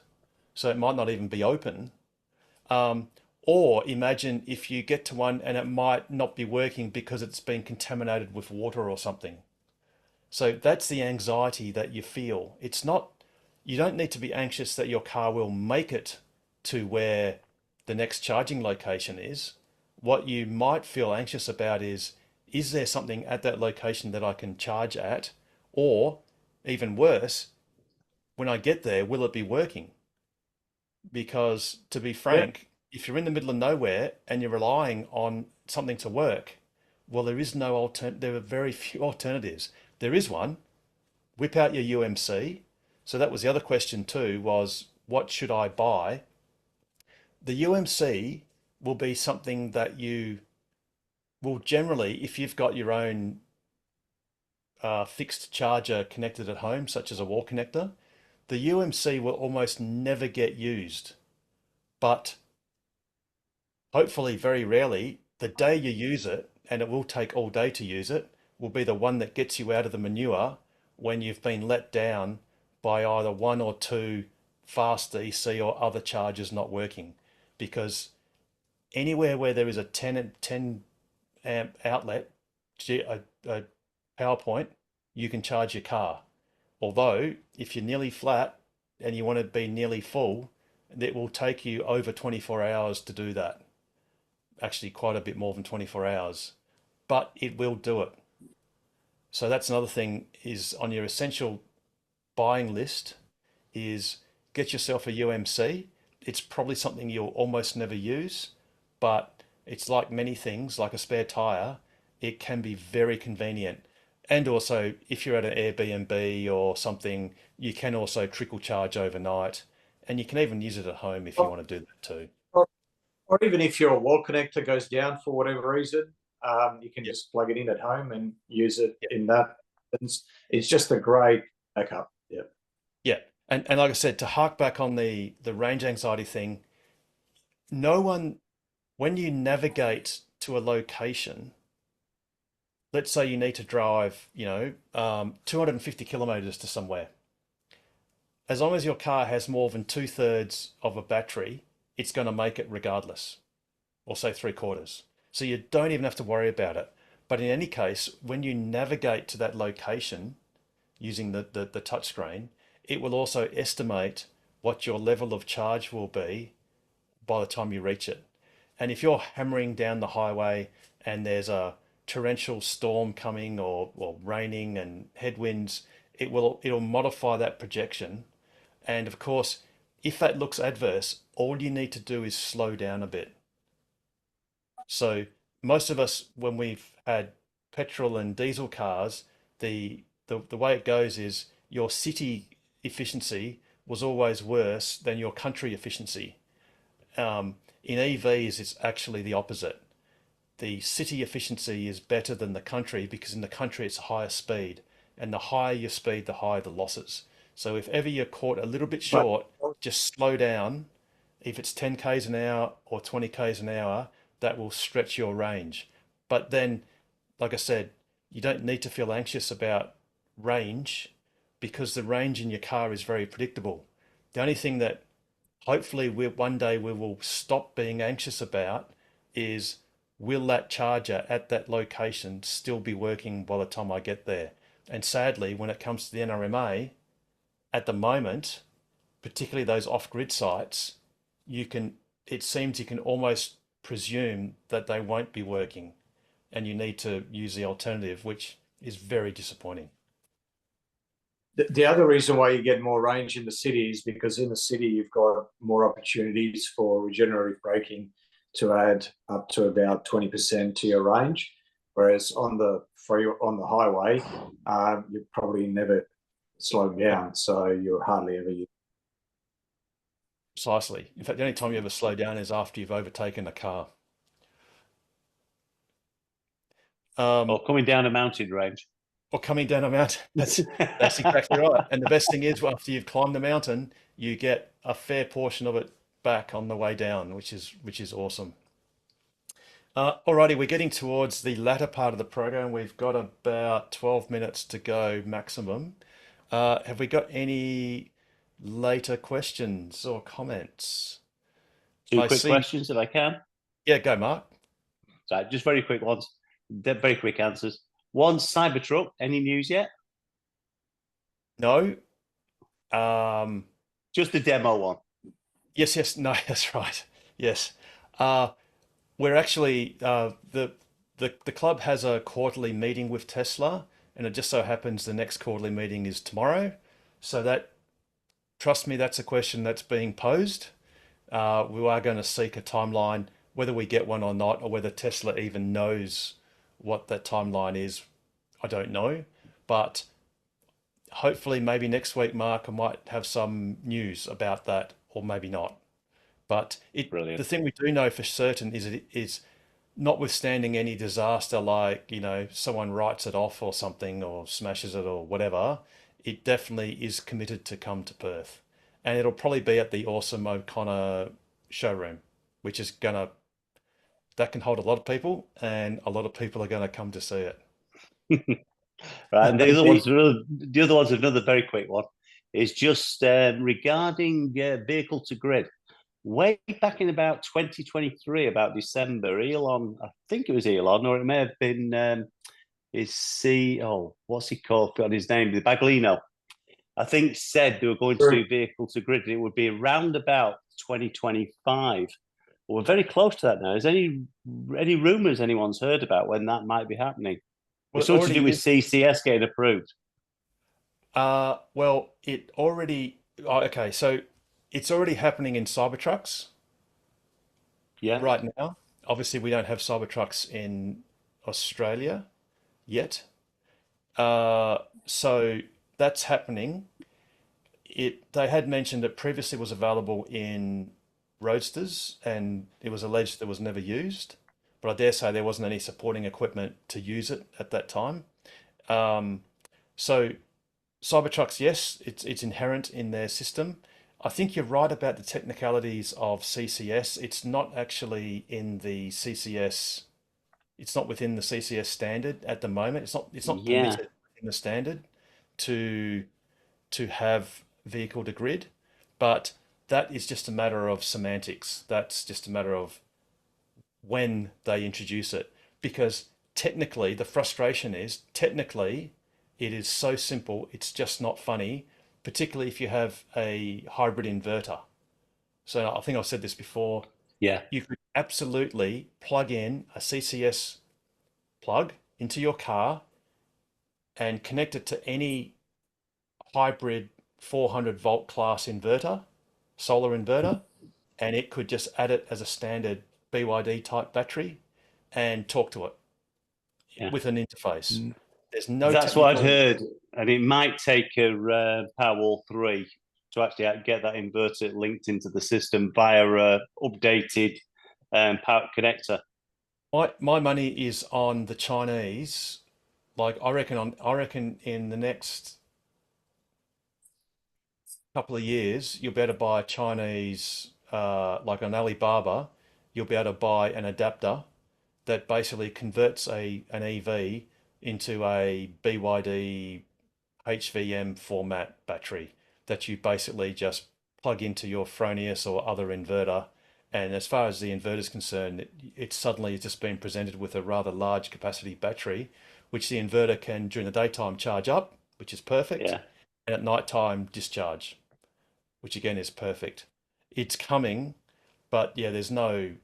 Speaker 1: so it might not even be open. Or imagine if you get to one and it might not be working because it's been contaminated with water or something. So that's the anxiety that you feel. It's not, you don't need to be anxious that your car will make it to where the next charging location is. What you might feel anxious about is there something at that location that I can charge at? Or even worse, when I get there, will it be working? Because to be frank, if you're in the middle of nowhere and you're relying on something to work, well, there is no there are very few alternatives. There is one, whip out your UMC. So that was the other question too, was what should I buy? The UMC will be something that you will generally, if you've got your own fixed charger connected at home, such as a wall connector, the UMC will almost never get used. But hopefully very rarely, the day you use it, and it will take all day to use it, will be the one that gets you out of the manure when you've been let down by either one or two fast DC or other chargers not working. Because anywhere where there is a 10 amp outlet, a power point, you can charge your car. Although if you're nearly flat and you want to be nearly full, it will take you over 24 hours to do that. Actually quite a bit more than 24 hours, but it will do it. So that's another thing, is on your essential buying list is get yourself a UMC. It's probably something you'll almost never use, but it's like many things, like a spare tire, it can be very convenient. And also if you're at an Airbnb or something, you can also trickle charge overnight, and you can even use it at home if you want to do that too.
Speaker 4: Or even if your wall connector goes down for whatever reason, you can just plug it in at home and use it in that. It's just a great backup.
Speaker 1: Yeah. And like I said, to hark back on the range anxiety thing, no one, when you navigate to a location, let's say you need to drive, 250 kilometers to somewhere. As long as your car has more than 2/3 of a battery, it's going to make it regardless, or say 3/4. So you don't even have to worry about it. But in any case, when you navigate to that location using the touchscreen, it will also estimate what your level of charge will be by the time you reach it. And if you're hammering down the highway and there's a torrential storm coming or raining and headwinds, it'll modify that projection. And of course, if that looks adverse, all you need to do is slow down a bit. So most of us, when we've had petrol and diesel cars, the way it goes is your city efficiency was always worse than your country efficiency. In EVs, it's actually the opposite. The city efficiency is better than the country because in the country it's higher speed, and the higher your speed, the higher the losses. So if ever you're caught a little bit short, just slow down. If it's 10 k's an hour or 20 k's an hour, that will stretch your range. But then, like I said, you don't need to feel anxious about range because the range in your car is very predictable. The only thing that hopefully one day we will stop being anxious about is, will that charger at that location still be working by the time I get there? And sadly, when it comes to the NRMA, at the moment, particularly those off-grid sites, it seems you can almost presume that they won't be working and you need to use the alternative, which is very disappointing.
Speaker 4: The other reason why you get more range in the city is because in the city you've got more opportunities for regenerative braking to add up to about 20% to your range, whereas on the highway you probably never slow down, so you're hardly ever use.
Speaker 1: Precisely. In fact, the only time you ever slow down is after you've overtaken a car.
Speaker 9: Or coming down a mountain range.
Speaker 1: Or coming down a mountain. That's exactly right. And the best thing is, after you've climbed the mountain, you get a fair portion of it back on the way down, which is awesome. Alrighty, we're getting towards the latter part of the program. We've got about 12 minutes to go maximum. Have we got any later questions or comments?
Speaker 9: Two quick questions if I can.
Speaker 1: Yeah, go, Mark.
Speaker 9: So just very quick ones, very quick answers. One, Cybertruck, any news yet?
Speaker 1: No.
Speaker 9: Just the demo one.
Speaker 1: Yes, no, that's right. Yes. We're actually, the club has a quarterly meeting with Tesla, and it just so happens the next quarterly meeting is tomorrow. So trust me, that's a question that's being posed. We are going to seek a timeline, whether we get one or not, or whether Tesla even knows what that timeline is, I don't know. But hopefully maybe next week, Mark, I might have some news about that, or maybe not. But the thing we do know for certain is notwithstanding any disaster, like, someone writes it off or something, or smashes it or whatever, it definitely is committed to come to Perth. And it'll probably be at the awesome O'Connor showroom, which is that can hold a lot of people, and a lot of people are going to come to see it.
Speaker 9: Right, and the other one's another very quick one. Is just regarding vehicle to grid. Way back in about 2023, about December, Elon, I think it was Elon, or it may have been what's he called? Forgot his name. The Baglino, I think, said they were going to do vehicle to grid. It would be around about 2025. Well, we're very close to that now. Is any rumours anyone's heard about when that might be happening? It's something to do with CCS getting approved.
Speaker 1: Well, it already. Okay, so it's already happening in Cybertrucks.
Speaker 9: Yeah.
Speaker 1: Right now, obviously, we don't have Cybertrucks in Australia yet. So that's happening. They had mentioned that previously was available in Roadsters, and it was alleged that it was never used. But I dare say there wasn't any supporting equipment to use it at that time. So Cybertrucks, yes, it's inherent in their system. I think you're right about the technicalities of CCS. It's not actually in the CCS. It's not within the CCS standard at the moment. It's not
Speaker 9: Yeah,
Speaker 1: permitted in the standard to have vehicle to grid, but that is just a matter of semantics. That's just a matter of when they introduce it. Because technically, the frustration is technically it is so simple, it's just not funny, particularly if you have a hybrid inverter. So I think I've said this before.
Speaker 9: yeah.
Speaker 1: You could absolutely plug in a CCS plug into your car and connect it to any hybrid 400-volt class inverter, solar inverter, and it could just add it as a standard BYD type battery and talk to it
Speaker 9: Yeah.
Speaker 1: with an interface. There's no
Speaker 9: That's what I'd
Speaker 1: technical.
Speaker 9: heard, and it might take a Powerwall 3 to actually get that inverter linked into the system via a updated power connector.
Speaker 1: My money is on the Chinese. Like I reckon in the next couple of years, you'll be able to buy a Chinese, like an Alibaba, you'll be able to buy an adapter that basically converts an EV into a BYD HVM format battery that you basically just plug into your Fronius or other inverter. And as far as the inverter is concerned, it suddenly has just been presented with a rather large capacity battery, which the inverter can during the daytime charge up, which is perfect,
Speaker 9: Yeah.
Speaker 1: and at night time discharge, which again is perfect. It's coming, but yeah, there's no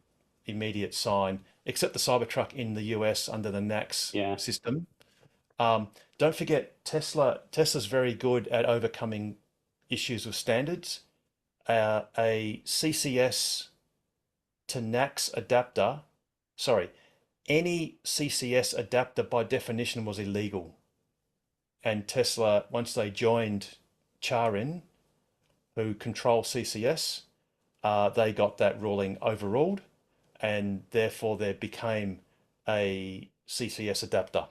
Speaker 1: immediate sign except the Cybertruck in the US under the NACS
Speaker 9: Yeah.
Speaker 1: system. Don't forget Tesla's very good at overcoming issues with standards. A CCS to NACS adapter, sorry, any CCS adapter by definition was illegal. And Tesla, once they joined Charin, who control CCS, they got that ruling overruled, and therefore there became a CCS adapter.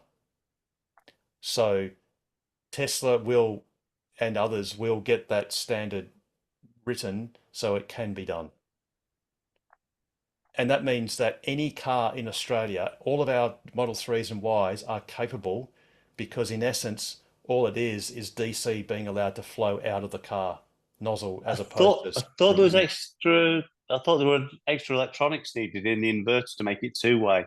Speaker 1: So Tesla will, and others will get that standard written so it can be done. And that means that any car in Australia, all of our Model 3s and Ys are capable because in essence, all it is DC being allowed to flow out of the car nozzle as opposed to.
Speaker 9: I thought there was extra. I thought there were extra electronics needed in the inverter to make it two-way.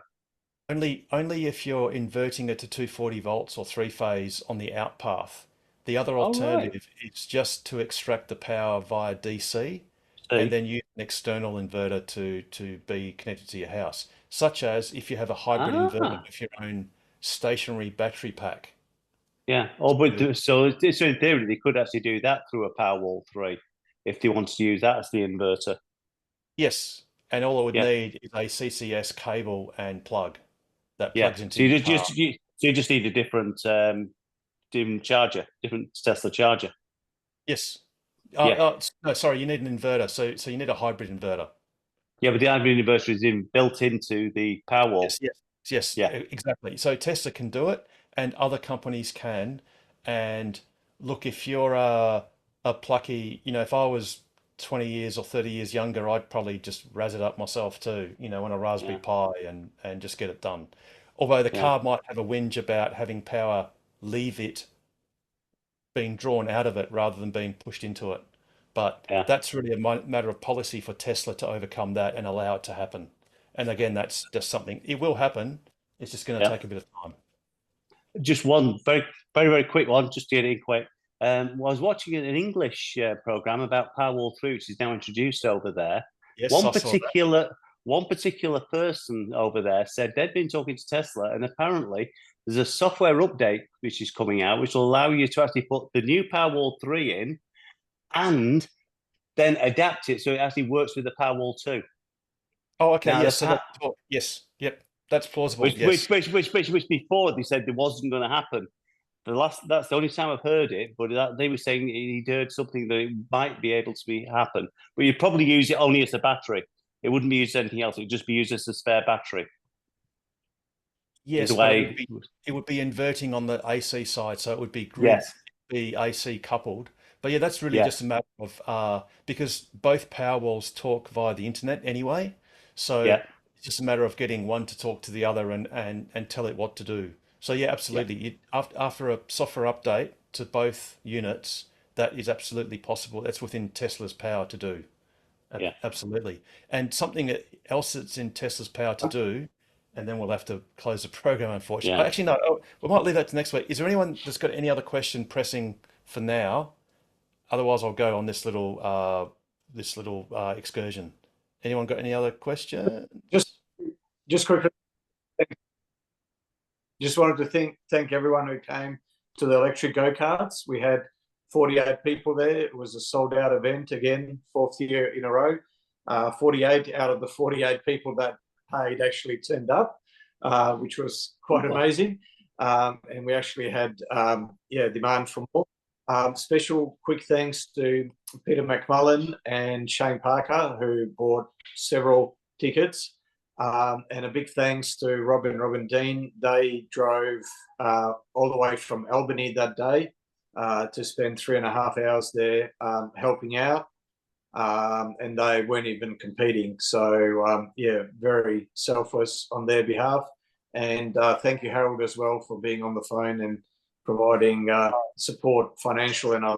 Speaker 1: Only if you're inverting it to 240 volts or three phase on the out path. The other alternative is just to extract the power via DC and then use an external inverter to be connected to your house, such as if you have a hybrid inverter with your own stationary battery pack.
Speaker 9: Yeah. Oh, but so in theory, they could actually do that through a Powerwall 3 if they wanted to use that as the inverter.
Speaker 1: Yes, and all it would need is a CCS cable and plug that plugs into
Speaker 9: so
Speaker 1: your car.
Speaker 9: you just need a different charger, different Tesla charger.
Speaker 1: Yes. No, sorry, you need an inverter. So you need a hybrid inverter.
Speaker 9: Yeah, but the hybrid inverter is built into the Powerwall.
Speaker 1: Yes, exactly. So Tesla can do it, and other companies can. And look, if you're a plucky, if I was 20 years or 30 years younger, I'd probably just razz it up myself too, on a Raspberry Pi and just get it done. Although the car might have a whinge about having power leave it, being drawn out of it rather than being pushed into it. But that's really a matter of policy for Tesla to overcome that and allow it to happen. And again, that's just something, it will happen. It's just going to take a bit of time.
Speaker 9: Just one very, very, very quick one, just to get in quick. I was watching an English program about Powerwall 3, which is now introduced over there.
Speaker 1: Yes,
Speaker 9: one particular person over there said they'd been talking to Tesla, and apparently there's a software update which is coming out, which will allow you to actually put the new Powerwall 3 in and then adapt it so it actually works with the Powerwall 2.
Speaker 1: Oh, okay. Now, yes. Yep. That's plausible.
Speaker 9: Which before they said there wasn't going to happen. That's the only time I've heard it, but they were saying he'd heard something that it might be able to happen. But you'd probably use it only as a battery. It wouldn't be used as anything else. It'd just be used as a spare battery.
Speaker 1: Yes, but it would be inverting on the AC side, so it would be grid, be AC coupled. But yeah, that's really
Speaker 9: Yeah.
Speaker 1: just a matter of because both Powerwalls talk via the internet anyway. So
Speaker 9: Yeah.
Speaker 1: it's just a matter of getting one to talk to the other and tell it what to do. So yeah, absolutely. After a software update to both units, that is absolutely possible. That's within Tesla's power to do.
Speaker 9: Yeah.
Speaker 1: Absolutely. And something else that's in Tesla's power to do, and then we'll have to close the program, unfortunately.
Speaker 9: Yeah.
Speaker 1: Actually, no, we might leave that to next week. Is there anyone that's got any other question pressing for now? Otherwise, I'll go on this little excursion. Anyone got any other question?
Speaker 4: Just quickly, just wanted to thank everyone who came to the electric go-karts. We had 48 people there. It was a sold-out event again, 4th year in a row. 48 out of the 48 people that paid actually turned up, which was quite amazing. And we actually had demand for more. Special quick thanks to Peter McMullen and Shane Parker, who bought several tickets. And a big thanks to Rob and Robin Dean. They drove all the way from Albany that day to spend 3.5 hours there helping out. And they weren't even competing. So, very selfless on their behalf. And thank you, Harold, as well, for being on the phone and providing support, financial and other.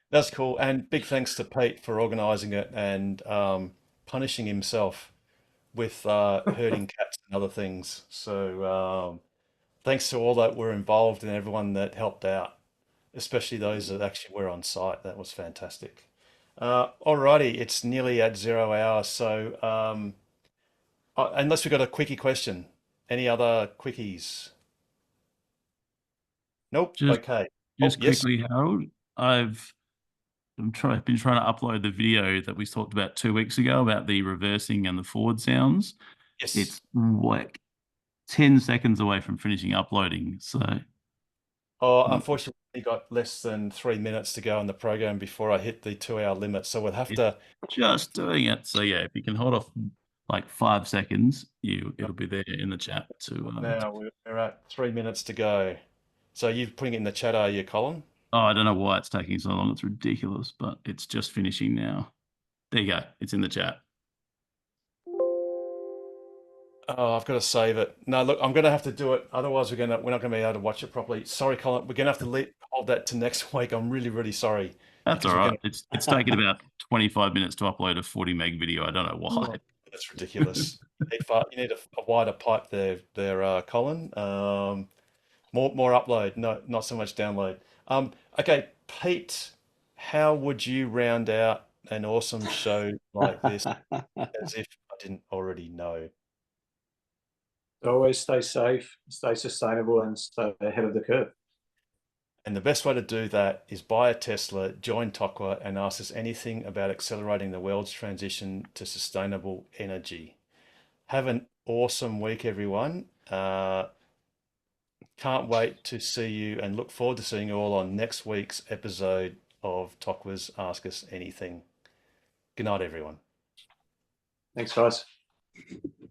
Speaker 1: That's cool. And big thanks to Pete for organising it and punishing himself with herding cats and other things. So thanks to all that were involved and everyone that helped out, especially those that actually were on site. That was fantastic. Alrighty, it's nearly at 0 hour. So unless we've got a quickie question, any other quickies? Nope.
Speaker 11: Just,
Speaker 1: Okay.
Speaker 11: just
Speaker 1: yes.
Speaker 11: quickly, Harold, been trying to upload the video that we talked about 2 weeks ago about the reversing and the forward sounds.
Speaker 1: Yes.
Speaker 11: It's like 10 seconds away from finishing uploading. So,
Speaker 1: unfortunately, we got less than 3 minutes to go on the program before I hit the 2-hour limit. So we'll have to
Speaker 11: just doing it. So yeah, if you can hold off like 5 seconds, it'll be there in the chat to.
Speaker 1: Now we're at 3 minutes to go. So you're putting it in the chat, are you, Colin?
Speaker 11: Oh, I don't know why it's taking so long. It's ridiculous, but it's just finishing now. There you go. It's in the chat.
Speaker 1: Oh, I've got to save it. No, look, I'm going to have to do it. Otherwise, we're not going to be able to watch it properly. Sorry, Colin. We're going to have to hold that to next week. I'm really, really sorry.
Speaker 11: That's all right. It's taken about 25 minutes to upload a 40 meg video. I don't know why.
Speaker 1: Oh, that's ridiculous. You need a wider pipe there, Colin. More upload, not so much download. Okay, Pete, how would you round out an awesome show like this as if I didn't already know?
Speaker 4: Always stay safe, stay sustainable, and stay ahead of the curve.
Speaker 1: And the best way to do that is buy a Tesla, join Tokwa, and ask us anything about accelerating the world's transition to sustainable energy. Have an awesome week, everyone. Can't wait to see you and look forward to seeing you all on next week's episode of Tokwa's Ask Us Anything. Good night, everyone.
Speaker 4: Thanks, guys.